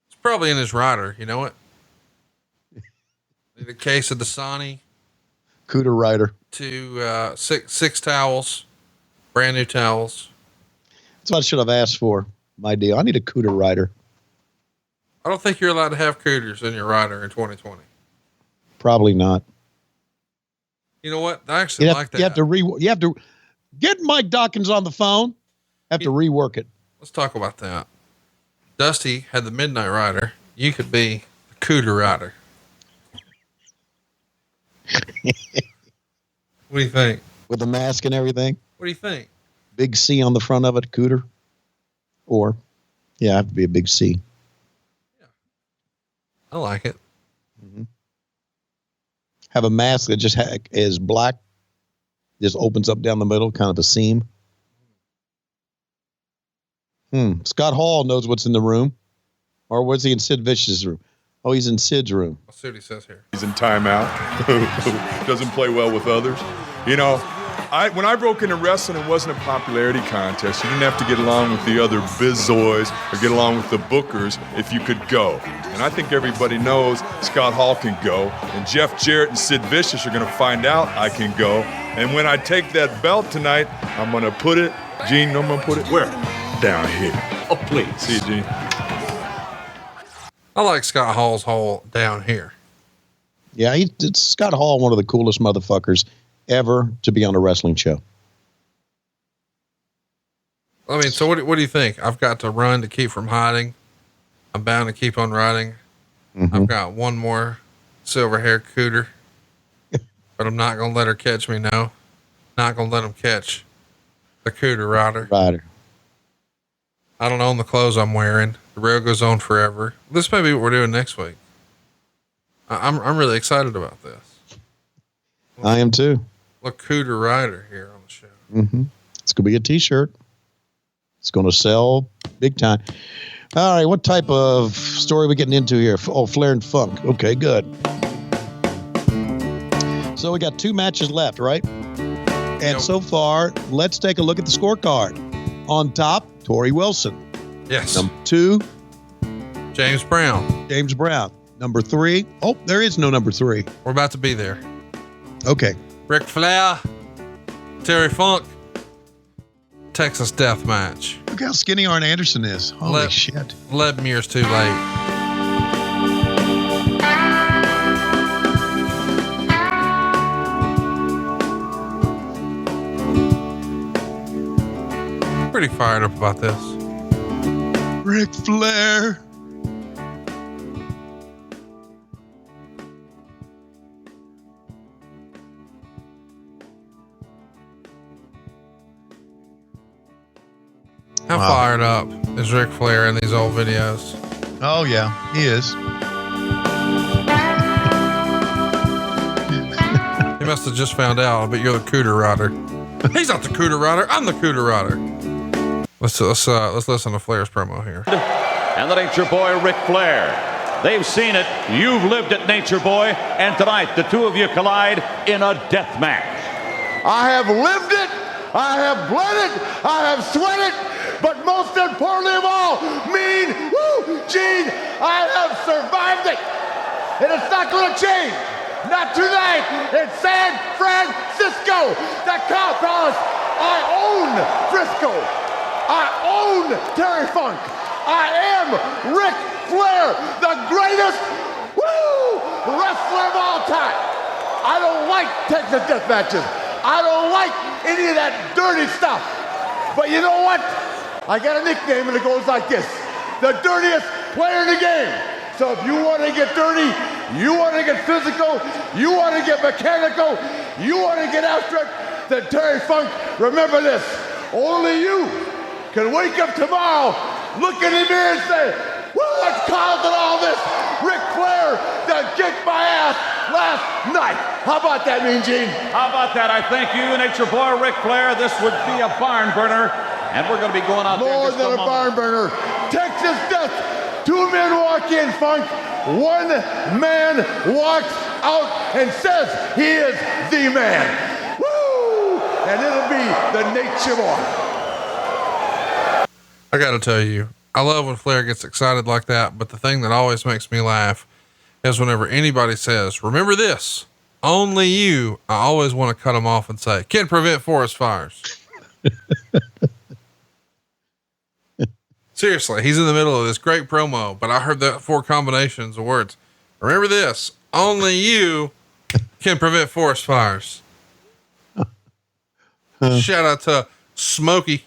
It's probably in his rider. You know it? Need a case of Dasani. Cooter Rider. 6 towels. Brand new towels. That's what I should have asked for. My deal. I need a Cooter Rider. I don't think you're allowed to have cooters in your rider in 2020. Probably not. You know what? I actually like that. You have to get Mike Dawkins on the phone. Have to rework it. Let's talk about that. Dusty had the Midnight Rider. You could be the Cooter Rider. What do you think? With the mask and everything? What do you think? Big C on the front of it, Cooter? Or, yeah, I have to be a big C. Yeah. I like it. Mm-hmm. Have a mask that just is black, just opens up down the middle, kind of a seam. Scott Hall knows what's in the room. Or was he in Sid Vicious's room? Oh, he's in Sid's room. Let's see what he says here. He's in timeout. Doesn't play well with others. You know, when I broke into wrestling, it wasn't a popularity contest. You didn't have to get along with the other bizzoids or get along with the bookers if you could go. And I think everybody knows Scott Hall can go. And Jeff Jarrett and Sid Vicious are going to find out I can go. And when I take that belt tonight, I'm going to put it, Gene, I'm going to put it where? Down here. Oh, please. See you, Gene. I like Scott Hall's hole down here. Yeah, it's Scott Hall, one of the coolest motherfuckers ever to be on a wrestling show. I mean, so what do you think? I've got to run to keep from hiding. I'm bound to keep on riding. Mm-hmm. I've got one more silver hair cooter, but I'm not going to let her catch me. No, not going to let him catch the Cooter Rider. I don't own the clothes I'm wearing. The rail goes on forever. This may be what we're doing next week. I'm really excited about this. I am too. Look, Cooter Rider here on the show. Mm-hmm. It's going to be a t-shirt. It's going to sell big time. All right. What type of story are we getting into here? Oh, Flair and Funk. Okay, good. So we got 2 matches left, right? And so far, let's take a look at the scorecard. On top, Torrie Wilson. Yes. Number 2, James Brown. James Brown. Number 3. Oh, there is no number 3. We're about to be there. Okay. Ric Flair, Terry Funk, Texas Death Match. Look how skinny Arn Anderson is. Holy shit. 11 years too late. Pretty fired up about this. Ric Flair. How fired up is Ric Flair in these old videos? Oh, yeah, he is. He must have just found out, but you're the Cooter Rider. He's not the Cooter Rider. I'm the Cooter Rider. Let's listen to Flair's promo here. And the Nature Boy, Ric Flair. They've seen it. You've lived it, Nature Boy. And tonight, the two of you collide in a death match. I have lived it. I have bled it. I have sweat it. But most importantly of all, Gene, I have survived it. And it's not going to change. Not tonight. It's San Francisco. The Cowboys. I own Frisco. I own Terry Funk. I am Ric Flair, the greatest wrestler of all time. I don't like Texas death matches. I don't like any of that dirty stuff. But you know what? I got a nickname and it goes like this. The dirtiest player in the game. So if you want to get dirty, you want to get physical, you want to get mechanical, you want to get after it, then Terry Funk, remember this. Only you can wake up tomorrow, look in the mirror and say, what's causing all this? Ric Flair that kicked my ass last night. How about that, Mean Gene? How about that? I thank you, Nature Boy, Ric Flair. This would be a barn burner, and we're going to be going out there. More than a barn burner. Texas Death. 2 men walk in, Funk. 1 man walks out and says he is the man. Woo! And it'll be the Nature Boy. I got to tell you, I love when Flair gets excited like that, but the thing that always makes me laugh is whenever anybody says, remember this, only you, I always want to cut them off and say, can prevent forest fires. Seriously, he's in the middle of this great promo, but I heard that 4 combinations of words. Remember this, only you can prevent forest fires. Shout out to Smokey.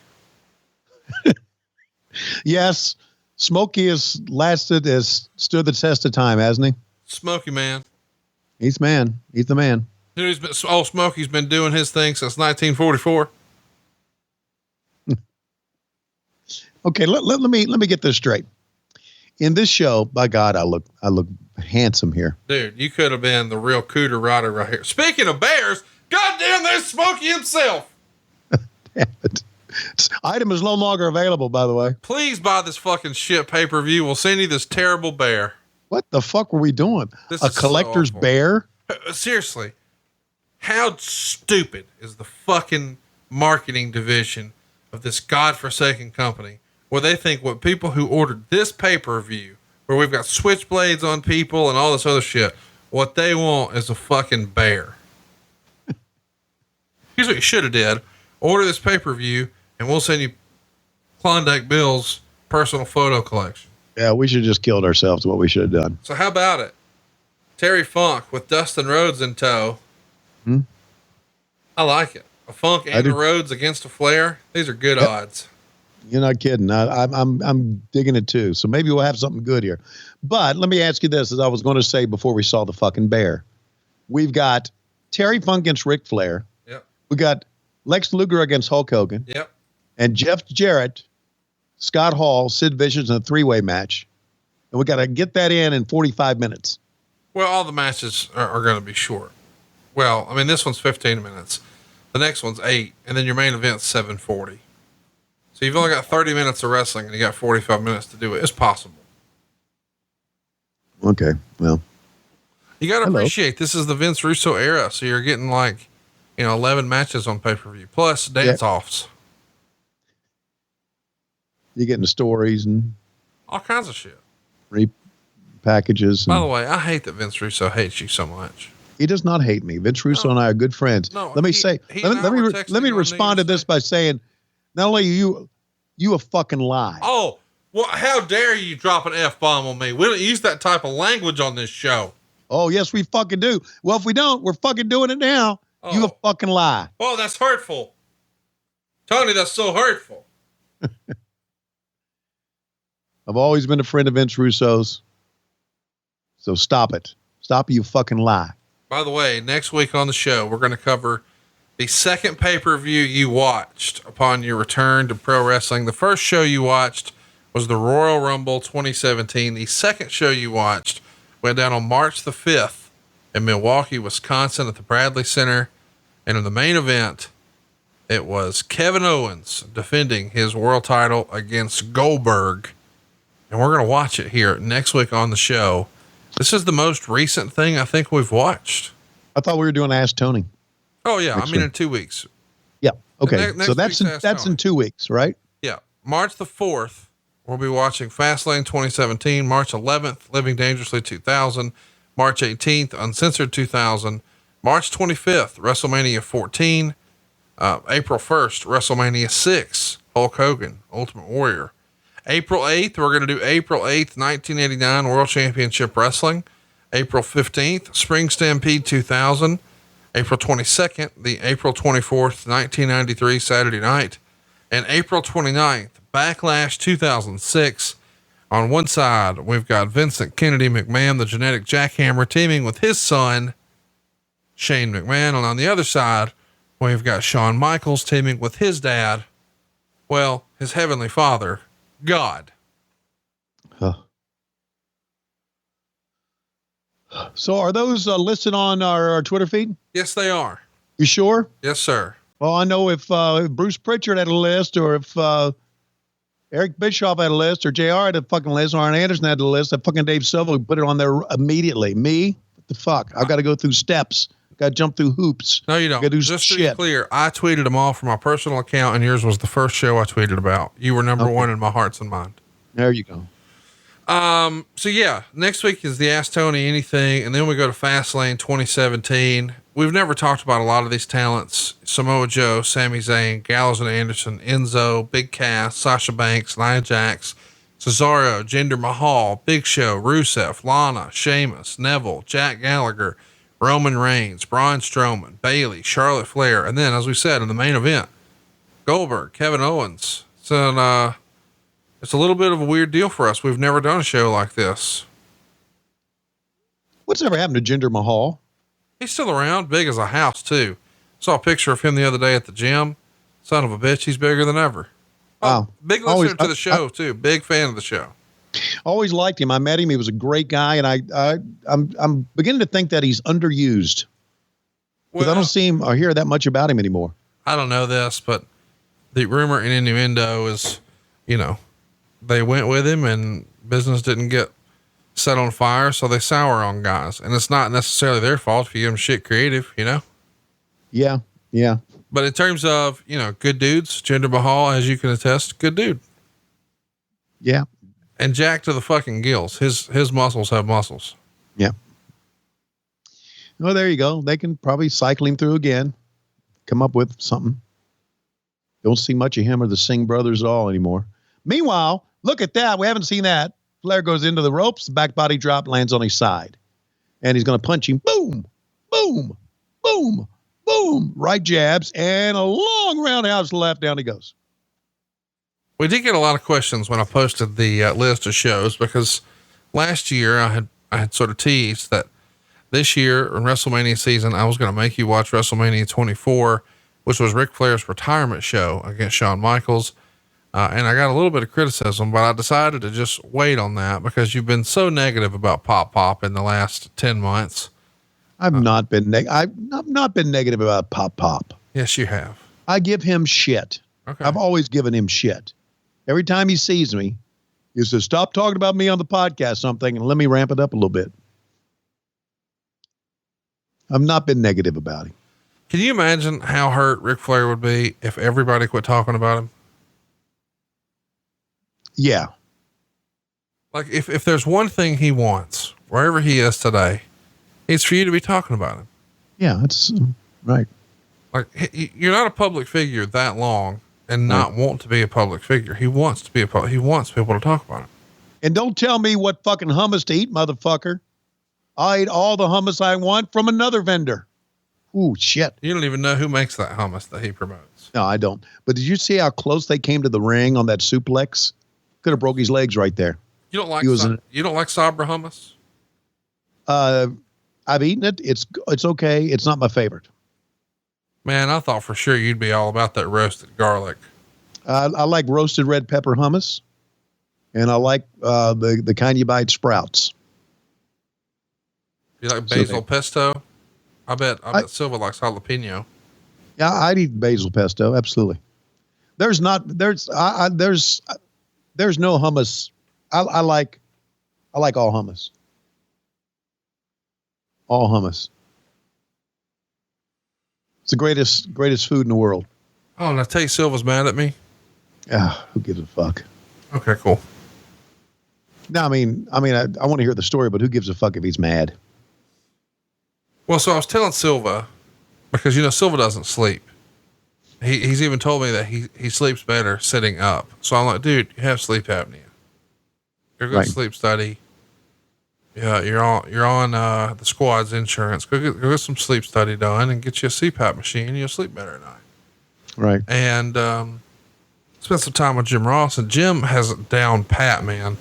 Yes. Smokey has stood the test of time, hasn't he? Smokey man. He's man. He's the man. You know, Smokey's been doing his thing since 1944. Okay. Let me get this straight. In this show, by God, I look handsome here. Dude, you could have been the real cooter rider right here. Speaking of bears, goddamn, there's Smokey himself. Damn it. Item is no longer available, by the way. Please buy this fucking shit pay-per-view. We'll send you this terrible bear. What the fuck were we doing? A collector's bear? Seriously. How stupid is the fucking marketing division of this godforsaken company where they think what people who ordered this pay-per-view, where we've got switchblades on people and all this other shit, what they want is a fucking bear. Here's what you should have did. Order this pay-per-view and we'll send you Klondike Bill's personal photo collection. Yeah, we should have just killed ourselves. What we should have done. So how about it? Terry Funk with Dustin Rhodes in tow. I like it. A Funk and a Rhodes against a Flair. These are good odds. You're not kidding. I'm digging it too. So maybe we'll have something good here. But let me ask you this, as I was going to say before we saw the fucking bear. We've got Terry Funk against Ric Flair. Yep. We got Lex Luger against Hulk Hogan. Yep. And Jeff Jarrett, Scott Hall, Sid Vicious in a 3-way match. And we got to get that in 45 minutes. Well, all the matches are going to be short. Well, I mean, this one's 15 minutes. The next one's 8. And then your main event's 7:40. So you've only got 30 minutes of wrestling and you got 45 minutes to do it. It's possible. Okay. Well, you got to appreciate this is the Vince Russo era. So you're getting 11 matches on pay-per-view plus dance offs. You're getting the stories and all kinds of shit. Packages. By the way, I hate that Vince Russo hates you so much. He does not hate me. Vince Russo and I are good friends. No, let me respond to this by saying, not only you a fucking lie. Oh, well, how dare you drop an F-bomb on me? We don't use that type of language on this show. Oh, yes, we fucking do. Well, if we don't, we're fucking doing it now. Oh. You a fucking lie. Oh, that's hurtful. Tony, that's so hurtful. I've always been a friend of Vince Russo's. So stop it. Stop, you fucking lie. By the way, next week on the show, we're going to cover the second pay-per-view you watched upon your return to pro wrestling. The first show you watched was the Royal Rumble 2017. The second show you watched went down on March the 5th in Milwaukee, Wisconsin at the Bradley Center. And in the main event, it was Kevin Owens defending his world title against Goldberg. And we're going to watch it here next week on the show. This is the most recent thing I think we've watched. I thought we were doing Ask Tony. Oh yeah. I mean, in 2 weeks. Yeah. Okay. So that's in 2 weeks, right? Yeah. March the 4th, we'll be watching Fastlane 2017, March 11th, Living Dangerously 2000, March 18th, Uncensored 2000, March 25th, WrestleMania 14, April 1st, WrestleMania 6, Hulk Hogan, Ultimate Warrior. April 8th, we're going to do April 8th, 1989 World Championship Wrestling. April 15th, Spring Stampede 2000. April 22nd, the April 24th, 1993 Saturday Night. And April 29th, Backlash 2006. On one side, we've got Vincent Kennedy McMahon, the genetic jackhammer, teaming with his son, Shane McMahon. And on the other side, we've got Shawn Michaels teaming with his dad, well, his heavenly father, God. Huh. So are those listed on our Twitter feed? Yes, they are. You sure? Yes, sir. Well, I know if Bruce Pritchard had a list, or if Eric Bischoff had a list, or JR had a fucking list, or Arn Anderson had a list, that fucking Dave Silva would put it on there immediately. Me? What the fuck? I've got to go through steps. Got to jump through hoops. No, you don't. Just to be clear, I tweeted them all from my personal account, and yours was the first show I tweeted about. You were number one in my hearts and mind. There you go. So yeah, next week is the Ask Tony Anything, and then we go to Fastlane 2017. We've never talked about a lot of these talents: Samoa Joe, Sami Zayn, Gallows and Anderson, Enzo, Big Cass, Sasha Banks, Nia Jax, Cesaro, Jinder Mahal, Big Show, Rusev, Lana, Sheamus, Neville, Jack Gallagher, Roman Reigns, Braun Strowman, Bayley, Charlotte Flair, and then, as we said in the main event, Goldberg, Kevin Owens. So, it's a little bit of a weird deal for us. We've never done a show like this. What's ever happened to Jinder Mahal? He's still around, big as a house too. Saw a picture of him the other day at the gym. Son of a bitch, he's bigger than ever. Wow. Big listener to the show too. Big fan of the show. Always liked him. I met him. He was a great guy. And I'm beginning to think that he's underused. Because I don't see him or hear that much about him anymore. I don't know this, but the rumor and innuendo is, they went with him and business didn't get set on fire. So they sour on guys, and it's not necessarily their fault if you give them shit creative, Yeah. Yeah. But in terms of, good dudes, Jinder Mahal, as you can attest, good dude. Yeah. And Jack to the fucking gills. His muscles have muscles. Yeah. Well, there you go. They can probably cycle him through again, come up with something. Don't see much of him or the Singh brothers at all anymore. Meanwhile, look at that. We haven't seen that. Flair goes into the ropes, the back body drop lands on his side, and he's going to punch him. Boom, boom, boom, boom, right jabs and a long roundhouse left. Down he goes. We did get a lot of questions when I posted the list of shows, because last year I had sort of teased that this year in WrestleMania season, I was going to make you watch WrestleMania 24, which was Ric Flair's retirement show against Shawn Michaels. And I got a little bit of criticism, but I decided to just wait on that because you've been so negative about Pop in the last 10 months. I've not been negative about Pop. Yes, you have. I give him shit. Okay. I've always given him shit. Every time he sees me, he says, "Stop talking about me on the podcast, something, and let me ramp it up a little bit." I've not been negative about him. Can you imagine how hurt Ric Flair would be if everybody quit talking about him? Yeah. Like if there's one thing he wants, wherever he is today, it's for you to be talking about him. Yeah, that's right. Like you're not a public figure that long and not want to be a public figure. He wants to be he wants people to talk about him. And don't tell me what fucking hummus to eat, motherfucker. I'll eat all the hummus I want from another vendor. Ooh, shit. You don't even know who makes that hummus that he promotes. No, I don't. But did you see how close they came to the ring on that suplex? Could have broke his legs right there. You don't like you don't like Sabra hummus? I've eaten it. It's okay. It's not my favorite. Man, I thought for sure you'd be all about that roasted garlic. I like roasted red pepper hummus, and I like the kind you buy at Sprouts. You like basil pesto? I bet Silva likes jalapeno. Yeah, I'd eat basil pesto. Absolutely. There's no hummus. I like all hummus. All hummus. It's the greatest food in the world. Oh, and I tell you, Silva's mad at me. Yeah, who gives a fuck? Okay, cool. No, I mean, I want to hear the story, but who gives a fuck if he's mad? Well, so I was telling Silva, because Silva doesn't sleep. He's even told me that he sleeps better sitting up. So I'm like, dude, you have sleep apnea. You're going to sleep study. Yeah, you're on the squad's insurance. Go get some sleep study done and get you a CPAP machine. You'll sleep better at night. Right. And spent some time with Jim Ross, and Jim has it down pat, man.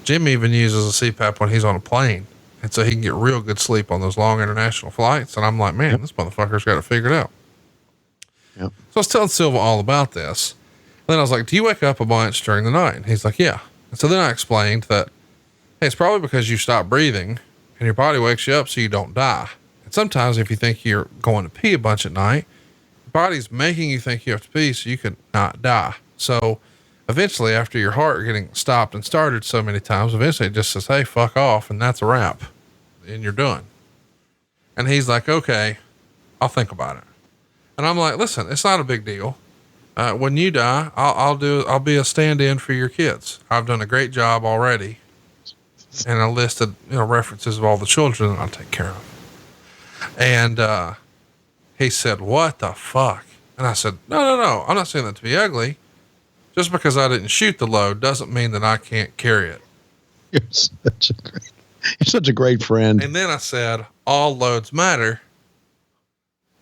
Jim even uses a CPAP when he's on a plane, and so he can get real good sleep on those long international flights. And I'm like, man, this motherfucker's got it figured out. Yep. So I was telling Silva all about this. Then I was like, do you wake up a bunch during the night? And he's like, yeah. And so then I explained that, hey, it's probably because you stop breathing and your body wakes you up so you don't die. And sometimes if you think you're going to pee a bunch at night, your body's making you think you have to pee so you can not die. So eventually, after your heart getting stopped and started so many times, eventually it just says, hey, fuck off. And that's a wrap. And you're done. And he's like, okay, I'll think about it. And I'm like, listen, it's not a big deal. When you die, I'll be a stand-in for your kids. I've done a great job already. And I listed, references of all the children that I take care of. And, he said, "What the fuck?" And I said, No. I'm not saying that to be ugly. Just because I didn't shoot the load doesn't mean that I can't carry it. You're such a great friend. And then I said, all loads matter.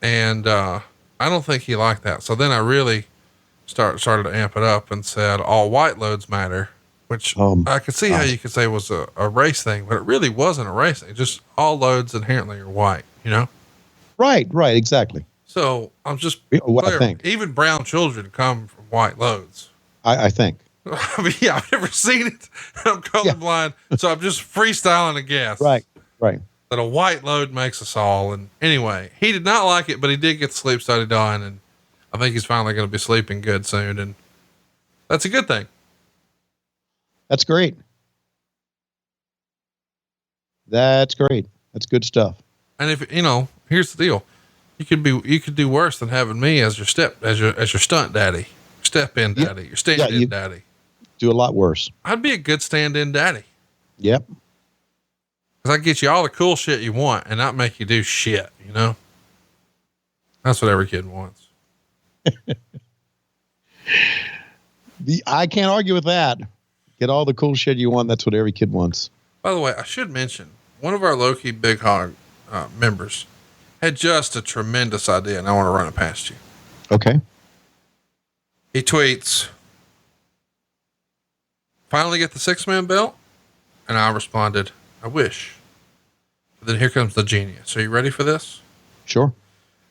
And, I don't think he liked that. So then I really started to amp it up and said, all white loads matter, which I could see how you could say was a race thing, but it really wasn't a race thing. Just all loads inherently are white, Right, exactly. So I'm just I think. Even brown children come from white loads. I think. I mean, yeah, I've never seen it. I'm colorblind, so I'm just freestyling a guess. Right. That a white load makes us all. And anyway, he did not like it, but he did get the sleep study done, and I think he's finally going to be sleeping good soon, and that's a good thing. That's great. That's good stuff. And if here's the deal, you could do worse than having me as your stunt daddy, step-in daddy, your stand-in daddy. Do a lot worse. I'd be a good stand-in daddy. Yep. Cause I get you all the cool shit you want and not make you do shit, That's what every kid wants. I can't argue with that. Get all the cool shit you want. That's what every kid wants. By the way, I should mention one of our low-key Big Hog members had just a tremendous idea, and I want to run it past you. Okay. He tweets, "Finally get the 6-man belt?" And I responded, "I wish." But then here comes the genius. Are you ready for this? Sure.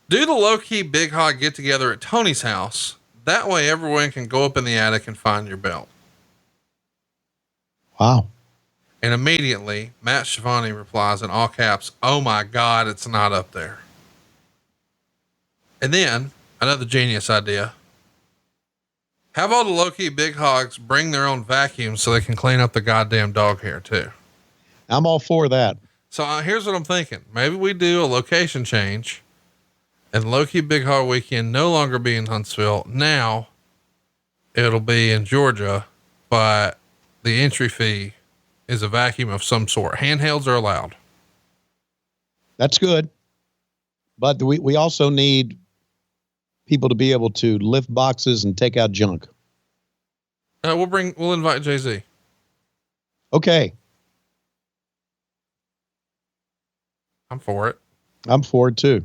Do the low-key Big Hog get together at Tony's house. That way everyone can go up in the attic and find your belt. Wow. And immediately Matt Schiavone replies in all caps, "Oh my God, it's not up there." And then another genius idea. Have all the low-key Big Hogs bring their own vacuums so they can clean up the goddamn dog hair too. I'm all for that. So here's what I'm thinking. Maybe we do a location change and low-key Big Hog weekend no longer be in Huntsville. Now it'll be in Georgia, but the entry fee is a vacuum of some sort. Handhelds are allowed. That's good. But we also need people to be able to lift boxes and take out junk. We'll invite Jay-Z. Okay. I'm for it. I'm for it too.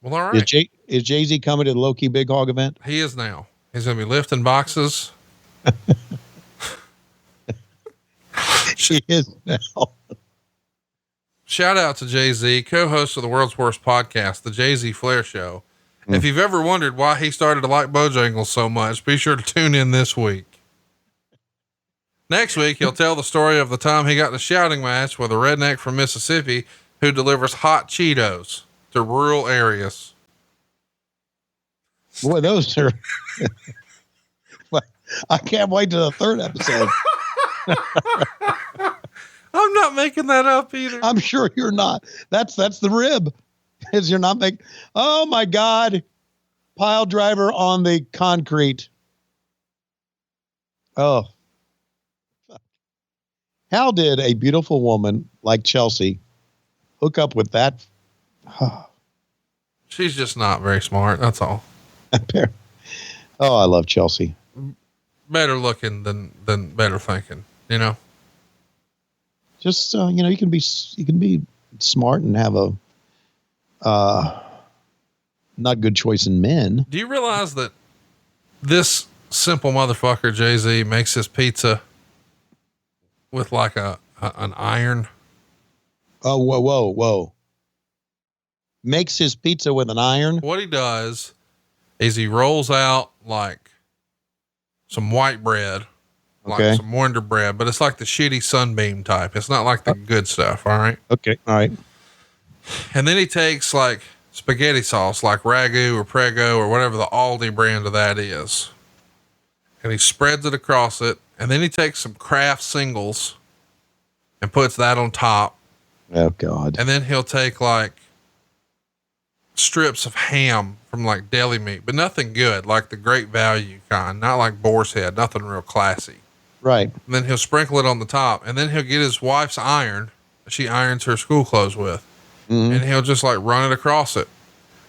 Well, all right. Is Jay-Z coming to the low-key Big Hog event? He is now. He's going to be lifting boxes. She is now. Shout out to Jay-Z, co-host of the world's worst podcast, the Jay-Z Flair Show. If you've ever wondered why he started to like Bojangles so much, be sure to tune in this week. Next week, he'll tell the story of the time he got in a shouting match with a redneck from Mississippi who delivers hot Cheetos to rural areas. Boy, those are, I can't wait to the 3rd episode. I'm not making that up either. I'm sure you're not. That's the rib. Is you're not making, oh my God, pile driver on the concrete. Oh, how did a beautiful woman like Chelsea hook up with that? She's just not very smart. That's all. Oh, I love Chelsea. Better looking than better thinking, Just, you can be smart and have a, not good choice in men. Do you realize that this simple motherfucker, Jay-Z, makes his pizza with like an iron? Oh, whoa. Makes his pizza with an iron? What he does is he rolls out like some white bread, like some Wonder Bread, but it's like the shitty Sunbeam type. It's not like the good stuff. All right. Okay. All right. And then he takes like spaghetti sauce, like Ragu or Prego or whatever the Aldi brand of that is. And he spreads it across it. And then he takes some Kraft singles and puts that on top. Oh God. And then he'll take like strips of ham from like deli meat, but nothing good, like the Great Value kind, not like boar's head, nothing real classy. Right. And then he'll sprinkle it on the top, and then he'll get his wife's iron. She irons her school clothes with, and he'll just like run it across it.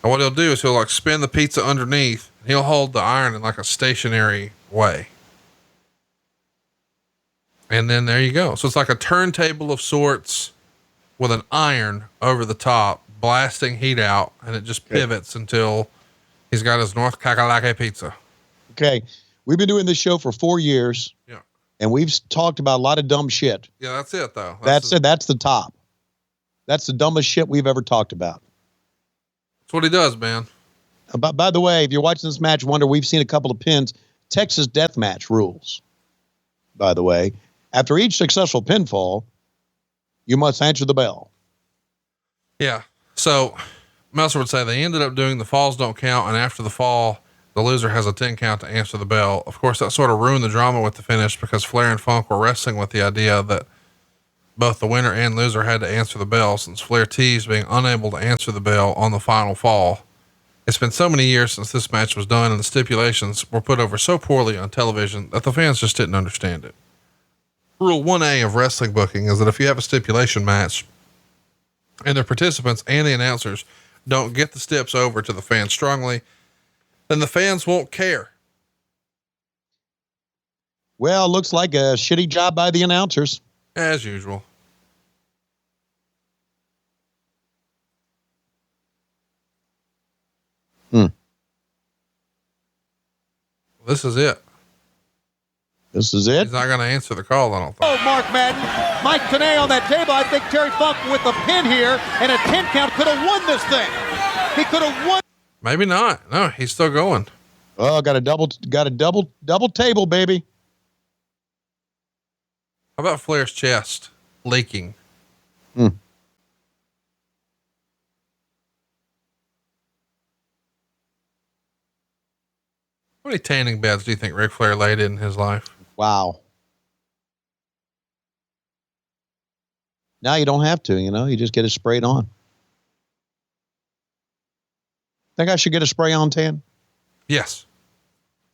And what he'll do is he'll like spin the pizza underneath. And he'll hold the iron in like a stationary way. And then there you go. So it's like a turntable of sorts with an iron over the top, blasting heat out, and it just pivots until he's got his North Kakalake pizza. Okay. We've been doing this show for 4 years. Yeah. And we've talked about a lot of dumb shit. Yeah, that's it though. That's it. That's the top. That's the dumbest shit we've ever talked about. That's what he does, man. By the way, if you're watching this match, wonder we've seen a couple of pins. Texas death match rules. By the way, after each successful pinfall, you must answer the bell. Yeah. So Meltzer would say they ended up doing the falls don't count, and after the fall, the loser has a 10 count to answer the bell. Of course, that sort of ruined the drama with the finish because Flair and Funk were wrestling with the idea that both the winner and loser had to answer the bell, since Flair teased being unable to answer the bell on the final fall. It's been so many years since this match was done, and the stipulations were put over so poorly on television that the fans just didn't understand it. Rule 1A of wrestling booking is that if you have a stipulation match and the participants and the announcers don't get the steps over to the fans strongly, then the fans won't care. Well, looks like a shitty job by the announcers. As usual. This is it. This is it. He's not going to answer the call, I don't think. Oh, Mark Madden. Mike Tenay on that table. I think Terry Funk with the pin here and a 10 count could have won this thing. He could have won. Maybe not. No, he's still going. Oh, got a double table, baby. How about Flair's chest leaking? How many tanning beds do you think Ric Flair laid in his life? Wow. Now you don't have to, you just get it sprayed on. Think I should get a spray on tan? Yes.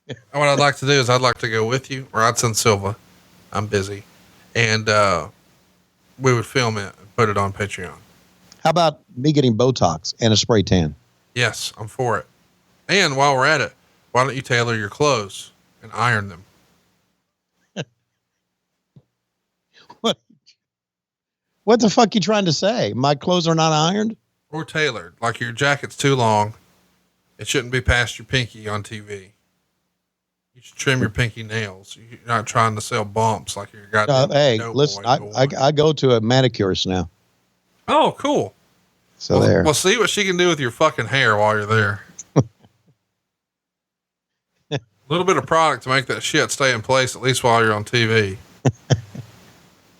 What I'd like to do is I'd like to go with you, or I'd send Silva. I'm busy. And, we would film it and put it on Patreon. How about me getting Botox and a spray tan? Yes, I'm for it. And while we're at it, why don't you tailor your clothes and iron them? What the fuck you trying to say? My clothes are not ironed? Or tailored. Like your jacket's too long. It shouldn't be past your pinky on TV. You should trim your pinky nails. You're not trying to sell bumps like you're goddamn. Hey, listen, I go to a manicurist now. Oh, cool. So there. Well, see what she can do with your fucking hair while you're there. A little bit of product to make that shit stay in place, at least while you're on TV.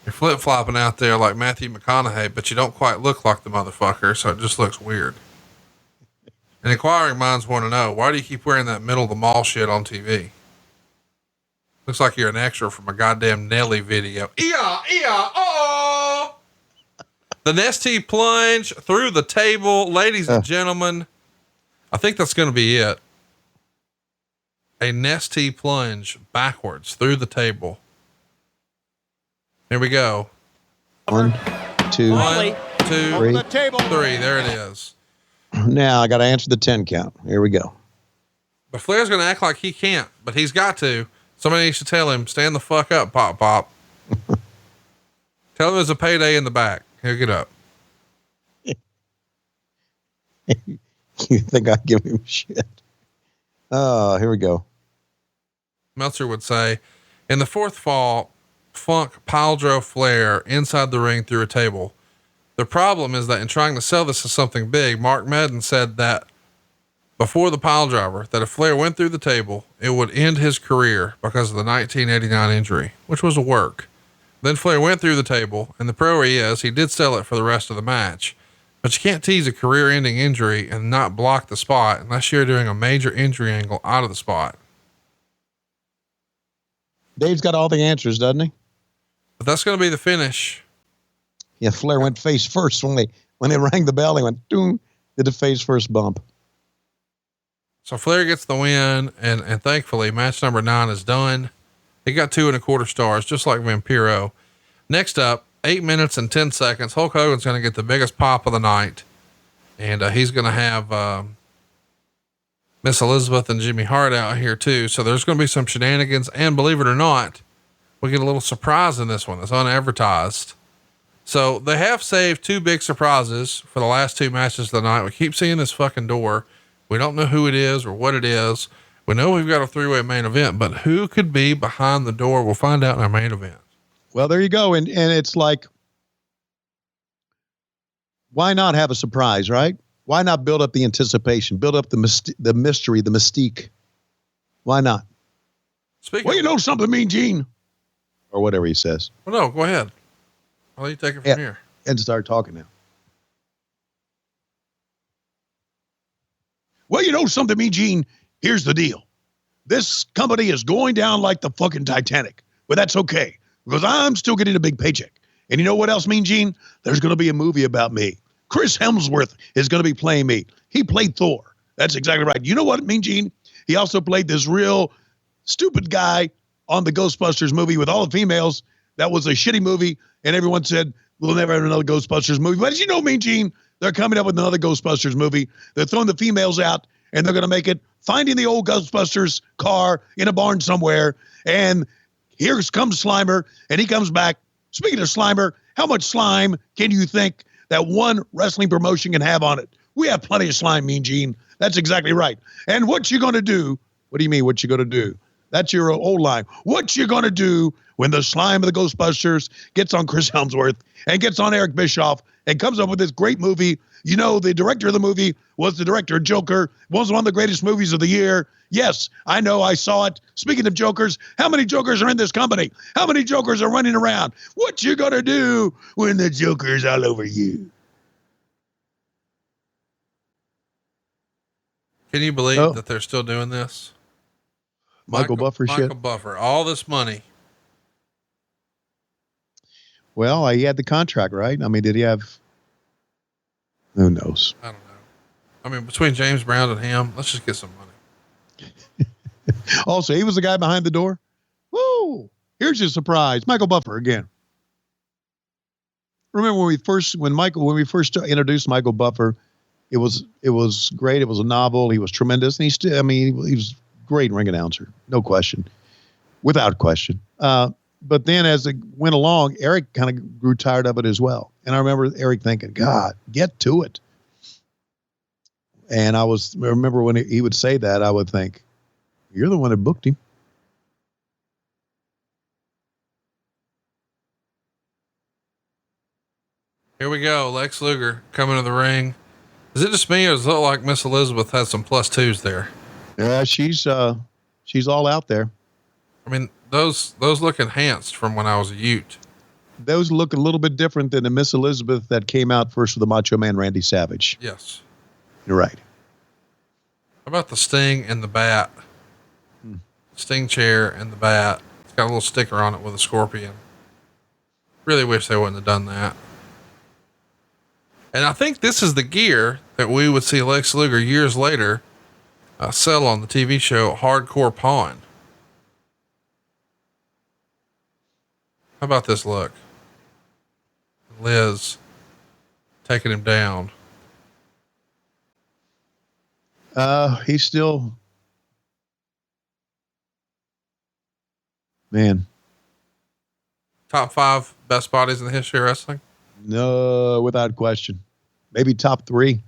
You're flip-flopping out there like Matthew McConaughey, but you don't quite look like the motherfucker, so it just looks weird. And inquiring minds want to know, why do you keep wearing that middle of the mall shit on TV? Looks like you're an extra from a goddamn Nelly video. Oh! The Nestea plunge through the table. Ladies and gentlemen, I think that's going to be it. A Nestea plunge backwards through the table. Here we go. 1, 2, 1, 2, three. 3. There it is. Now I got to answer the 10 count. Here we go. But Flair's going to act like he can't, but he's got to. Somebody needs to tell him, stand the fuck up, Pop Pop. Tell him there's a payday in the back. He'll get up. You think I give him shit? Oh, here we go. Meltzer would say, in the fourth fall, Funk pile drove Flair inside the ring through a table. The problem is that in trying to sell this as something big, Mark Madden said that before the pile driver, that if Flair went through the table, it would end his career because of the 1989 injury, which was a work. Then Flair went through the table, and the pro he is, he did sell it for the rest of the match. But you can't tease a career-ending injury and not block the spot unless you're doing a major injury angle out of the spot. Dave's got all the answers, doesn't he? But that's going to be the finish. Yeah, Flair went face first when they rang the bell. He went doom, did the face first bump. So Flair gets the win, and thankfully match number 9 is done. He got 2.25 stars, just like Vampiro. Next up, 8 minutes and 10 seconds. Hulk Hogan's going to get the biggest pop of the night. And he's going to have Miss Elizabeth and Jimmy Hart out here too. So there's going to be some shenanigans. And believe it or not, we get a little surprise in this one. It's unadvertised. So they have saved 2 big surprises for the last 2 matches of the night. We keep seeing this fucking door. We don't know who it is or what it is. We know we've got a 3-way main event, but who could be behind the door? We'll find out in our main event. Well, there you go. And it's like, why not have a surprise, right? Why not build up the anticipation, build up the mystery, the mystique? Why not? Well, you know something, Mean Gene, or whatever he says. Well, no, go ahead. I'll let you take it from here. And start talking now. Well, you know something, Mean Gene, here's the deal. This company is going down like the fucking Titanic, but that's okay because I'm still getting a big paycheck. And you know what else, Mean Gene? There's going to be a movie about me. Chris Hemsworth is going to be playing me. He played Thor. That's exactly right. You know what, Mean Gene? He also played this real stupid guy on the Ghostbusters movie with all the females. That was a shitty movie. And everyone said, we'll never have another Ghostbusters movie. But as you know, Mean Gene, they're coming up with another Ghostbusters movie. They're throwing the females out and they're going to make it finding the old Ghostbusters car in a barn somewhere. And here comes Slimer and he comes back. Speaking of Slimer, how much slime can you think that one wrestling promotion can have on it? We have plenty of slime, Mean Gene. That's exactly right. And what you going to do? What do you mean, what you going to do? That's your old line. What you going to do when the slime of the Ghostbusters gets on Chris Hemsworth and gets on Eric Bischoff and comes up with this great movie? You know, the director of the movie was the director of Joker. Was one of the greatest movies of the year. Yes, I know. I saw it. Speaking of Jokers, how many Jokers are in this company? How many Jokers are running around? What you going to do when the Joker's all over you? Can you believe that they're still doing this? Michael Buffer shit. Michael Buffer, all this money. Well, he had the contract, right? I mean, did he have? Who knows? I don't know. I mean, between James Brown and him, let's just get some money. Also, he was the guy behind the door. Woo! Here's your surprise, Michael Buffer again. Remember when we first introduced Michael Buffer, it was great. It was a novel. He was tremendous, and he was great ring announcer, no question, without question. But then as it went along, Eric kind of grew tired of it as well. And I remember Eric thinking, God, get to it. And I remember when he would say that, I would think, you're the one that booked him. Here we go. Lex Luger coming to the ring. Is it just me or does it look like Miss Elizabeth has some +2s there? Yeah, she's all out there. I mean, those look enhanced from when I was a Ute. Those look a little bit different than the Miss Elizabeth that came out first with the Macho Man Randy Savage. Yes. You're right. How about the Sting and the bat? Sting chair and the bat. It's got a little sticker on it with a scorpion. Really wish they wouldn't have done that. And I think this is the gear that we would see Lex Luger years later sell on the TV show Hardcore Pawn. How about this look? Liz taking him down. He's still, man. Top 5 best bodies in the history of wrestling? No, without question. Maybe top 3.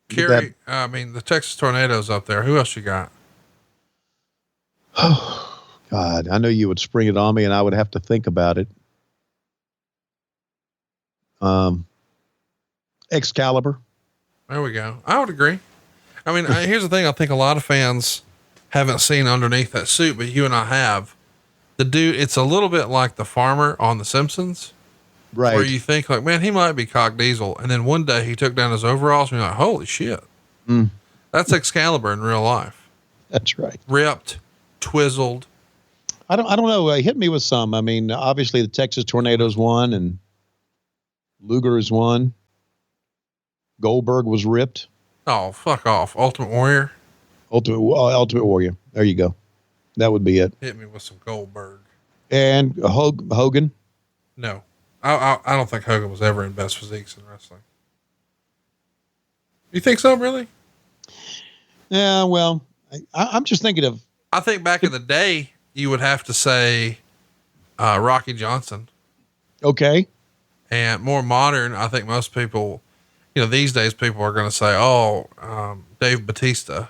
Kerry, the Texas Tornadoes up there. Who else you got? Oh, God, I know you would spring it on me and I would have to think about it. Excalibur. There we go. I would agree. I mean, here's the thing. I think a lot of fans haven't seen underneath that suit, but you and I have. The dude, it's a little bit like the farmer on The Simpsons. Right. Where you think like, man, he might be Cock Diesel. And then one day he took down his overalls and you're like, holy shit. That's Excalibur in real life. That's right. Ripped, twizzled. I don't know. Hit me with some. I mean, obviously the Texas Tornadoes won and Luger is one. Goldberg was ripped. Oh, fuck off. Ultimate Warrior. Ultimate Warrior. There you go. That would be it. Hit me with some Goldberg. And Hogan? No. I don't think Hogan was ever in best physiques in wrestling. You think so, really? Yeah, well, I'm just thinking of... I think back in the day, you would have to say Rocky Johnson. Okay. And more modern, I think most people, these days people are going to say, Dave Bautista.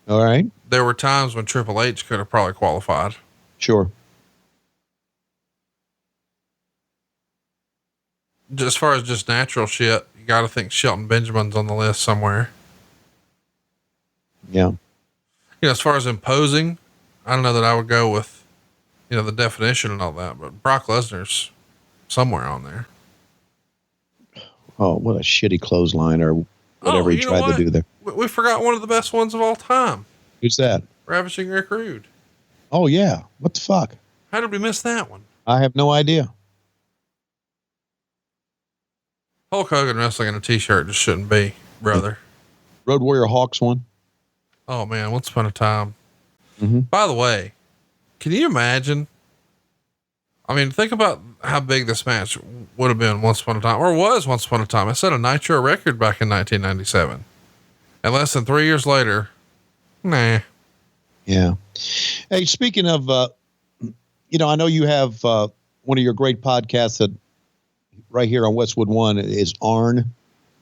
All right. There were times when Triple H could have probably qualified. Sure. As far as just natural shit, you got to think Shelton Benjamin's on the list somewhere. Yeah. As far as imposing, I don't know that I would go with, the definition and all that, but Brock Lesnar's somewhere on there. Oh, what a shitty clothesline or whatever he tried to do there. We forgot one of the best ones of all time. Who's that? Ravishing Rick Rude. Oh yeah. What the fuck? How did we miss that one? I have no idea. Hulk Hogan wrestling in a t-shirt just shouldn't be, brother. Road Warrior Hawks one. Oh man, once upon a time. Mm-hmm. By the way, can you imagine? I mean, think about how big this match would have been once upon a time, or was once upon a time. I set a Nitro record back in 1997. And less than 3 years later, nah. Yeah. Hey, speaking of, I know you have one of your great podcasts that right here on Westwood One is Arn.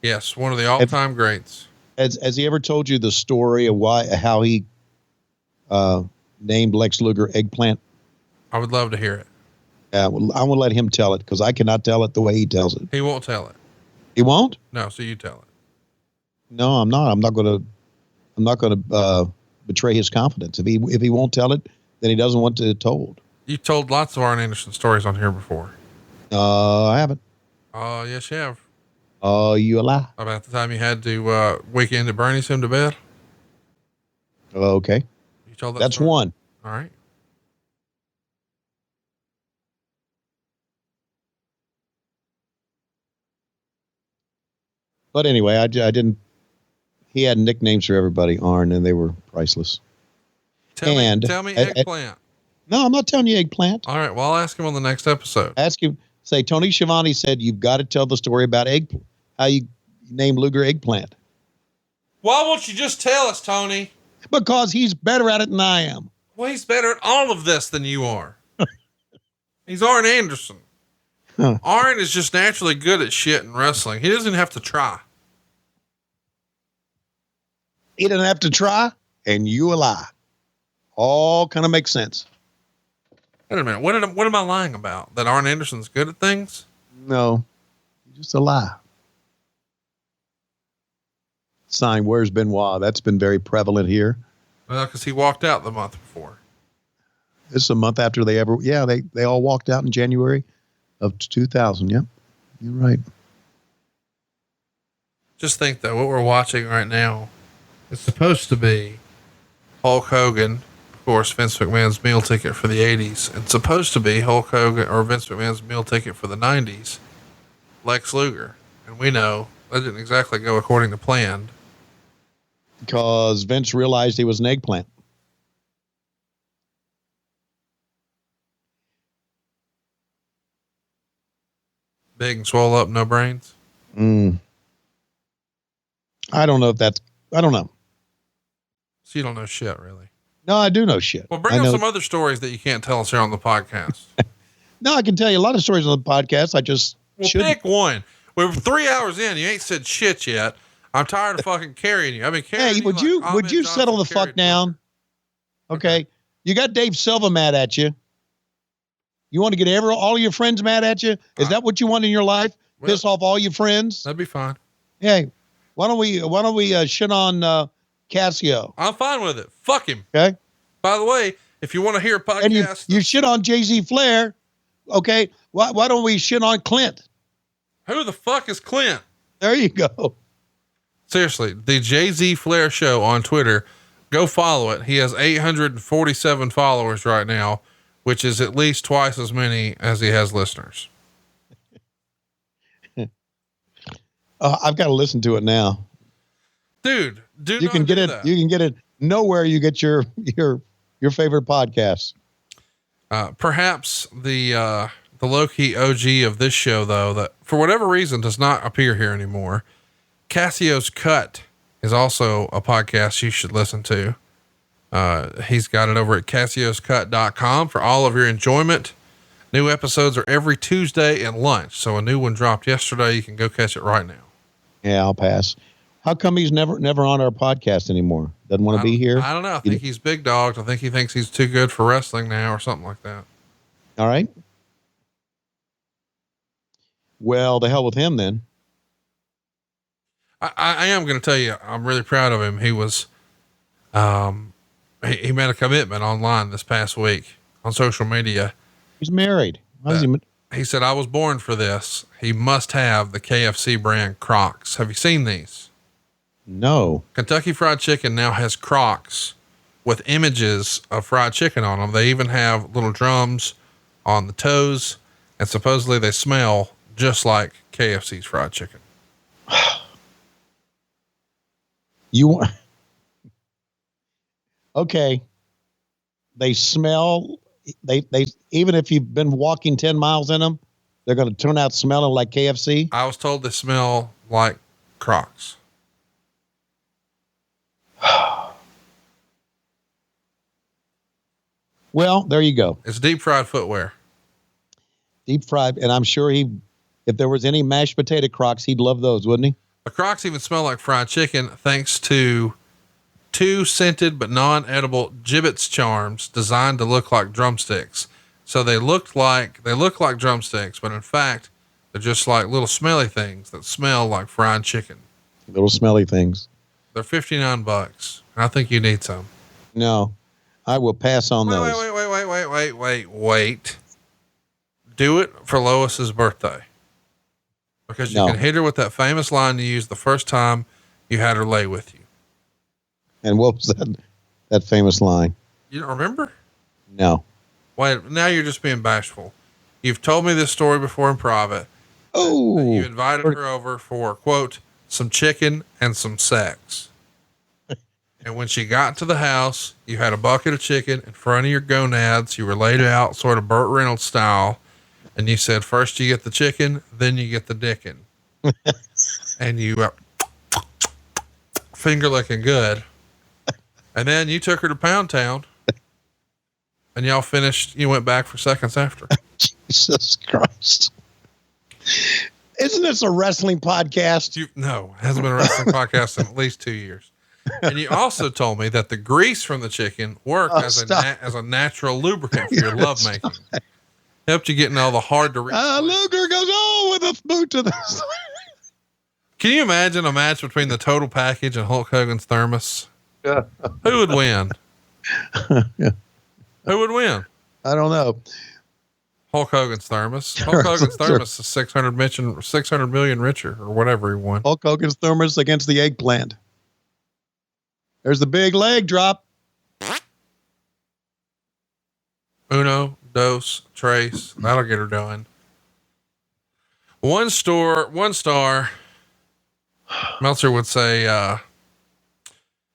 Yes, one of the all-time greats. Has he ever told you the story of how he named Lex Luger Eggplant? I would love to hear it. Well, I want to let him tell it because I cannot tell it the way he tells it. He won't tell it. He won't? No, so you tell it. No, I'm not. I'm not going to betray his confidence. If he won't tell it, then he doesn't want it told. You've told lots of Arn Anderson stories on here before. I haven't. Oh, yes, you have. Oh, you a lie. About the time you had to weekend to Bernie's him to bed. Okay. You told that That's story? one. All right. But anyway, I didn't. He had nicknames for everybody, Arn, and they were priceless. Tell me Eggplant. No, I'm not telling you Eggplant. All right. Well, I'll ask him on the next episode. Ask him. Say, Tony Schiavone said, you've got to tell the story about Eggplant. How you named Luger Eggplant. Why won't you just tell us, Tony? Because he's better at it than I am. Well, he's better at all of this than you are. He's Arn Anderson. Huh. Arn is just naturally good at shit in wrestling. He doesn't have to try. He doesn't have to try, and you a lie. All kind of makes sense. Wait a minute. What am I lying about? That Arn Anderson's good at things? No, just a lie. Sign, where's Benoit? That's been very prevalent here. Well, because he walked out the month before. This is a month after they all walked out in January of 2000. Yep. You're right. Just think though, what we're watching right now is supposed to be Hulk Hogan, of course, Vince McMahon's meal ticket for the 80s. It's supposed to be Hulk Hogan or Vince McMahon's meal ticket for the 90s, Lex Luger. And we know that didn't exactly go according to plan. Because Vince realized he was an eggplant. Big and swole up, no brains. I don't know I don't know. So you don't know shit, really. No, I do know shit. Well, bring up some other stories that you can't tell us here on the podcast. No, I can tell you a lot of stories on the podcast. I just pick one. We're 3 hours in. You ain't said shit yet. I'm tired of fucking carrying you. I've been carrying you. Hey, would you settle the fuck down? Okay. You got Dave Silva mad at you. You want to get all your friends mad at you? Is that what you want in your life? Piss off all your friends? That'd be fine. Hey, why don't we shit on Cassio? I'm fine with it. Fuck him. Okay. By the way, if you want to hear a podcast, and you shit on Jay-Z Flair. Okay. Why don't we shit on Clint? Who the fuck is Clint? There you go. Seriously, the Jay-Z Flair show on Twitter, go follow it. He has 847 followers right now, which is at least twice as many as he has listeners. I've got to listen to it now. Dude, you can get it. You can get it nowhere. You get your Your favorite podcast? Perhaps the low-key OG of this show, though, that for whatever reason does not appear here anymore. Cassio's Cut is also a podcast you should listen to. He's got it over at cassioscut.com for all of your enjoyment. New episodes are every Tuesday and lunch. So a new one dropped yesterday. You can go catch it right now. Yeah, I'll pass. How come he's never on our podcast anymore? Doesn't want to be here? I don't know. I think he's big dogged. I think he thinks he's too good for wrestling now or something like that. All right. Well, the hell with him then. I am going to tell you, I'm really proud of him. He was, he made a commitment online this past week on social media. He's married. He said, I was born for this. He must have the KFC brand Crocs. Have you seen these? No. Kentucky Fried Chicken now has Crocs with images of fried chicken on them. They even have little drums on the toes, and supposedly they smell just like KFC's fried chicken. Okay. They smell, they, even if you've been walking 10 miles in them, they're going to turn out smelling like KFC. I was told they smell like Crocs. Well, there you go. It's deep fried footwear. Deep fried. And I'm sure if there was any mashed potato Crocs, he'd love those, wouldn't he? The Crocs even smell like fried chicken thanks to 2 scented but non-edible gibbets charms designed to look like drumsticks. So they look like drumsticks, but in fact, they're just like little smelly things that smell like fried chicken. Little smelly things. They're $59. I think you need some. No, I will pass on those. Wait. Do it for Lois's birthday. Because you can hit her with that famous line you used the first time you had her lay with you. And what was that famous line? You don't remember? No. Wait, now you're just being bashful. You've told me this story before in private. Oh. You invited her over for, quote, some chicken and some sex. And when she got to the house, you had a bucket of chicken in front of your gonads. You were laid out sort of Burt Reynolds style. And you said, first you get the chicken, then you get the dickin'. And you finger licking good. And then you took her to Pound Town. And y'all finished, you went back for seconds after. Jesus Christ. Isn't this a wrestling podcast? No, it hasn't been a wrestling podcast in at least 2 years. And you also told me that the grease from the chicken worked as a natural lubricant for your lovemaking. Helped you getting all the hard to reach. Luger goes, with a boot to the. Can you imagine a match between the Total Package and Hulk Hogan's Thermos? Yeah. Who would win? Yeah. Who would win? I don't know. Hulk Hogan's Thermos. Hulk Hogan's Thermos is 600 million richer or whatever he won. Hulk Hogan's Thermos against the eggplant. There's the big leg drop. Uno, dos, tres. That'll get her done. One star. Meltzer would say,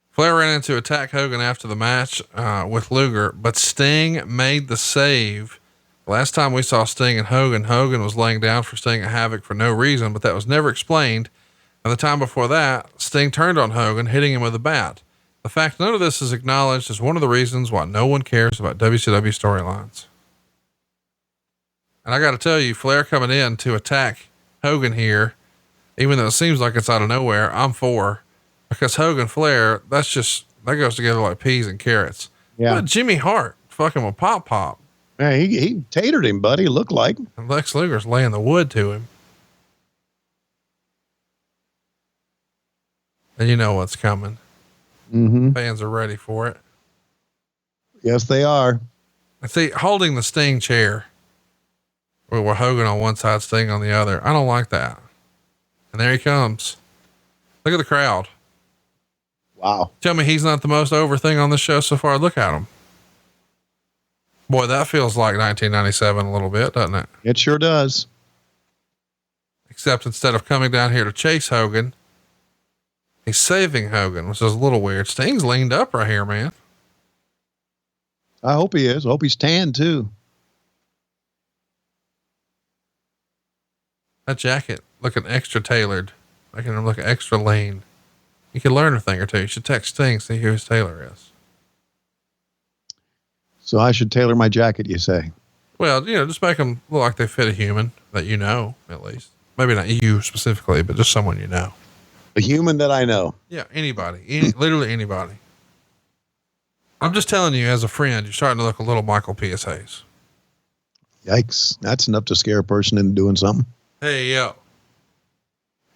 Flair ran into attack Hogan after the match, with Luger, but Sting made the save. Last time we saw Sting and Hogan was laying down for Sting at Havoc for no reason, but that was never explained. And the time before that, Sting turned on Hogan, hitting him with a bat. The fact none of this is acknowledged is one of the reasons why no one cares about WCW storylines. And I got to tell you, Flair coming in to attack Hogan here, even though it seems like it's out of nowhere, I'm for, because Hogan Flair, that goes together like peas and carrots. Yeah. But Jimmy Hart fucking with Pop. Yeah, he tatered him, buddy. Looked like. And Lex Luger's laying the wood to him. And you know what's coming. Mm-hmm. Fans are ready for it. Yes, they are. I see holding the Sting chair with Hogan on one side, Sting on the other. I don't like that. And there he comes. Look at the crowd. Wow. Tell me he's not the most over thing on this show so far. Look at him. Boy, that feels like 1997 a little bit, doesn't it? It sure does. Except instead of coming down here to chase Hogan, he's saving Hogan, which is a little weird. Sting's leaned up right here, man. I hope he is. I hope he's tan too. That jacket looking extra tailored, making him look extra lean. You can learn a thing or two. You should text Sting, see who his tailor is. So I should tailor my jacket, you say? Well, just make them look like they fit a human that you know, at least. Maybe not you specifically, but just someone you know. A human that I know. Yeah, anybody. Literally anybody. I'm just telling you, as a friend, you're starting to look a little Michael P.S. Hayes. Yikes. That's enough to scare a person into doing something. Hey, yo.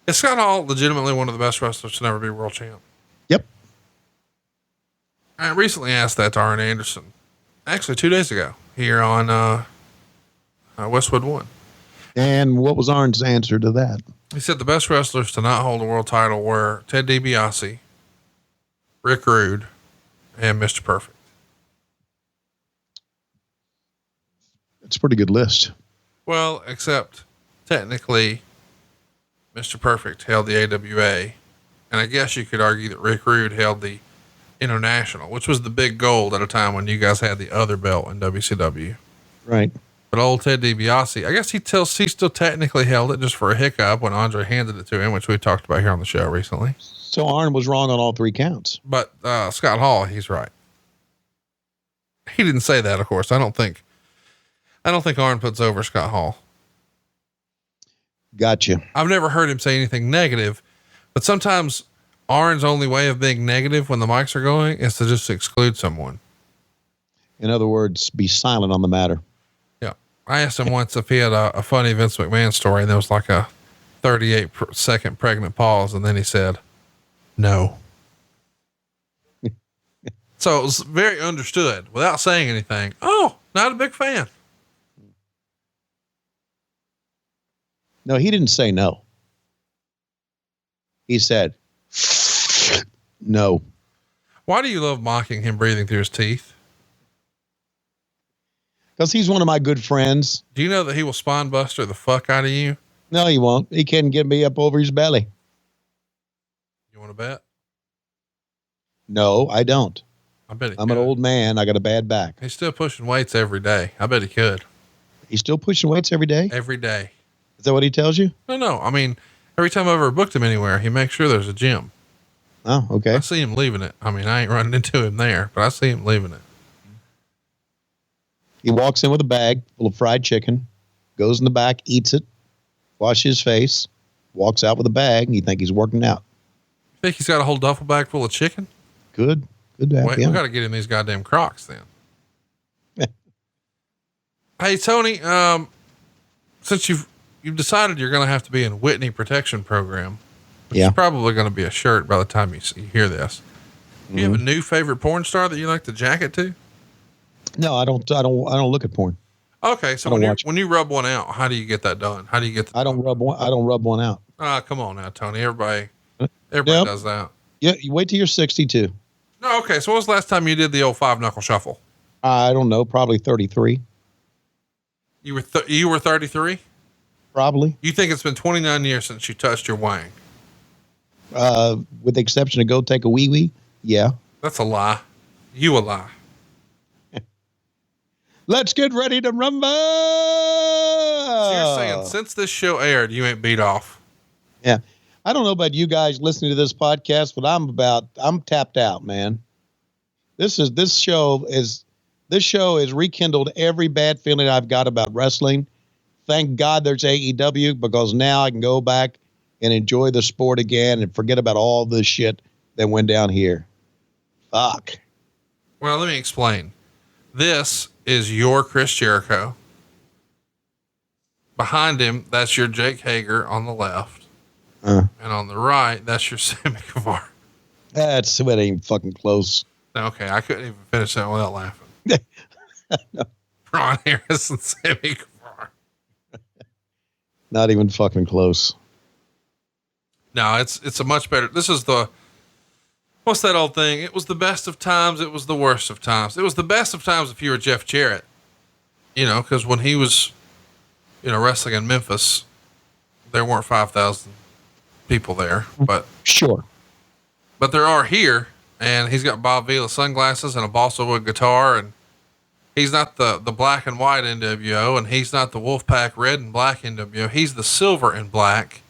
Is Scott Hall legitimately one of the best wrestlers to never be world champ? Yep. I recently asked that to Arn Anderson. Actually, 2 days ago here on Westwood One. And what was Arn's answer to that? He said the best wrestlers to not hold a world title were Ted DiBiase, Rick Rude, and Mr. Perfect. It's a pretty good list. Well, except technically Mr. Perfect held the AWA. And I guess you could argue that Rick Rude held the International, which was the big gold at a time when you guys had the other belt in WCW. Right. But old Ted DiBiase, I guess he still technically held it just for a hiccup when Andre handed it to him, which we talked about here on the show recently. So Arn was wrong on all 3 counts. But Scott Hall, he's right. He didn't say that, of course. I don't think Arn puts over Scott Hall. Gotcha. I've never heard him say anything negative, but sometimes Arn's only way of being negative when the mics are going is to just exclude someone. In other words, be silent on the matter. Yeah. I asked him once if he had a funny Vince McMahon story, and there was like a 38-second pregnant pause. And then he said, no. So it was very understood without saying anything. Oh, not a big fan. No, he didn't say no. He said, no. Why do you love mocking him breathing through his teeth? Because he's one of my good friends. Do you know that he will spine buster the fuck out of you? No, he won't. He can't get me up over his belly. You want to bet? No, I don't. I bet I'm an old man. I got a bad back. He's still pushing weights every day. I bet he could. He's still pushing weights every day? Every day. Is that what he tells you? No. I mean, every time I've ever booked him anywhere, he makes sure there's a gym. Oh, okay. I see him leaving it. I mean, I ain't running into him there, but I see him leaving it. He walks in with a bag full of fried chicken, goes in the back, eats it, washes his face, walks out with a bag, and you think he's working out. You think he's got a whole duffel bag full of chicken? Good to have Wait, him. we got to get him these goddamn Crocs then. Hey, Tony, since you've decided you're going to have to be in Whitney Protection Program, which is probably going to be a shirt by the time you hear this. Do you have a new favorite porn star that you like to jacket to? No, I don't look at porn. Okay. So when you rub one out, how do you get that done? How do you get I don't rub one out. Come on now, Tony. Everybody does that. Yeah. You wait till you're 62. No. Okay. So when was the last time you did the old 5-knuckle shuffle? I don't know. Probably 33. You were 33? Probably. You think it's been 29 years since you touched your wang? With the exception of go take a wee-wee. Yeah. That's a lie. You a lie. Let's get ready to rumble. So you're saying since this show aired, you ain't beat off? Yeah. I don't know about you guys listening to this podcast, but I'm tapped out, man. This show has rekindled every bad feeling I've got about wrestling. Thank God there's AEW, because now I can go back and enjoy the sport again and forget about all this shit that went down here. Fuck. Well, let me explain. This is your Chris Jericho. Behind him, that's your Jake Hager on the left. And on the right, that's your Sammy Guevara. That ain't fucking close. Okay, I couldn't even finish that without laughing. No. Ron Harris and Sammy Guevara. Not even fucking close. No, it's a much better. This is what's that old thing? It was the best of times. It was the worst of times. It was the best of times if you were Jeff Jarrett, cause when he was, wrestling in Memphis, there weren't 5,000 people there, but sure. But there are here, and he's got Bob Vila sunglasses and a balsa wood guitar, and He's not the black and white NWO, and he's not the Wolfpack red and black NWO. He's the silver and black.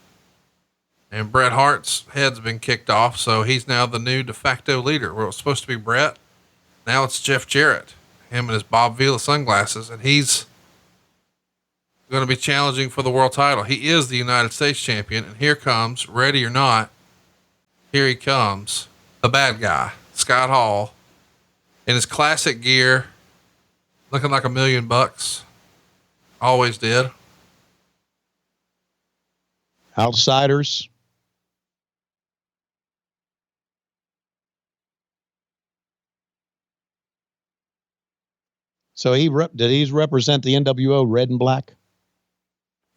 And Bret Hart's head's been kicked off, so he's now the new de facto leader. Where it was supposed to be Bret, now it's Jeff Jarrett, him and his Bob Vila sunglasses, and he's going to be challenging for the world title. He is the United States champion, and here comes, ready or not, here he comes, the bad guy, Scott Hall, in his classic gear, looking like $1 million. Always did. Outsiders. So did he represent the NWO red and black?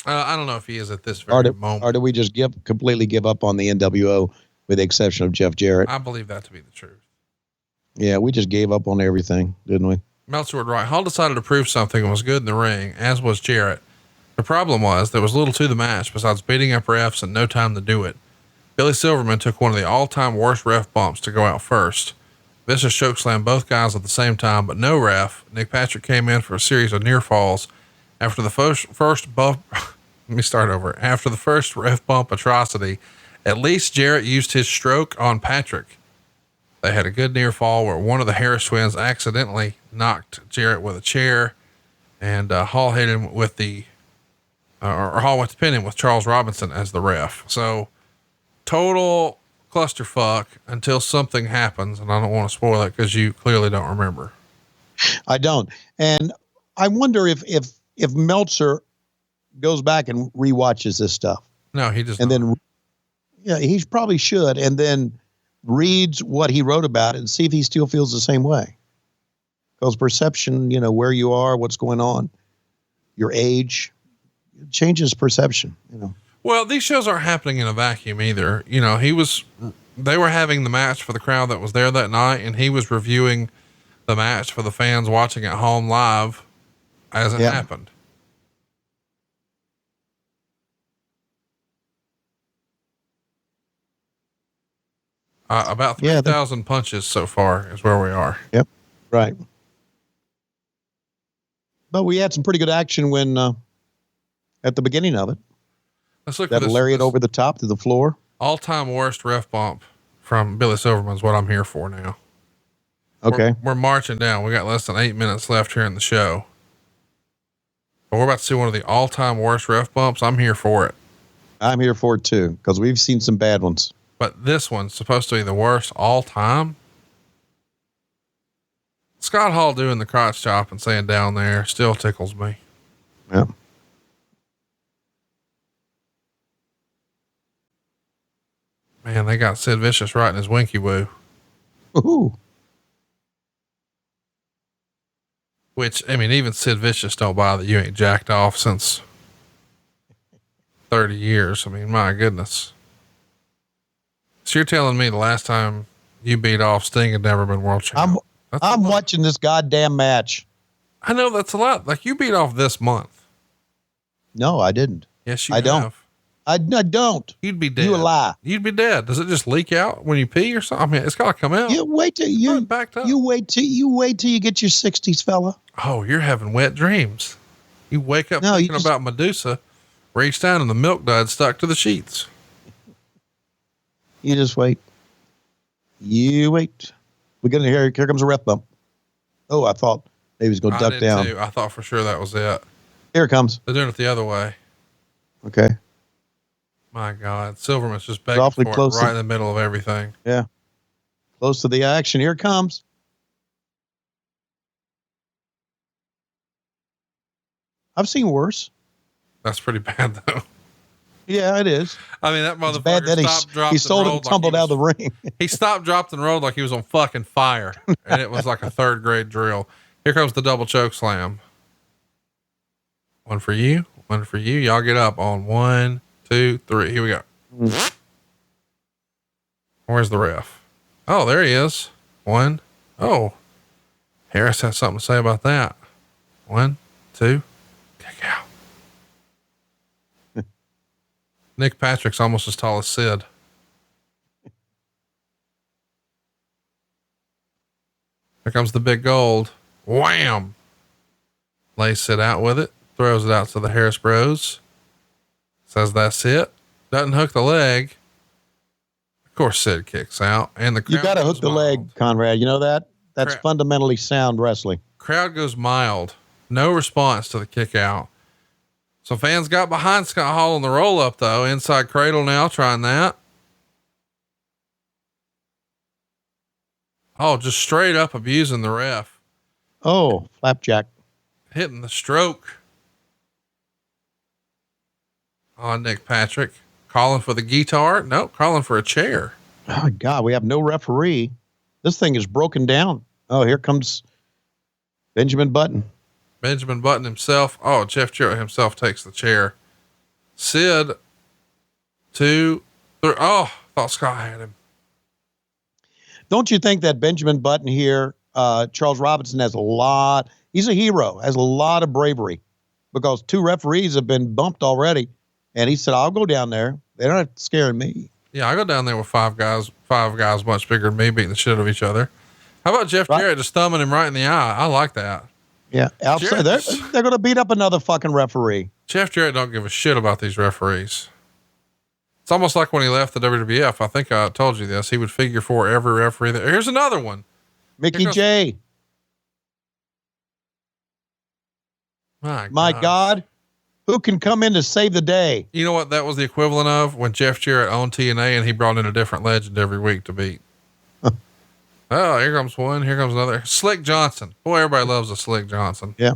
I don't know if he is at this very moment. Or do we just completely give up on the NWO with the exception of Jeff Jarrett? I believe that to be the truth. Yeah, we just gave up on everything, didn't we? Meltzer would write, Hall decided to prove something and was good in the ring, as was Jarrett. The problem was there was little to the match besides beating up refs and no time to do it. Billy Silverman took one of the all-time worst ref bumps to go out first. Vicious chokeslammed both guys at the same time, but no ref. Nick Patrick came in for a series of near falls. After the first bump, After the first ref bump atrocity, at least Jarrett used his stroke on Patrick. They had a good near fall where one of the Harris twins accidentally knocked Jarrett with a chair, and Hall hit him with Hall went to pin him with Charles Robinson as the ref. So total clusterfuck until something happens, and I don't want to spoil it because you clearly don't remember. I don't, and I wonder if Meltzer goes back and rewatches this stuff. No, he does. And then, yeah, he probably should, and then reads what he wrote about it and see if he still feels the same way. Because perception, where you are, what's going on, your age, it changes perception. Well, these shows aren't happening in a vacuum either. They were having the match for the crowd that was there that night, and he was reviewing the match for the fans watching at home live as it happened. About 3,000 punches so far is where we are. Yep. Right. But we had some pretty good action when, at the beginning of it. Let's look at that lariat over the top to the floor. All-time worst ref bump from Billy Silverman is what I'm here for now. Okay. We're marching down. We got less than 8 minutes left here in the show. But we're about to see one of the all-time worst ref bumps. I'm here for it. I'm here for it too, because we've seen some bad ones. But this one's supposed to be the worst all time. Scott Hall doing the crotch chop and saying down there still tickles me. Yeah. Man, they got Sid Vicious right in his winky woo. Ooh. Which, even Sid Vicious don't buy that you ain't jacked off since 30 years. My goodness. So you're telling me the last time you beat off Sting had never been world champion? I'm watching this goddamn match. I know that's a lot. Like you beat off this month. No, I didn't. Yes, you I don't. I don't. You'd be dead. You a lie. You'd be dead. Does it just leak out when you pee or something? It's got to come out. You wait till you wait till you get your 60s, fella. Oh, you're having wet dreams. You wake up thinking about Medusa, reach down and the milk dud stuck to the sheets. You just wait. You wait. We're going to hear, here comes a ref bump. Oh, I thought maybe he was going to duck down. Too. I thought for sure that was it. Here it comes. They're doing it the other way. Okay. My God. Silverman's just begging for it right in the middle of everything. Yeah. Close to the action. Here it comes. I've seen worse. That's pretty bad though. Yeah, it is. That motherfucker stopped, dropped, he sold and tumbled out of the ring. He stopped, dropped, and rolled like he was on fucking fire. And it was like a third grade drill. Here comes the double choke slam. One for you. One for you. Y'all get up on 1, 2, 3. Here we go. Where's the ref? Oh, there he is. 1. Oh, Harris has something to say about that. 1, 2, kick out. Nick Patrick's almost as tall as Sid. Here comes the big gold. Wham! lays Sid out with it, throws it out to the Harris Bros, says that's it, doesn't hook the leg. Of course, Sid kicks out, and the crowd you got to hook the leg, Conrad. You know that? That's fundamentally sound wrestling. Crowd goes mild. No response to the kick out. So fans got behind Scott Hall on the roll up though. Inside cradle now, trying that. Oh, just straight up abusing the ref. Oh, flapjack. Hitting the stroke on Nick Patrick. Calling for the guitar. Nope. Calling for a chair. Oh my God. We have no referee. This thing is broken down. Oh, here comes Benjamin Button. Benjamin Button himself. Oh, Jeff Jarrett himself takes the chair. Sid, 2, 3. Oh, thought Scott had him. Don't you think that Benjamin Button here, Charles Robinson has a lot, he's a hero, has a lot of bravery because 2 referees have been bumped already. And he said, I'll go down there. They're not scaring me. Yeah. I go down there with 5 guys much bigger than me beating the shit out of each other. How about Jeff Jarrett just thumbing him right in the eye? I like that. Yeah. They're going to beat up another fucking referee. Jeff Jarrett don't give a shit about these referees. It's almost like when he left the WWF. I think I told you this. He would figure for every referee there. Here's another one. Mickey J. My God. Who can come in to save the day? You know what that was the equivalent of when Jeff Jarrett owned TNA and he brought in a different legend every week to beat. Oh, here comes one. Here comes another. Slick Johnson. Boy, everybody loves a Slick Johnson. Yeah.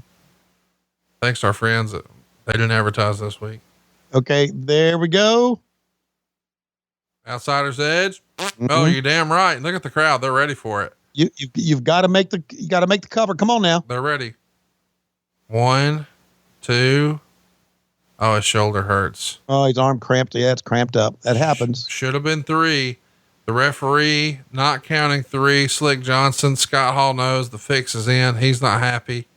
Thanks to our friends that they didn't advertise this week. Okay. There we go. Outsider's Edge. Mm-hmm. Oh, you're damn right. Look at the crowd. They're ready for it. You've got to make the cover. Come on now. They're ready. 1, 2. Oh, his shoulder hurts. Oh, his arm cramped. Yeah, it's cramped up. That happens. Should have been 3. The referee not counting 3. Slick Johnson. Scott Hall knows the fix is in. He's not happy.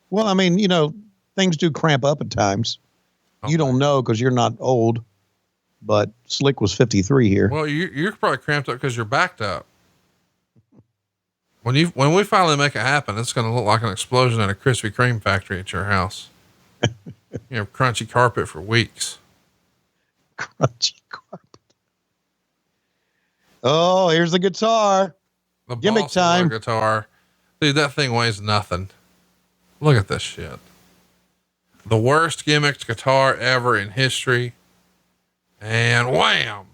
Well, I mean, things do cramp up at times. Okay. You don't know because you're not old, but Slick was 53 here. Well, you're probably cramped up because you're backed up. When we finally make it happen, it's going to look like an explosion at a Krispy Kreme factory at your house. Crunchy carpet for weeks. Crunchy carpet. Oh, here's the guitar. The gimmick time. Guitar. Dude, that thing weighs nothing. Look at this shit. The worst gimmicked guitar ever in history. And wham.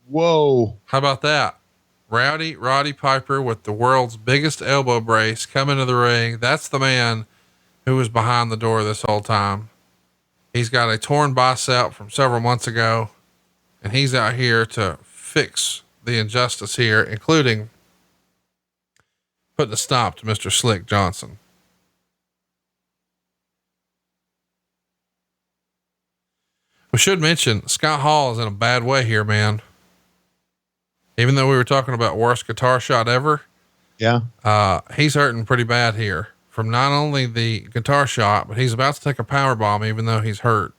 Whoa. How about that? Roddy Piper with the world's biggest elbow brace come into the ring. That's the man who was behind the door this whole time. He's got a torn bicep from several months ago, and he's out here to fix the injustice here, including putting a stop to Mr. Slick Johnson. We should mention Scott Hall is in a bad way here, man. Even though we were talking about worst guitar shot ever. Yeah. He's hurting pretty bad here from not only the guitar shot, but he's about to take a power bomb, even though he's hurt.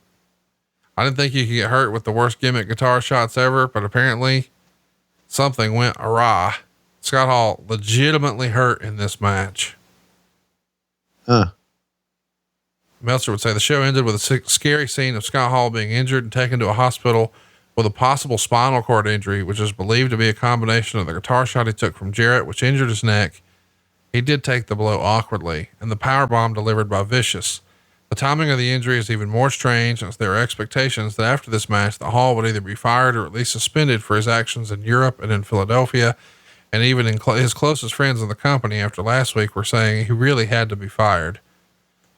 I didn't think you could get hurt with the worst gimmick guitar shots ever, but apparently something went awry. Scott Hall legitimately hurt in this match. Meltzer would say the show ended with a scary scene of Scott Hall being injured and taken to a hospital with a possible spinal cord injury, which is believed to be a combination of the guitar shot he took from Jarrett, which injured his neck. He did take the blow awkwardly, and the power bomb delivered by Vicious. The timing of the injury is even more strange, as there are expectations that after this match, the Hall would either be fired or at least suspended for his actions in Europe and in Philadelphia. And even in his closest friends in the company after last week were saying he really had to be fired.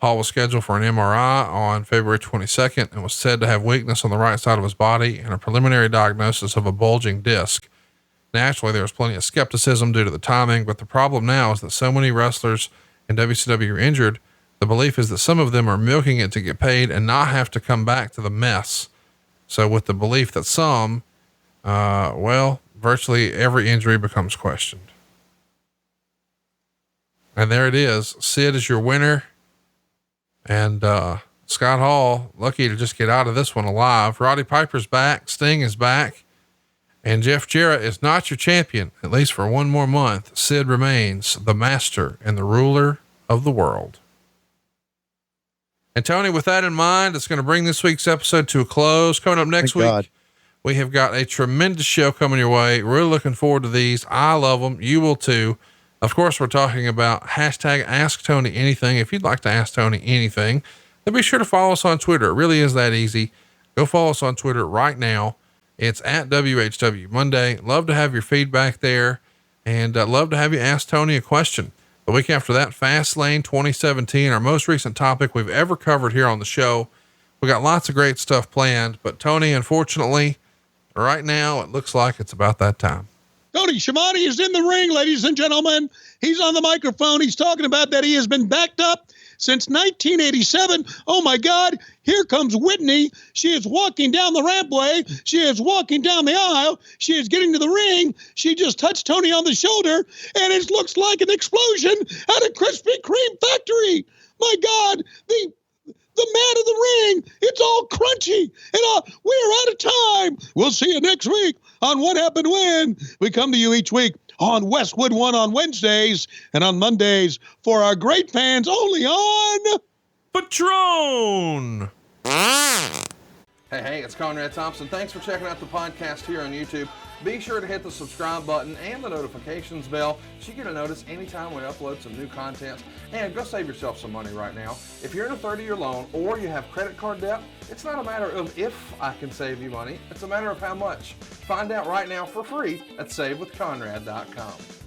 Hall was scheduled for an MRI on February 22nd and was said to have weakness on the right side of his body and a preliminary diagnosis of a bulging disc. Naturally, there was plenty of skepticism due to the timing, but the problem now is that so many wrestlers in WCW are injured. The belief is that some of them are milking it to get paid and not have to come back to the mess. So with the belief that some, virtually every injury becomes questioned. And there it is. Sid is your winner. And, Scott Hall, lucky to just get out of this one alive. Roddy Piper's back. Sting is back. And Jeff Jarrett is not your champion, at least for one more month. Sid remains the master and the ruler of the world. And Tony, with that in mind, it's going to bring this week's episode to a close. Coming up next week, we have got a tremendous show coming your way. Really looking forward to these. I love them. You will too. Of course, we're talking about hashtag Ask Tony Anything. If you'd like to ask Tony anything, then be sure to follow us on Twitter. It really is that easy. Go follow us on Twitter right now. It's at WHW Monday. Love to have your feedback there, and love to have you ask Tony a question. The week after that, Fastlane 2017, our most recent topic we've ever covered here on the show. We got lots of great stuff planned, but Tony, unfortunately, right now it looks like it's about that time. Tony Schiavone is in the ring, ladies and gentlemen. He's on the microphone. He's talking about that he has been backed up since 1987. Oh my God, here comes Whitney. She is walking down the rampway. She is walking down the aisle. She is getting to the ring. She just touched Tony on the shoulder, and it looks like an explosion at a Krispy Kreme factory. My God, the man of the ring, it's all crunchy, and we're out of time. We'll see you next week on What Happened When. We come to you each week on Westwood One on Wednesdays and on Mondays for our great fans only on Patron. Hey, it's Conrad Thompson. Thanks for checking out the podcast here on YouTube. Be sure to hit the subscribe button and the notifications bell so you get a notice anytime we upload some new content. And go save yourself some money right now. If you're in a 30-year loan or you have credit card debt, it's not a matter of if I can save you money. It's a matter of how much. Find out right now for free at SaveWithConrad.com.